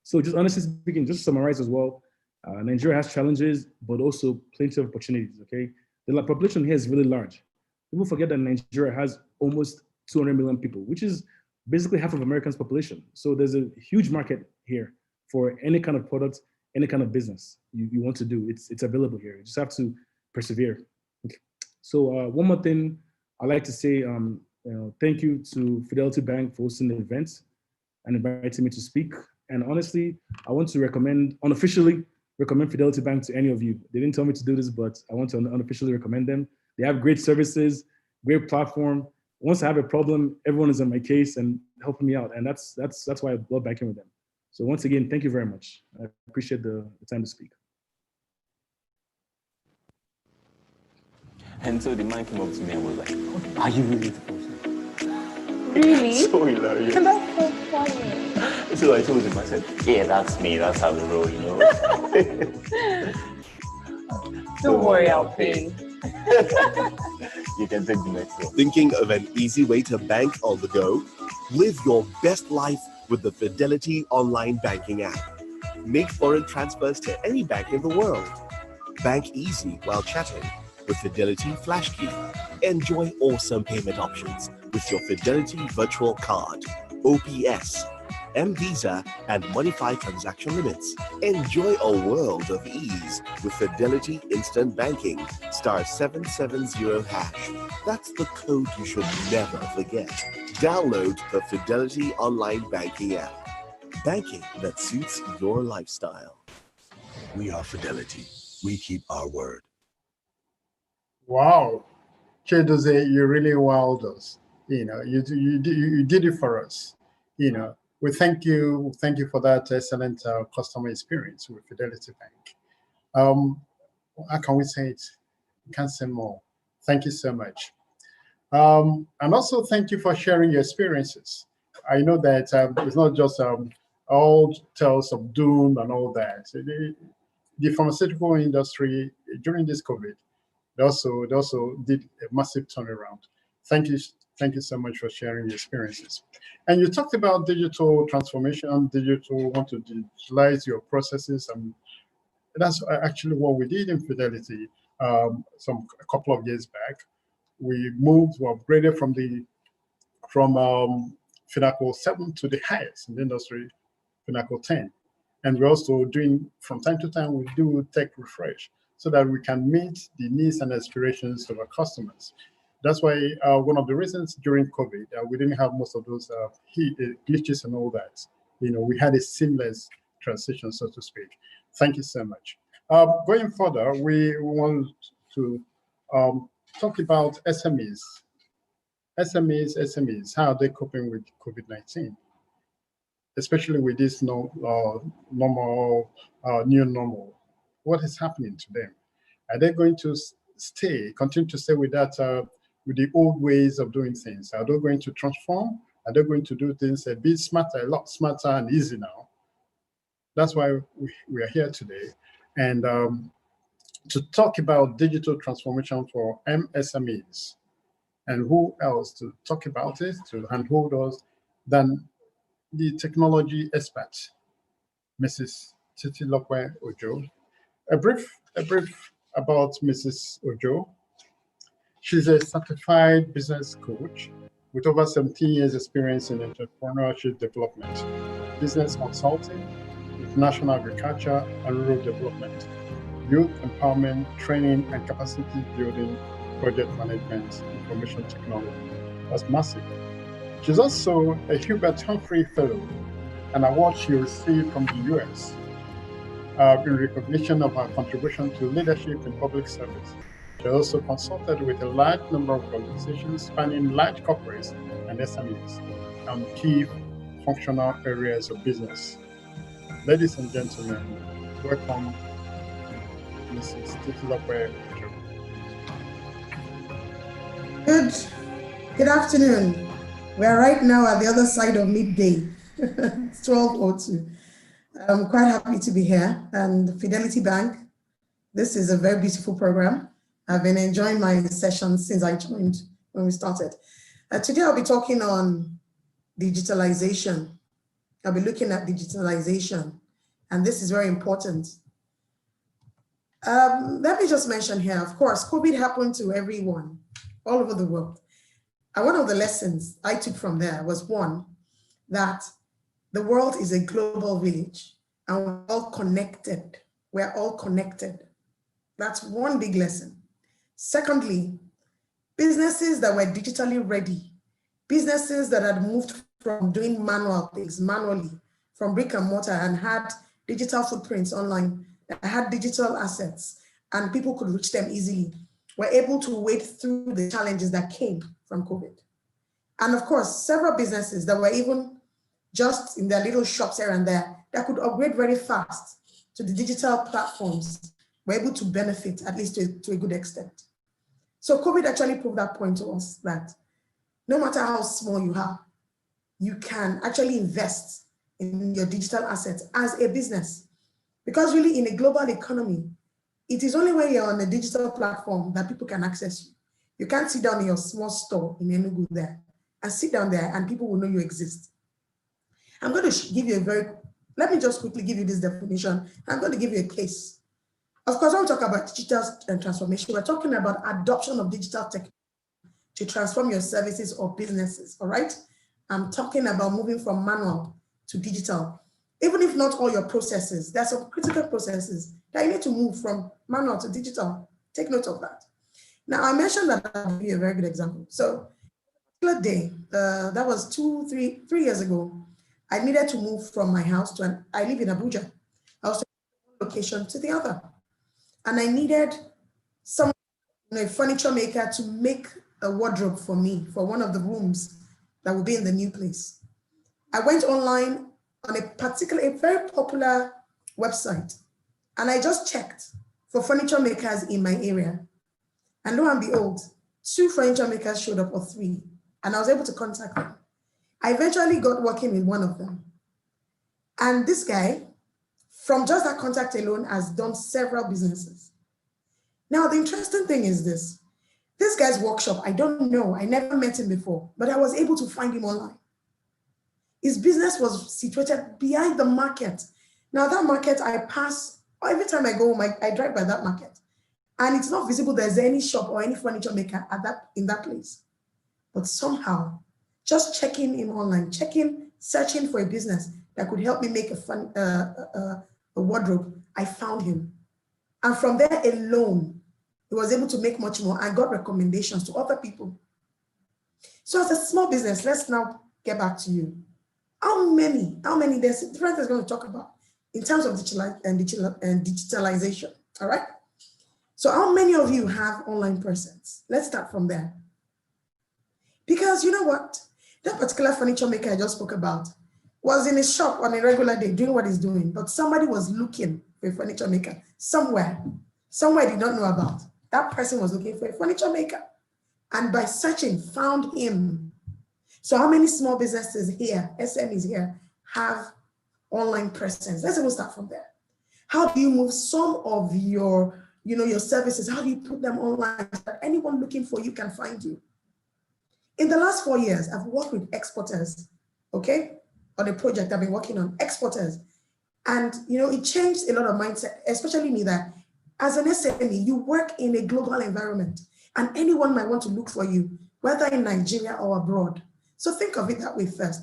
So just honestly speaking, just to summarize as well, Nigeria has challenges, but also plenty of opportunities, okay? The population here is really large. People forget that Nigeria has almost 200 million people, which is basically half of America's population. So there's a huge market here for any kind of product, any kind of business you want to do. It's available here. You just have to persevere. Okay. So one more thing I'd like to say, thank you to Fidelity Bank for hosting the event and inviting me to speak. And honestly, I want to unofficially recommend Fidelity Bank to any of you. They didn't tell me to do this, but I want to unofficially recommend them. They have great services, great platform. Once I have a problem, everyone is on my case and helping me out. And that's why I love banking with them. So once again, thank you very much. I appreciate the time to speak. And so the man came up to me and was like, are you really the person? Really? So hilarious. That's so funny. So I told him, I said, yeah, that's me. That's how we roll, Don't worry, I'll pay. You can take the next one. Thinking of an easy way to bank on the go? Live your best life with the Fidelity online banking app. Make foreign transfers to any bank in the world. Bank easy while chatting with Fidelity Flash Key. Enjoy awesome payment options with your Fidelity Virtual Card, OPS, M-Visa, and Modify transaction limits. Enjoy a world of ease with Fidelity Instant Banking, *770#. That's the code you should never forget. Download the Fidelity Online Banking app. Banking that suits your lifestyle. We are Fidelity. We keep our word. Wow. Chedoze, you really wowed us. You did it for us. We thank you for that excellent customer experience with Fidelity Bank. How can we say it? We can't say more. Thank you so much. And also thank you for sharing your experiences. I know that it's not just all tales of doom and all that. The pharmaceutical industry during this COVID, they also did a massive turnaround. Thank you so much for sharing your experiences. And you talked about digital transformation, want to digitalize your processes, and that's actually what we did in Fidelity a couple of years back. We upgraded from Finacle 7 to the highest in the industry, Finacle 10. And we're also doing, from time to time, we do tech refresh so that we can meet the needs and aspirations of our customers. That's why one of the reasons during COVID, we didn't have most of those glitches and all that. We had a seamless transition, so to speak. Thank you so much. Going further, we want to talk about SMEs. SMEs, how are they coping with COVID-19? Especially with this new normal. What is happening to them? Are they going to continue to stay with that, with the old ways of doing things? Are they going to transform? Are they going to do things a bit smarter, a lot smarter and easy now? That's why we are here today. And to talk about digital transformation for MSMEs. And who else to talk about it, to handhold us, than the technology expert, Mrs. Titilope Ojo. A brief about Mrs. Ojo. She's a certified business coach with over 17 years experience in entrepreneurship development, business consulting, international agriculture and rural development, youth empowerment, training and capacity building project management, information technology. That's massive. She's also a Hubert Humphrey Fellow, an award she received from the US in recognition of her contribution to leadership in public service. She also consulted with a large number of organizations spanning large corporates and SMEs on key functional areas of business. Ladies and gentlemen, welcome Mrs. Titilope. Good afternoon. We're right now at the other side of midday. It's 12:02. I'm quite happy to be here. And Fidelity Bank, this is a very beautiful program. I've been enjoying my sessions since I joined when we started. Today I'll be talking on digitalization. I'll be looking at digitalization, and this is very important. Let me just mention here, of course, COVID happened to everyone all over the world. And one of the lessons I took from there was one, that the world is a global village and we're all connected. We're all connected. That's one big lesson. Secondly, businesses that were digitally ready, businesses that had moved from doing manual things manually, from brick and mortar, and had digital footprints online, that had digital assets, and people could reach them easily, were able to wade through the challenges that came from COVID. And of course, several businesses that were even just in their little shops here and there that could upgrade very fast to the digital platforms were able to benefit, at least to a good extent. So COVID actually proved that point to us, that no matter how small you are, you can actually invest in your digital assets as a business. Because really in a global economy, it is only when you're on a digital platform that people can access you. You can't sit down in your small store in Enugu there and sit down there and people will know you exist. I'm going to give you let me just quickly give you this definition. I'm going to give you a case. Of course, when we talk about digital transformation, we're talking about adoption of digital tech to transform your services or businesses, all right? I'm talking about moving from manual to digital. Even if not all your processes, there are some critical processes that you need to move from manual to digital. Take note of that. Now, I mentioned that I'll give you a very good example. So, a day, that was 3 years ago, I needed to move from my house to I live in Abuja. I was from one location to the other. And I needed a furniture maker to make a wardrobe for me for one of the rooms that will be in the new place. I went online on a very popular website, and I just checked for furniture makers in my area. And lo and behold, 2 furniture makers showed up, or 3, and I was able to contact them. I eventually got working with one of them. And this guy, from just that contact alone, has done several businesses. Now, the interesting thing is this guy's workshop, I don't know, I never met him before, but I was able to find him online. His business was situated behind the market. Now that market I pass, every time I go home, I drive by that market. And it's not visible there's any shop or any furniture maker in that place. But somehow, just checking him online, searching for a business that could help me make a wardrobe, I found him. And from there alone, he was able to make much more and got recommendations to other people. So as a small business, let's now get back to you. How many, there's different things I'm going to talk about in terms of digitalization, all right? So how many of you have online presence? Let's start from there. Because you know what? That particular furniture maker I just spoke about was in a shop on a regular day doing what he's doing, but somebody was looking for a furniture maker somewhere I did not know about. That person was looking for a furniture maker, and by searching, found him. So how many small businesses here, SMEs here, have online presence? Let's even start from there. How do you move some of your services? How do you put them online so that anyone looking for you can find you? In the last 4 years, I've worked with exporters, okay, on a project I've been working on, exporters. And, it changed a lot of mindset, especially me, that as an SME, you work in a global environment and anyone might want to look for you, whether in Nigeria or abroad. So think of it that way first.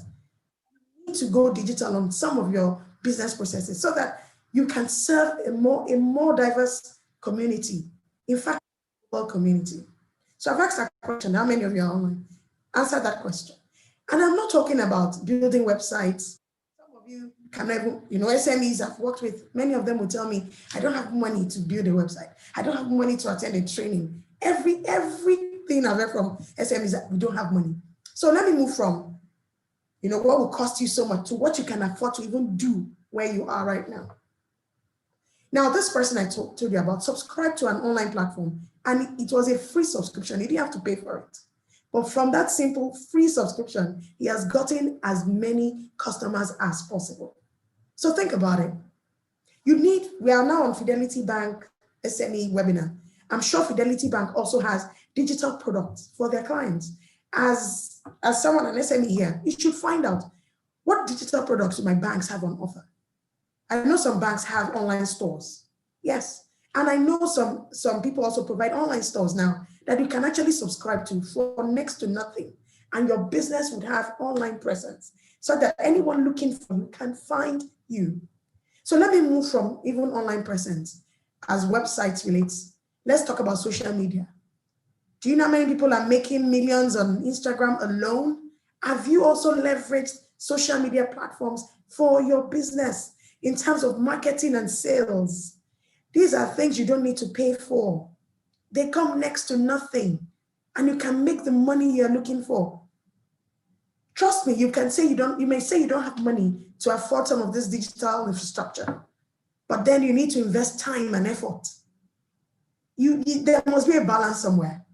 You need to go digital on some of your business processes so that you can serve a more diverse community. In fact, a global community. So I've asked that question, how many of you are online? Answer that question. And I'm not talking about building websites. Some of you can even, SMEs I've worked with, many of them will tell me, I don't have money to build a website. I don't have money to attend a training. Everything I've heard from SMEs, that we don't have money. So let me move from, what will cost you so much to what you can afford to even do where you are right now. Now, this person I told you about subscribed to an online platform, and it was a free subscription. He didn't have to pay for it. But from that simple free subscription, he has gotten as many customers as possible. So think about it. We are now on Fidelity Bank SME webinar. I'm sure Fidelity Bank also has digital products for their clients. As someone, an SME here, you should find out what digital products do my banks have on offer. I know some banks have online stores. Yes. And I know some people also provide online stores now that you can actually subscribe to for next to nothing. And your business would have online presence so that anyone looking for you can find you. So let me move from even online presence as websites relates. Let's talk about social media. Do you know how many people are making millions on Instagram alone? Have you also leveraged social media platforms for your business in terms of marketing and sales? These are things you don't need to pay for. They come next to nothing, and you can make the money you're looking for. Trust me, you may say you don't have money to afford some of this digital infrastructure, but then you need to invest time and effort. There must be a balance somewhere.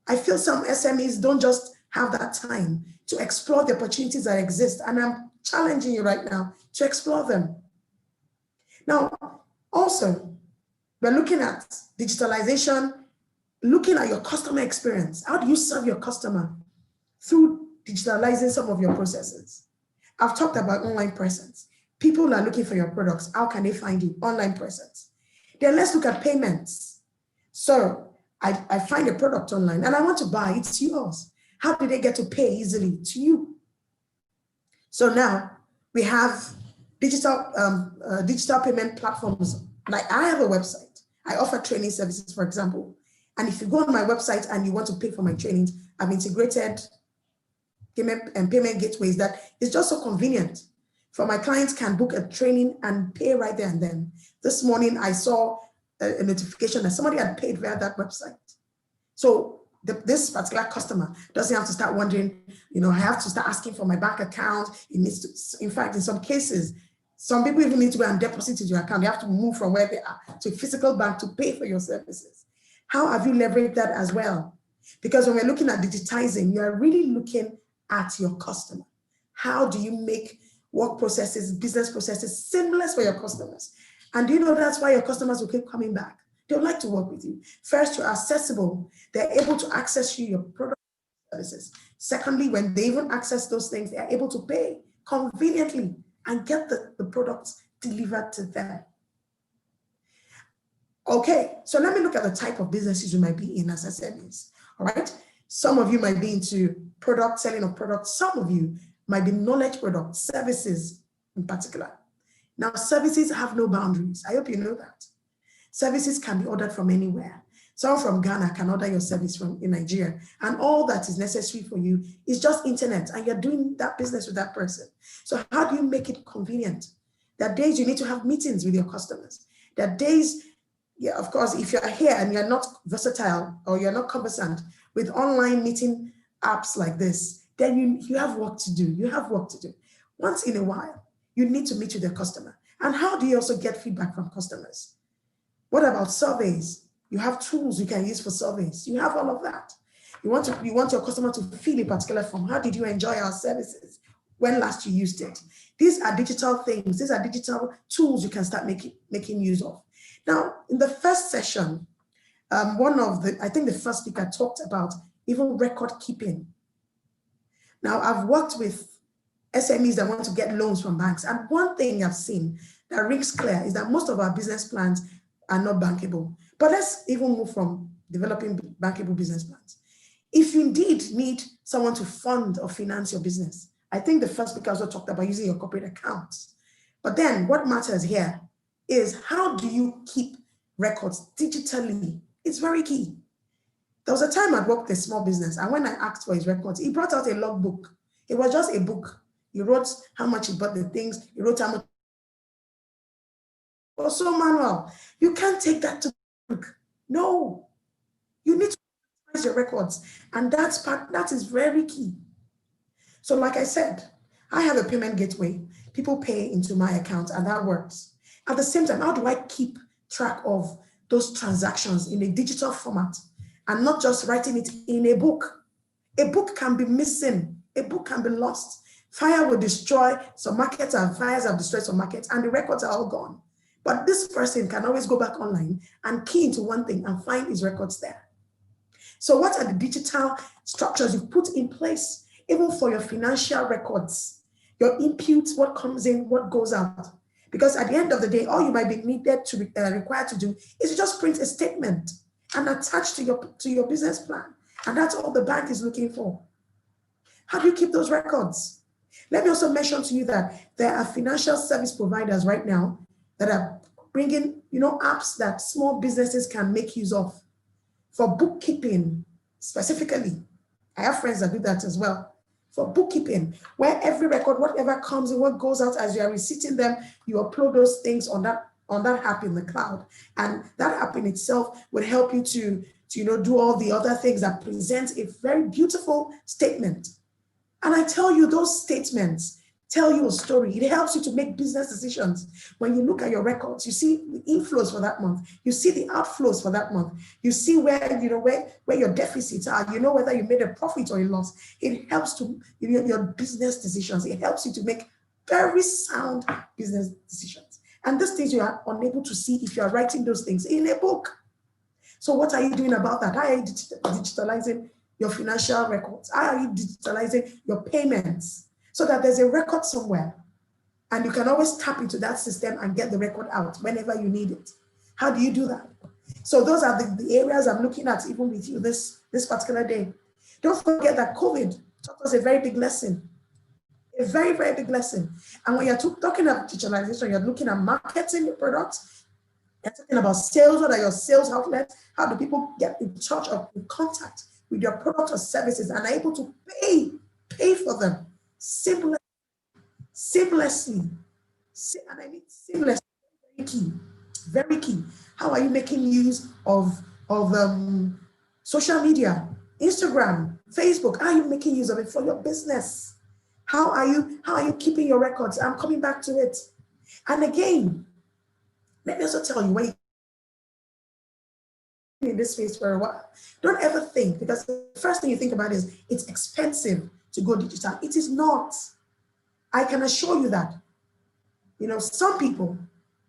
I feel some SMEs don't just have that time to explore the opportunities that exist, and I'm challenging you right now to explore them. Now, also, we're looking at digitalization, looking at your customer experience. How do you serve your customer through digitalizing some of your processes? I've talked about online presence. People are looking for your products. How can they find you? Online presence. Then let's look at payments. So I find a product online and I want to buy, it's yours. How do they get to pay easily to you? So now we have digital payment platforms. Like I have a website. I offer training services, for example. And if you go on my website and you want to pay for my trainings, I've integrated payment gateways that is just so convenient. For my clients can book a training and pay right there and then. This morning, I saw a notification that somebody had paid via that website. So this particular customer doesn't have to start wondering, I have to start asking for my bank account. It needs to, in fact, in some cases, some people even need to go and deposit into your account. You have to move from where they are to a physical bank to pay for your services. How have you leveraged that as well? Because when we're looking at digitizing, you are really looking at your customer. How do you make work processes, business processes seamless for your customers? And do you know that's why your customers will keep coming back? They'll like to work with you. First, you're accessible. They're able to access your product services. Secondly, when they even access those things, they're able to pay conveniently and get the products delivered to them. Okay, so let me look at the type of businesses you might be in as SMEs, all right? Some of you might be into selling of products. Some of you might be knowledge products, services in particular. Now, services have no boundaries. I hope you know that. Services can be ordered from anywhere. Someone from Ghana can order your service in Nigeria, and all that is necessary for you is just internet, and you're doing that business with that person. So how do you make it convenient? There are days you need to have meetings with your customers. There are days, yeah, of course, if you're here and you're not versatile or you're not conversant with online meeting apps like this, then you have work to do. You have work to do. Once in a while, you need to meet with your customer. And how do you also get feedback from customers? What about surveys? You have tools you can use for surveys. You have all of that. You want your customer to feel a particular form. How did you enjoy our services? When last you used it? These are digital things. These are digital tools you can start making use of. Now, in the first session, I think the first speaker talked about even record keeping. Now, I've worked with SMEs that want to get loans from banks. And one thing I've seen that rings clear is that most of our business plans are not bankable. But let's even move from developing bankable business plans. If you indeed need someone to fund or finance your business, I think the first speaker also talked about using your corporate accounts. But then what matters here is how do you keep records digitally? It's very key. There was a time I worked a small business, and when I asked for his records, he brought out a logbook. It was just a book. He wrote how much he bought the things, he wrote how much. It was so manual. You can't take that to bank. No. You need to organize your records. And that is very key. So like I said, I have a payment gateway. People pay into my account and that works. At the same time, how do I keep track of those transactions in a digital format and not just writing it in a book? A book can be missing. A book can be lost. Fire will destroy some markets and fires have destroyed some markets and the records are all gone. But this person can always go back online and key into one thing and find his records there. So what are the digital structures you've put in place, even for your financial records, your inputs, what comes in, what goes out? Because at the end of the day, all you might be needed to required to do is to just print a statement and attach to your business plan. And that's all the bank is looking for. How do you keep those records? Let me also mention to you that there are financial service providers right now that are bringing, apps that small businesses can make use of for bookkeeping specifically. I have friends that do that as well. For bookkeeping, where every record, whatever comes in, what goes out as you are receiving them, you upload those things on that app in the cloud. And that app in itself would help you to do all the other things that present a very beautiful statement. And I tell you, those statements tell you a story. It helps you to make business decisions. When you look at your records, you see the inflows for that month. You see the outflows for that month. You see where your deficits are. You know whether you made a profit or a loss. It helps to your business decisions. It helps you to make very sound business decisions. And these things you are unable to see if you are writing those things in a book. So what are you doing about that? How are you digitalizing your financial records? How are you digitalizing your payments? So that there's a record somewhere and you can always tap into that system and get the record out whenever you need it. How do you do that? So those are the areas I'm looking at even with you this particular day. Don't forget that COVID taught us a very big lesson, a very, very big lesson. And when you're talking about digitalization, you're looking at marketing your products, you're talking about sales, what are your sales outlets, how do people get in touch or in contact with your product or services and are able to pay for them. Seamlessly, and I mean seamlessly, very key, very key. How are you making use of social media, Instagram, Facebook? How are you making use of it for your business? How are you keeping your records? I'm coming back to it. And again, let me also tell you, when you in this space for a while, don't ever think, because the first thing you think about is it's expensive to go digital. It is not. I can assure you that, some people,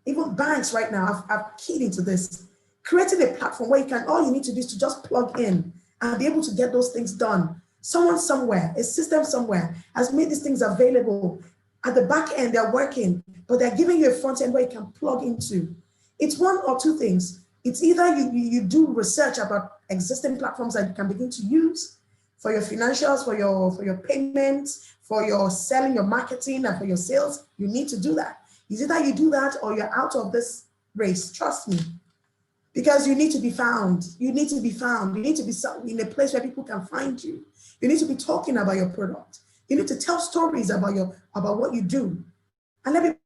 even banks right now have keyed into this, creating a platform where all you need to do is to just plug in and be able to get those things done. Someone somewhere, a system somewhere has made these things available. At the back end, they're working, but they're giving you a front end where you can plug into. It's one or two things. It's either you do research about existing platforms that you can begin to use for your financials, for your payments, for your selling, your marketing, and for your sales. You need to do that. It's either you do that or you're out of this race, trust me. Because you need to be found. You need to be found. You need to be in a place where people can find you. You need to be talking about your product. You need to tell stories about what you do. And let people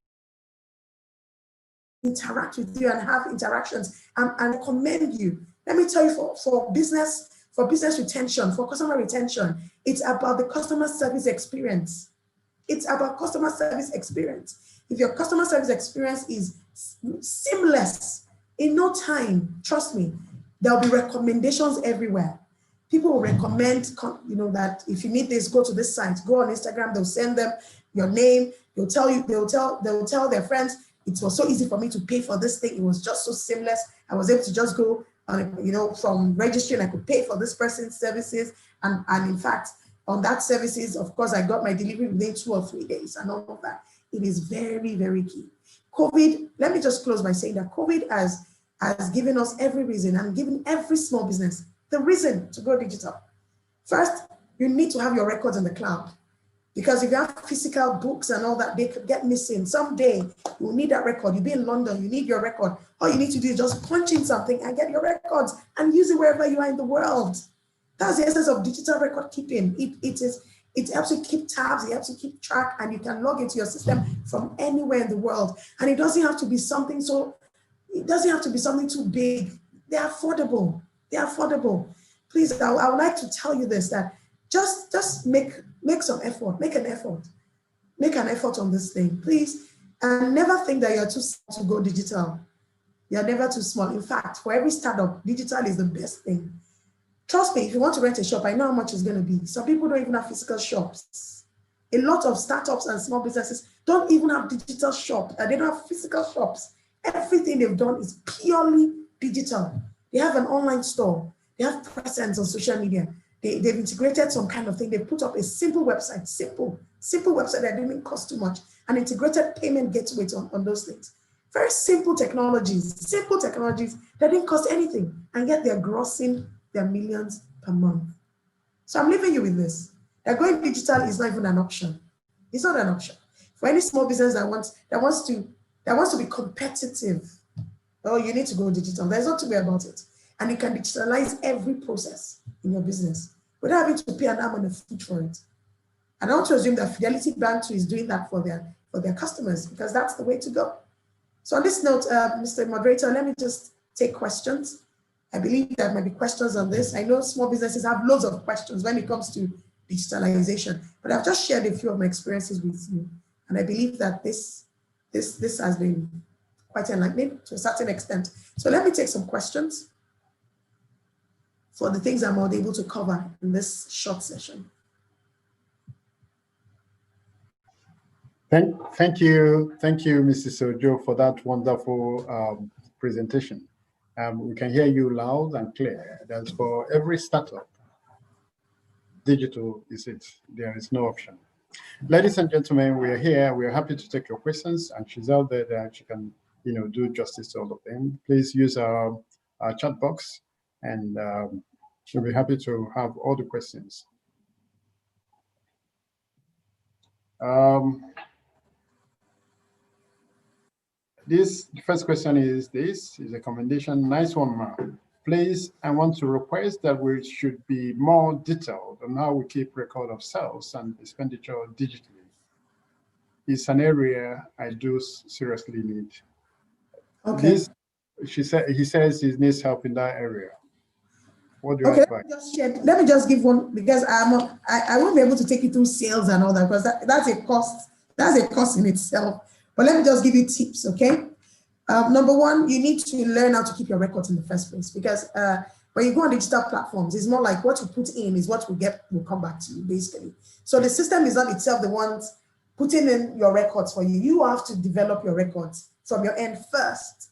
interact with you and have interactions and commend you. Let me tell you, for business retention, for customer retention, it's about the customer service experience. It's about customer service experience. If your customer service experience is seamless, in no time, trust me, there'll be recommendations everywhere. People will recommend, that if you need this, go to this site, go on Instagram, they'll send them your name, they'll tell their friends, it was so easy for me to pay for this thing. It was just so seamless. I was able to just go, from registering, I could pay for this person's services. And in fact, on that services, of course, I got my delivery within 2 or 3 days and all of that. It is very, very key. COVID, let me just close by saying that COVID has given us every reason and given every small business the reason to go digital. First, you need to have your records in the cloud. Because if you have physical books and all that, they could get missing. Someday you'll need that record. You'll be in London, you need your record. All you need to do is just punch in something and get your records and use it wherever you are in the world. That's the essence of digital record keeping. It helps you keep tabs, it helps you keep track, and you can log into your system from anywhere in the world. And it doesn't have to be something too big. They're affordable. They're affordable. Please, I would like to tell you this, that just make some effort, make an effort on this thing, please. And never think that you're too small to go digital. You're never too small. In fact, for every startup, digital is the best thing. Trust me, if you want to rent a shop, I know how much it's going to be. Some people don't even have physical shops. A lot of startups and small businesses don't even have digital shops. They don't have physical shops. Everything they've done is purely digital. They have an online store. They have presence on social media. They've integrated some kind of thing. They put up a simple website, simple website that didn't cost too much, and integrated payment gateways on those things. Very simple technologies that didn't cost anything, and yet they're grossing their millions per month. So I'm leaving you with this. That going digital is not even an option. It's not an option. For any small business that wants to be competitive, oh, you need to go digital. There's not to be about it. And you can digitalize every process in your business without having to pay an arm and a foot for it. And I want to assume that Fidelity Bank too is doing that for their customers, because that's the way to go. So on this note, Mr. Moderator, let me just take questions. I believe there might be questions on this. I know small businesses have loads of questions when it comes to digitalization, but I've just shared a few of my experiences with you. And I believe that this has been quite enlightening to a certain extent. So let me take some questions for the things I'm not able to cover in this short session. Thank you, Mrs. Ojo, for that wonderful presentation. We can hear you loud and clear. That's for every startup. Digital is it. There is no option. Ladies and gentlemen, we are here. We are happy to take your questions, and she's out there that she can, do justice to all of them. Please use our chat box, and we'll be happy to have all the questions. The first question is a commendation. Nice one, ma'am. Please, I want to request that we should be more detailed on how we keep record of sales and expenditure digitally. It's an area I do seriously need. Okay. He says he needs help in that area. What do you okay, advise? Let me just give one, because I won't be able to take you through sales and all that, because that's a cost. That's a cost in itself. But let me just give you tips, okay? Number one, you need to learn how to keep your records in the first place, because when you go on digital platforms, it's more like what you put in is what will come back to you, basically. So the system is not itself the ones putting in your records for you. You have to develop your records from your end first.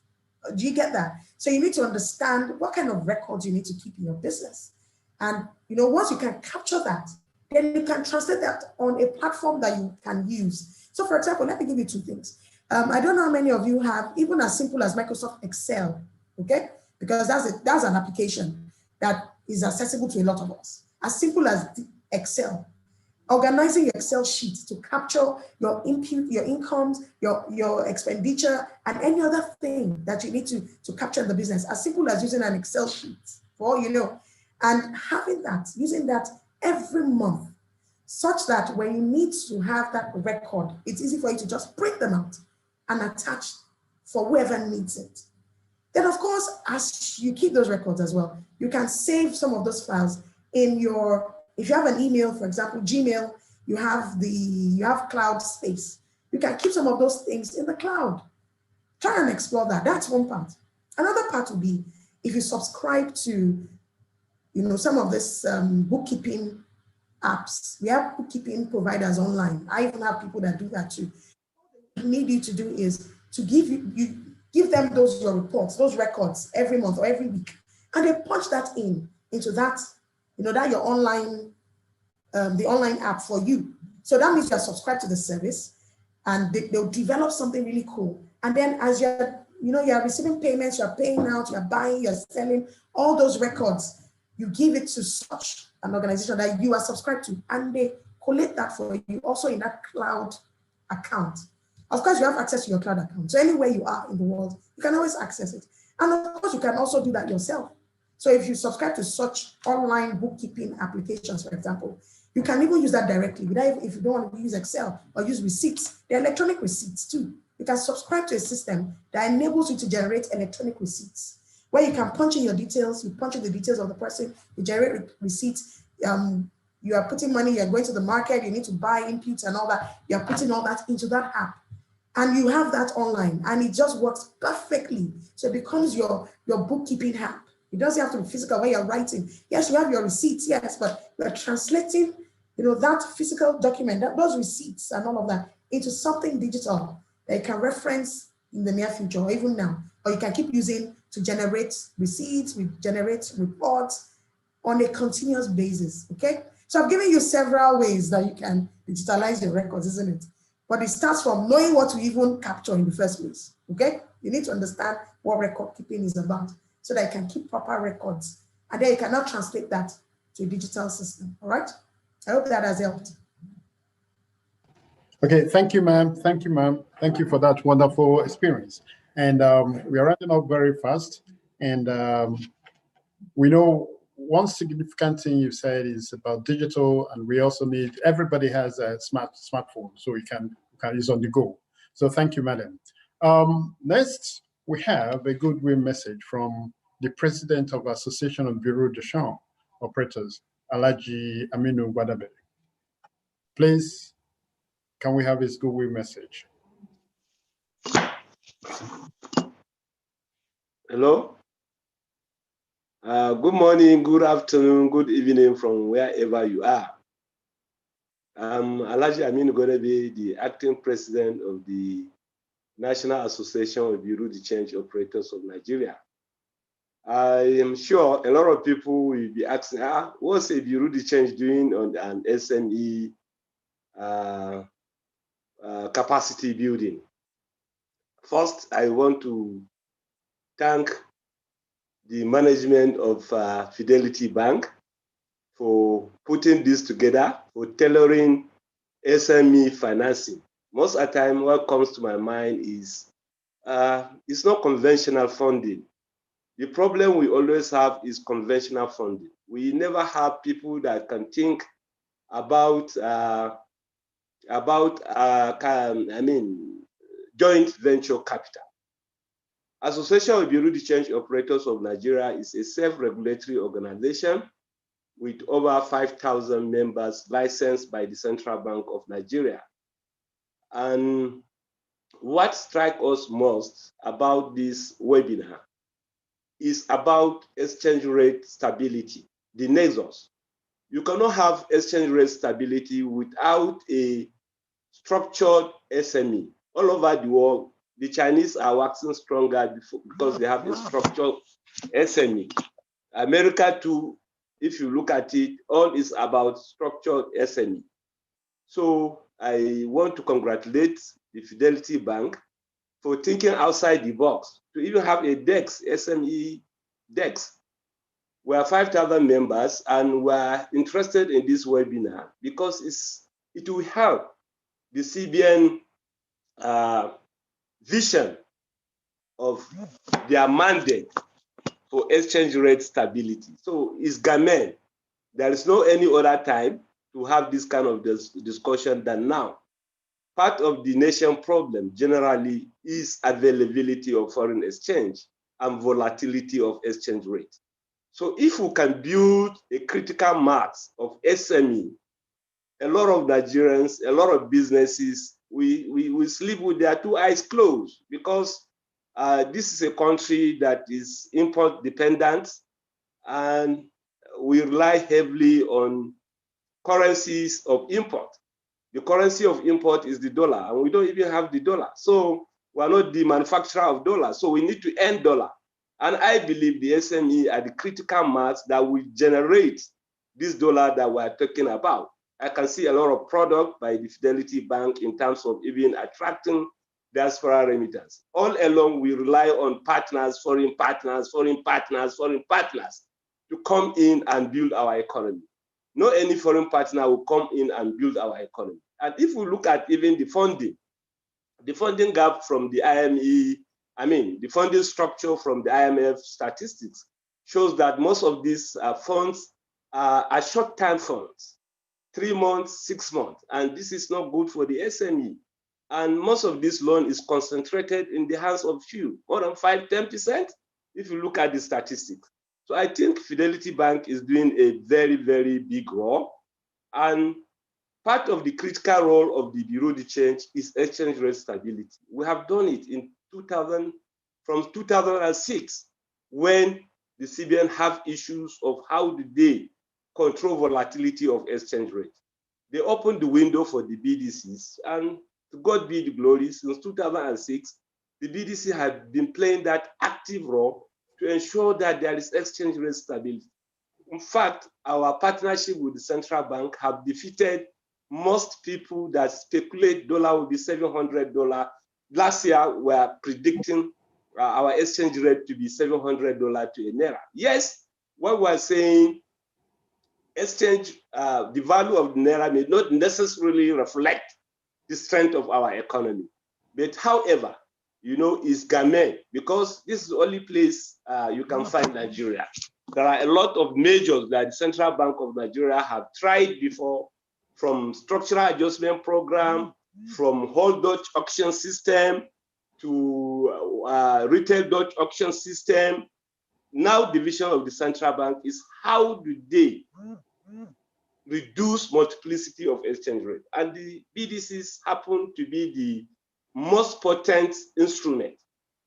Do you get that? So you need to understand what kind of records you need to keep in your business. And once you can capture that, then you can translate that on a platform that you can use. So for example, let me give you two things. I don't know how many of you have even as simple as Microsoft Excel, okay? Because that's an application that is accessible to a lot of us. As simple as Excel. Organizing your Excel sheet to capture your input, your incomes, your expenditure, and any other thing that you need to capture in the business. As simple as using an Excel sheet, for all you know, and using that every month, such that when you need to have that record, it's easy for you to just print them out and attach for whoever needs it. Then of course, as you keep those records as well, you can save some of those files in if you have an email, for example, Gmail, you have cloud space. You can keep some of those things in the cloud. Try and explore that. That's one part. Another part would be if you subscribe to, some of this bookkeeping apps. We have bookkeeping providers online. I even have people that do that too. What they need you to do is to give them your reports, those records every month or every week, and they punch that into that, that your online, the online app for you. So that means you're subscribed to the service, and they'll develop something really cool. And then as you're receiving payments, you're paying out, you're buying, you're selling, all those records, you give it to such an organization that you are subscribed to, and they collate that for you also in that cloud account. Of course, you have access to your cloud account. So anywhere you are in the world, you can always access it. And of course, you can also do that yourself. So if you subscribe to such online bookkeeping applications, for example, you can even use that directly. If you don't want to use Excel or use receipts, there are electronic receipts too. You can subscribe to a system that enables you to generate electronic receipts, where you can punch in your details, you punch in the details of the person, you generate receipts. You are putting money, you're going to the market, you need to buy inputs and all that. You're putting all that into that app. And you have that online and it just works perfectly. So it becomes your bookkeeping app. It doesn't have to be physical where you're writing. Yes, you have your receipts, yes, but you're translating, that physical document, those receipts and all of that into something digital that you can reference in the near future or even now, or you can keep using to generate receipts, generate reports on a continuous basis, okay? So I've given you several ways that you can digitalize your records, isn't it? But it starts from knowing what to even capture in the first place, okay? You need to understand what record keeping is about so that you can keep proper records. And then you cannot translate that to a digital system, all right? I hope that has helped. Okay, thank you, ma'am. Thank you, ma'am. Thank you for that wonderful experience. And we are running up very fast. And we know one significant thing you said is about digital, and we also need, everybody has a smartphone, so you can use on the go. So thank you, madam. Next, we have a goodwill message from the president of Association of Bureau de Change Operators, Alaji Aminu Gwadabe. Please, can we have his goodwill message? Hello. Good morning, good afternoon, good evening from wherever you are. I'm Alaji Aminu Gwadabe, the acting president of the National Association of Bureau de Change Operators of Nigeria. I am sure a lot of people will be asking, what's a Bureau de Change doing on an SME capacity building? First, I want to thank the management of Fidelity Bank for putting this together, for tailoring SME financing. Most of the time, what comes to my mind is it's not conventional funding. The problem we always have is conventional funding. We never have people that can think about joint venture capital. Association of Bureau de Change Operators of Nigeria is a self-regulatory organization with over 5,000 members licensed by the Central Bank of Nigeria. And what strikes us most about this webinar is about exchange rate stability, the nexus. You cannot have exchange rate stability without a structured SME. All over the world, the Chinese are waxing stronger because they have a structured SME. America too, if you look at it, all is about structured SME. So I want to congratulate the Fidelity Bank for thinking outside the box to even have a DEX, SME DEX. We are 5,000 members and we're interested in this webinar because it will help the CBN vision of their mandate for exchange rate stability. So it's gamen. There is no any other time to have this kind of discussion than now. Part of the nation problem generally is availability of foreign exchange and volatility of exchange rate. So if we can build a critical mass of SME, a lot of Nigerians, a lot of businesses, we sleep with their two eyes closed because this is a country that is import dependent and we rely heavily on currencies of import. The currency of import is the dollar, and we don't even have the dollar. So we're not the manufacturer of dollars. So we need to earn dollar. And I believe the SME are the critical mass that will generate this dollar that we're talking about. I can see a lot of product by the Fidelity Bank in terms of even attracting diaspora remittance. All along, we rely on partners, foreign partners, foreign partners, foreign partners to come in and build our economy. no any foreign partner will come in and build our economy. And if we look at even the funding gap from the the funding structure from the IMF statistics shows that most of these funds are short-term funds, 3 months, 6 months, and this is not good for the SME. And most of this loan is concentrated in the hands of few, more than 5–10%, if you look at the statistics. So I think Fidelity Bank is doing a very, very big role. And part of the critical role of the Bureau de Change is exchange rate stability. We have done it from 2006, when the CBN have issues of how do they control volatility of exchange rate. They opened the window for the BDCs, and to God be the glory, since 2006, the BDC have been playing that active role to ensure that there is exchange rate stability. In fact, our partnership with the central bank have defeated most people that speculate dollar will be $700. Last year, we are predicting our exchange rate to be $700 to a naira. Yes, what we're saying, exchange, the value of the naira may not necessarily reflect the strength of our economy. But however, is Ghana, because this is the only place you can find Nigeria. There are a lot of measures that the Central Bank of Nigeria have tried before, from structural adjustment program, from whole Dutch auction system to retail Dutch auction system. Now the vision of the Central Bank is how do they reduce multiplicity of exchange rate. And the BDCs happen to be the most potent instrument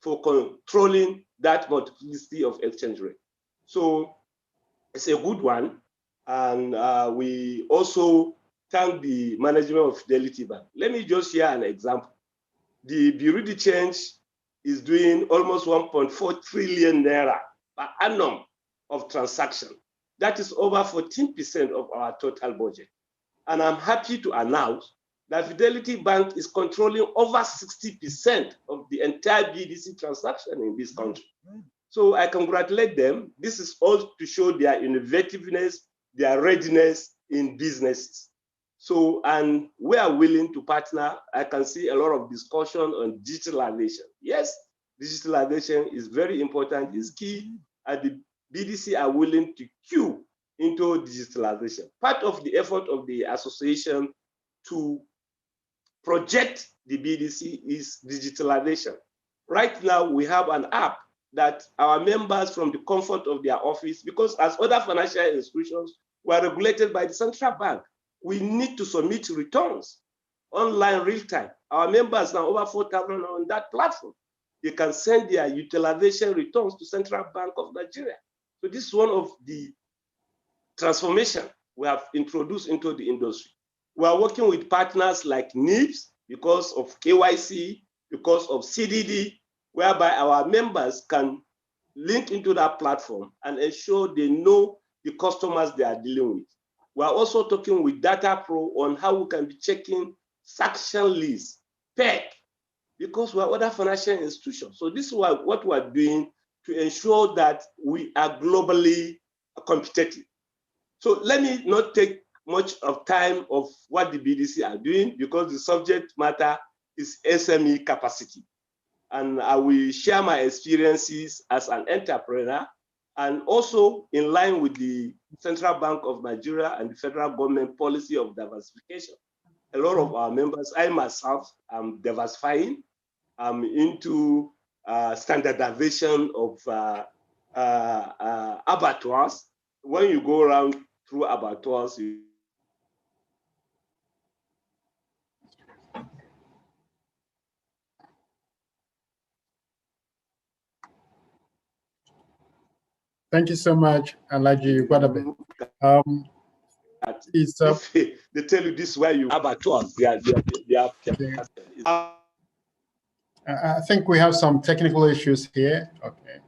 for controlling that multiplicity of exchange rate. So it's a good one. And we also thank the management of Fidelity Bank. Let me just share an example. The Bureau de Change is doing almost 1.4 trillion naira per annum of transaction. That is over 14% of our total budget. And I'm happy to announce that Fidelity Bank is controlling over 60% of the entire BDC transaction in this country. So I congratulate them. This is all to show their innovativeness, their readiness in businesses. So, and we are willing to partner. I can see a lot of discussion on digitalization. Yes, digitalization is very important, is key, and the BDC are willing to queue into digitalization. Part of the effort of the association to project the BDC is digitalization. Right now, we have an app that our members from the comfort of their office, because as other financial institutions were regulated by the central bank, we need to submit returns online real time. Our members now, over 4,000 on that platform. They can send their utilization returns to Central Bank of Nigeria. So this is one of the transformation we have introduced into the industry. We are working with partners like NIBS because of KYC, because of CDD, whereby our members can link into that platform and ensure they know the customers they are dealing with. We are also talking with Data Pro on how we can be checking sanction lists, PEC, because we are other financial institutions. So this is what we are doing to ensure that we are globally competitive. So let me not take much of time of what the BDC are doing, because the subject matter is SME capacity. And I will share my experiences as an entrepreneur, and also in line with the Central Bank of Nigeria and the federal government policy of diversification. A lot of our members, I myself, am diversifying. I'm into standardization of abattoirs. When you go around through abattoirs, Thank you so much, Alaji Gwadabe. they tell you this is where you abattoirs. I think we have some technical issues here. Okay.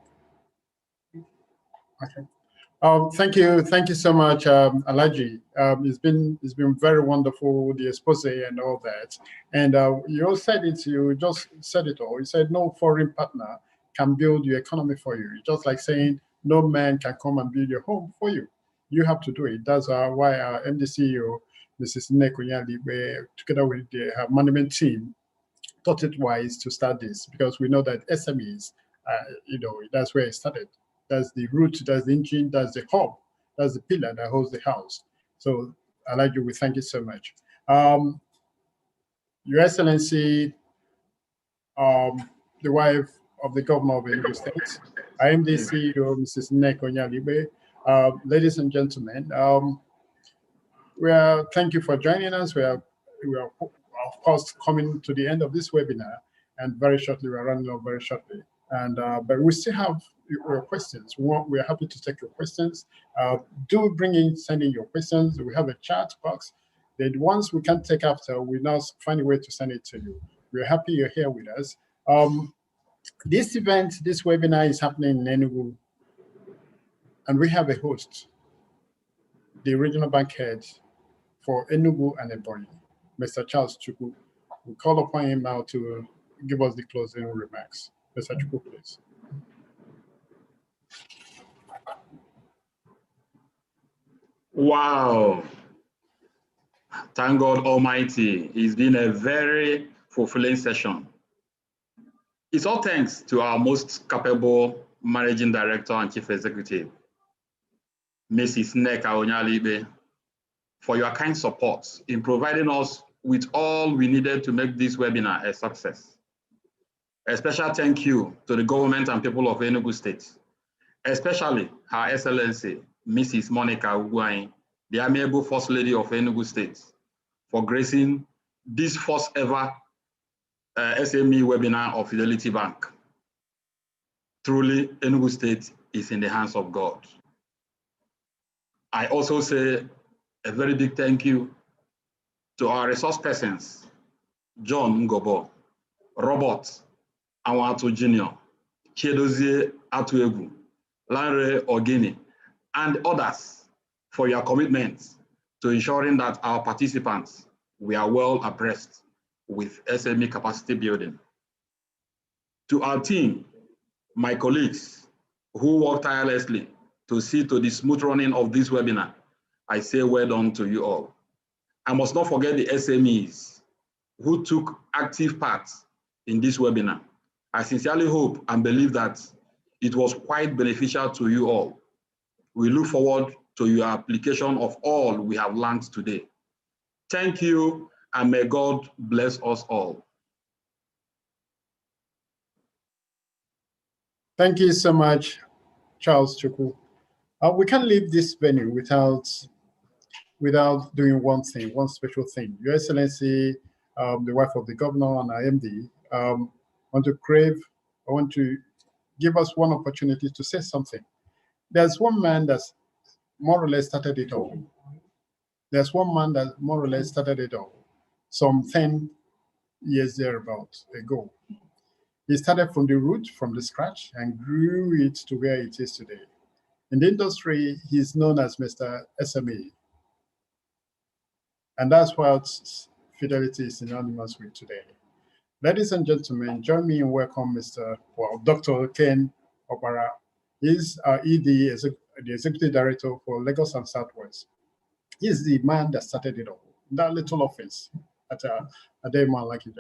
Thank you so much, Alaji. It's been very wonderful, the expose and all that. And you all said it. You just said it all. You said no foreign partner can build your economy for you. It's just like saying no man can come and build your home for you. You have to do it. That's why our MD CEO, Mrs. Nekonyali, together with her management team, thought it wise to start this, because we know that SMEs, that's where it started. That's the root, that's the engine, that's the hub, that's the pillar that holds the house. So, Alhaji, we thank you so much. Your Excellency, the wife of the governor of Enugu State, I am the CEO, Mrs. Nekonyalibe. Ladies and gentlemen, thank you for joining us. We are of course coming to the end of this webinar, and very shortly we're running off very shortly. And but we still have your questions. We're happy to take your questions. Do send in your questions. We have a chat box. The ones we can't take after, we now find a way to send it to you. We're happy you're here with us. This webinar is happening in Enugu, and we have a host, the regional bank head for Enugu and Ebonyi, Mr. Charles Chukwu. We call upon him now to give us the closing remarks. Mr. Chukwu, please. Wow. Thank God Almighty. It's been a very fulfilling session. It's all thanks to our most capable Managing Director and Chief Executive, Mrs. Nneka Onyalibe, for your kind support in providing us with all we needed to make this webinar a success. A special thank you to the government and people of Enugu State, especially Her Excellency, Mrs. Monica Ugwuanyi, the amiable First Lady of Enugu State, for gracing this first ever SME webinar of Fidelity Bank. Truly, Enugu State is in the hands of God. I also say a very big thank you to our resource persons, John Ngobo, Robert Anwatu Jr., Chiedozie Atuegu, Lanre Ogini, and others for your commitment to ensuring that our participants were well abreast with SME capacity building. To our team, my colleagues who work tirelessly to see to the smooth running of this webinar, I say well done to you all. I must not forget the SMEs who took active part in this webinar. I sincerely hope and believe that it was quite beneficial to you all. We look forward to your application of all we have learned today. Thank you, and may God bless us all. Thank you so much, Charles Chukwu. We can't leave this venue without doing one special thing. Your Excellency, the wife of the governor and our MD, I want to give us one opportunity to say something. There's one man that's more or less started it all. There's one man that more or less started it all, some 10 years thereabouts ago. He started from the root, from the scratch, and grew it to where it is today. In the industry, he's known as Mr. SME. And that's what Fidelity is synonymous with today. Ladies and gentlemen, join me in welcome Dr. Ken Opara. He's the Executive Director for Lagos and Southwest. He's the man that started it all, that little office at a day man like it,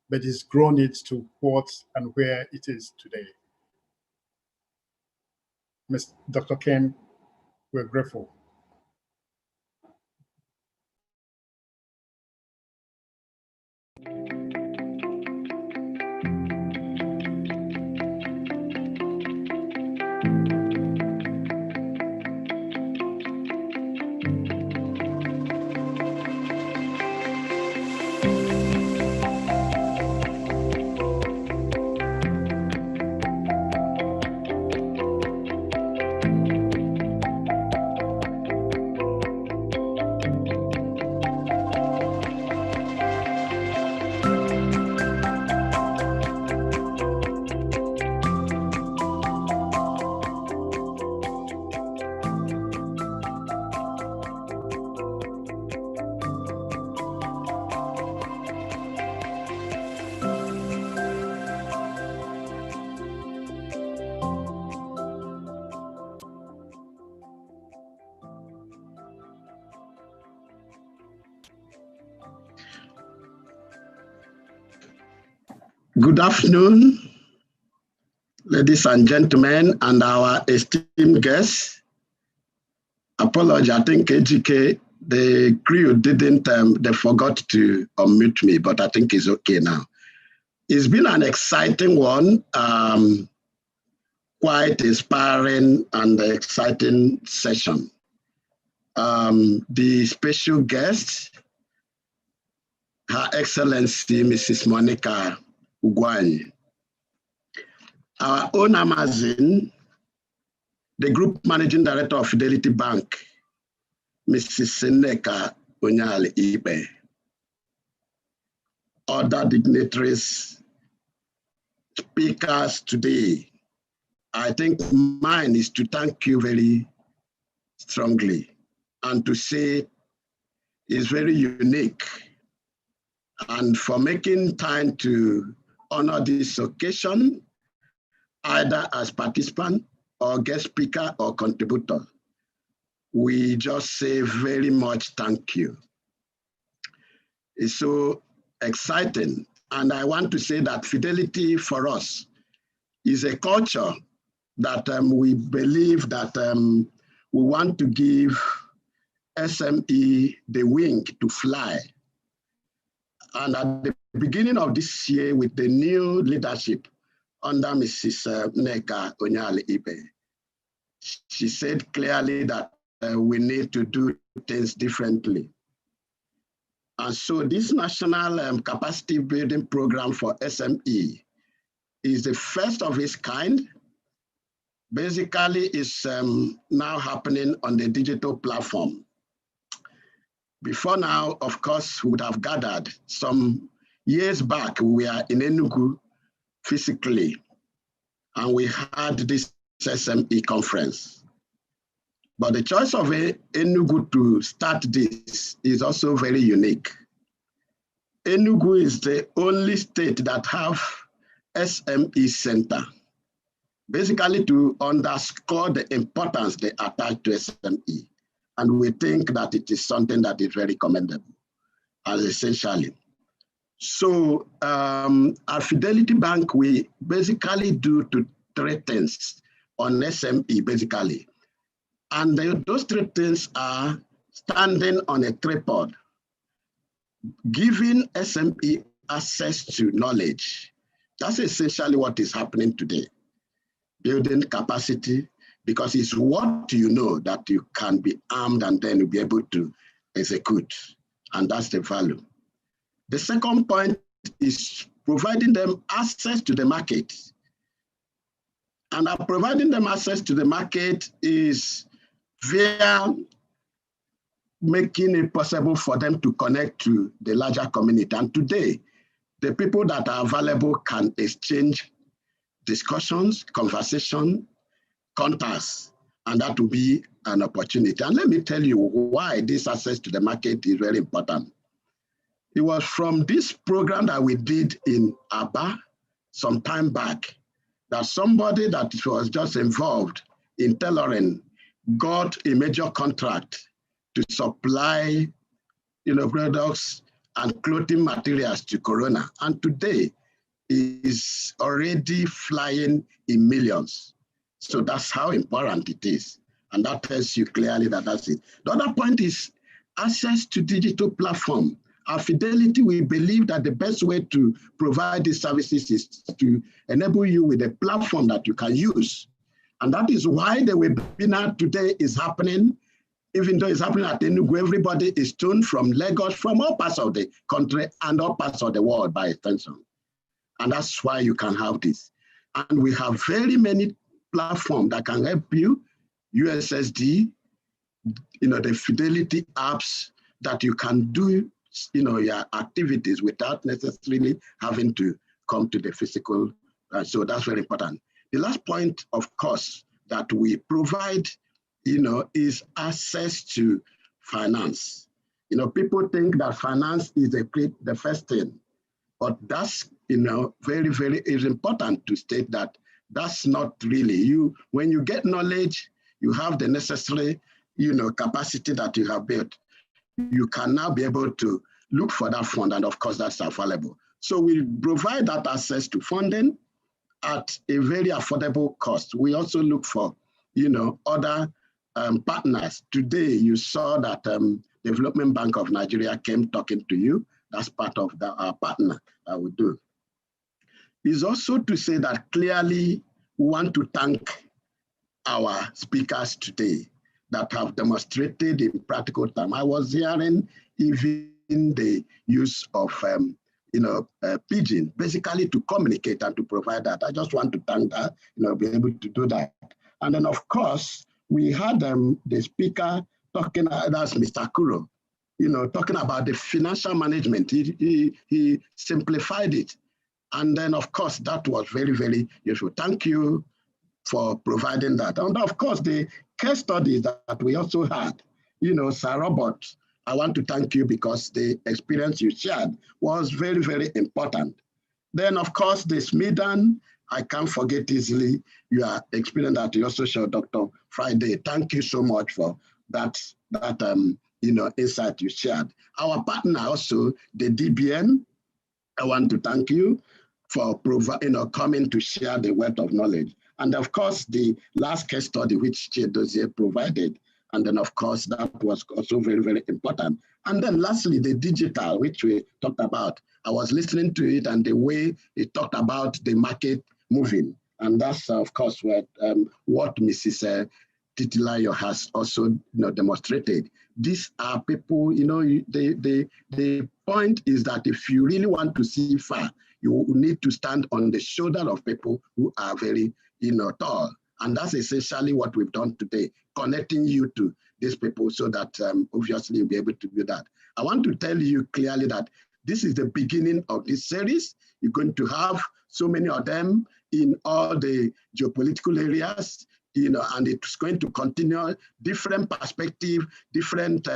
but he's grown it to what and where it is today. Dr. Ken, we're grateful. Good afternoon, ladies and gentlemen, and our esteemed guests. Apology, I think AGK, the crew didn't, they forgot to unmute me, but I think it's okay now. It's been an exciting one, quite inspiring and exciting session. The special guest, Her Excellency Mrs. Monica Ugwanyi. Our own Amazon, the Group Managing Director of Fidelity Bank, Mrs. Seneka Onyali Ibe. Other dignitaries, speakers today, I think mine is to thank you very strongly and to say it's very unique, and for making time to honor this occasion, either as participant or guest speaker or contributor. We just say very much thank you. It's so exciting. And I want to say that Fidelity for us is a culture that we believe that we want to give SME the wing to fly. And at the beginning of this year, with the new leadership under Mrs. Neka Onyali Ibe, she said clearly that we need to do things differently. And so this national capacity building program for SME is the first of its kind. Basically, it's now happening on the digital platform. Before now, of course, we would have gathered. Some years back, we were in Enugu physically, and we had this SME conference. But the choice of Enugu to start this is also very unique. Enugu is the only state that have SME center, basically to underscore the importance they attach to SME. And we think that it is something that is very commendable, as essentially. So at Fidelity Bank, we basically do three things on SME, basically. And those three things are standing on a tripod, giving SME access to knowledge. That's essentially what is happening today. Building capacity, because it's what you know that you can be armed and then you'll be able to execute. And that's the value. The second point is providing them access to the market. And providing them access to the market is via making it possible for them to connect to the larger community. And today, the people that are available can exchange discussions, conversation, contacts, and that will be an opportunity. And let me tell you why this access to the market is very important. It was from this program that we did in Aba some time back that somebody that was just involved in tailoring got a major contract to supply products and clothing materials to Corona. And today is already flying in millions. So that's how important it is. And that tells you clearly that that's it. The other point is access to digital platform. At Fidelity, we believe that the best way to provide these services is to enable you with a platform that you can use. And that is why the webinar today is happening. Even though it's happening at Enugu, everybody is tuned from Lagos, from all parts of the country and all parts of the world by extension. And that's why you can have this. And we have very many platforms that can help you, USSD, the Fidelity apps that you can do, your activities without necessarily having to come to the physical. So that's very important. The last point, of course, that we provide, is access to finance. People think that finance is the first thing, but that's, very, very is important to state that that's not really. When you get knowledge, you have the necessary, capacity that you have built. You can now be able to look for that fund, and of course that's available. So we provide that access to funding at a very affordable cost. We also look for, other partners. Today, you saw that Development Bank of Nigeria came talking to you. That's part of our partner we do. Is also to say that clearly we want to thank our speakers today that have demonstrated in practical terms. I was hearing even the use of pidgin, basically to communicate and to provide that. I just want to thank that, be able to do that. And then of course, we had the speaker talking, that's Mr. Kuro, talking about the financial management. He simplified it. And then of course, that was very, very useful. Thank you for providing that. And of course, the case studies that we also had, Sir Robert, I want to thank you because the experience you shared was very, very important. Then, of course, the SMEDAN, I can't forget easily your experience that you also showed, Dr. Friday. Thank you so much for that insight you shared. Our partner also, the DBN, I want to thank you for coming to share the wealth of knowledge. And of course, the last case study which Chiedozie provided. And then of course, that was also very, very important. And then lastly, the digital, which we talked about. I was listening to it and the way it talked about the market moving. And that's of course what Mrs. Titilayo has also demonstrated. These are people, the point is that if you really want to see far, you need to stand on the shoulder of people who are very, tall. And that's essentially what we've done today, connecting you to these people so that obviously you'll be able to do that. I want to tell you clearly that this is the beginning of this series. You're going to have so many of them in all the geopolitical areas, and it's going to continue different perspective, different,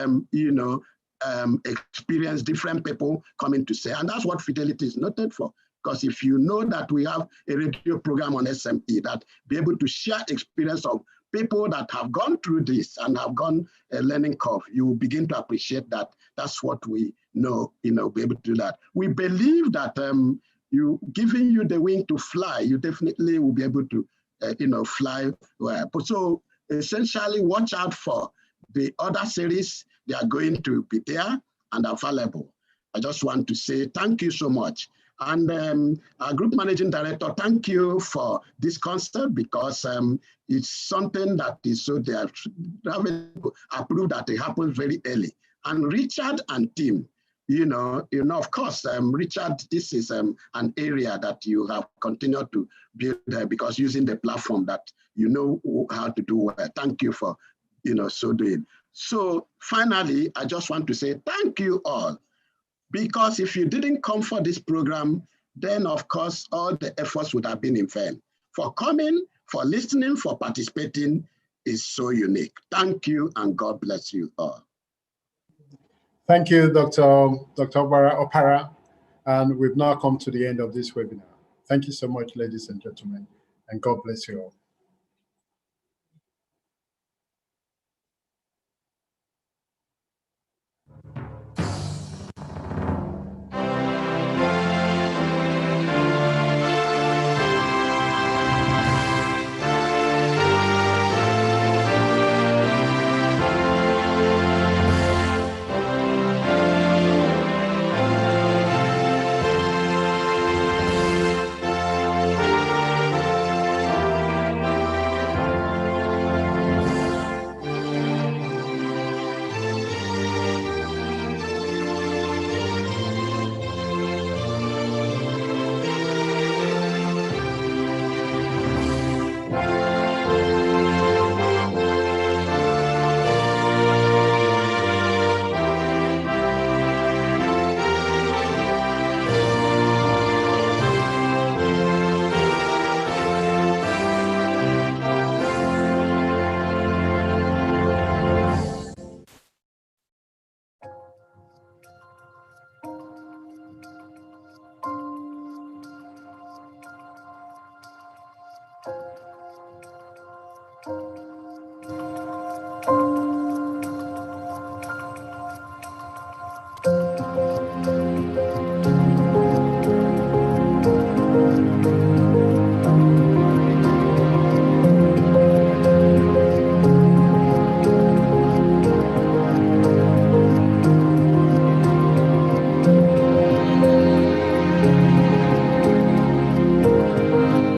experience, different people coming to say, and that's what Fidelity is noted for. Because if you know that we have a radio program on SME that be able to share experience of people that have gone through this and have gone a learning curve, you will begin to appreciate that that's what we know, be able to do that. We believe that giving you the wing to fly, you definitely will be able to, fly well. So essentially watch out for the other series. They are going to be there and available. I just want to say thank you so much. And our group managing director, thank you for this concept because it's something that is so they have approved that it happens very early. And Richard and team, of course, Richard, this is an area that you have continued to build because using the platform that you know how to do well. Thank you for, so doing. So finally, I just want to say thank you all. Because if you didn't come for this program, then of course, all the efforts would have been in vain. For coming, for listening, for participating is so unique. Thank you and God bless you all. Thank you, Dr. Opara. And we've now come to the end of this webinar. Thank you so much, ladies and gentlemen, and God bless you all.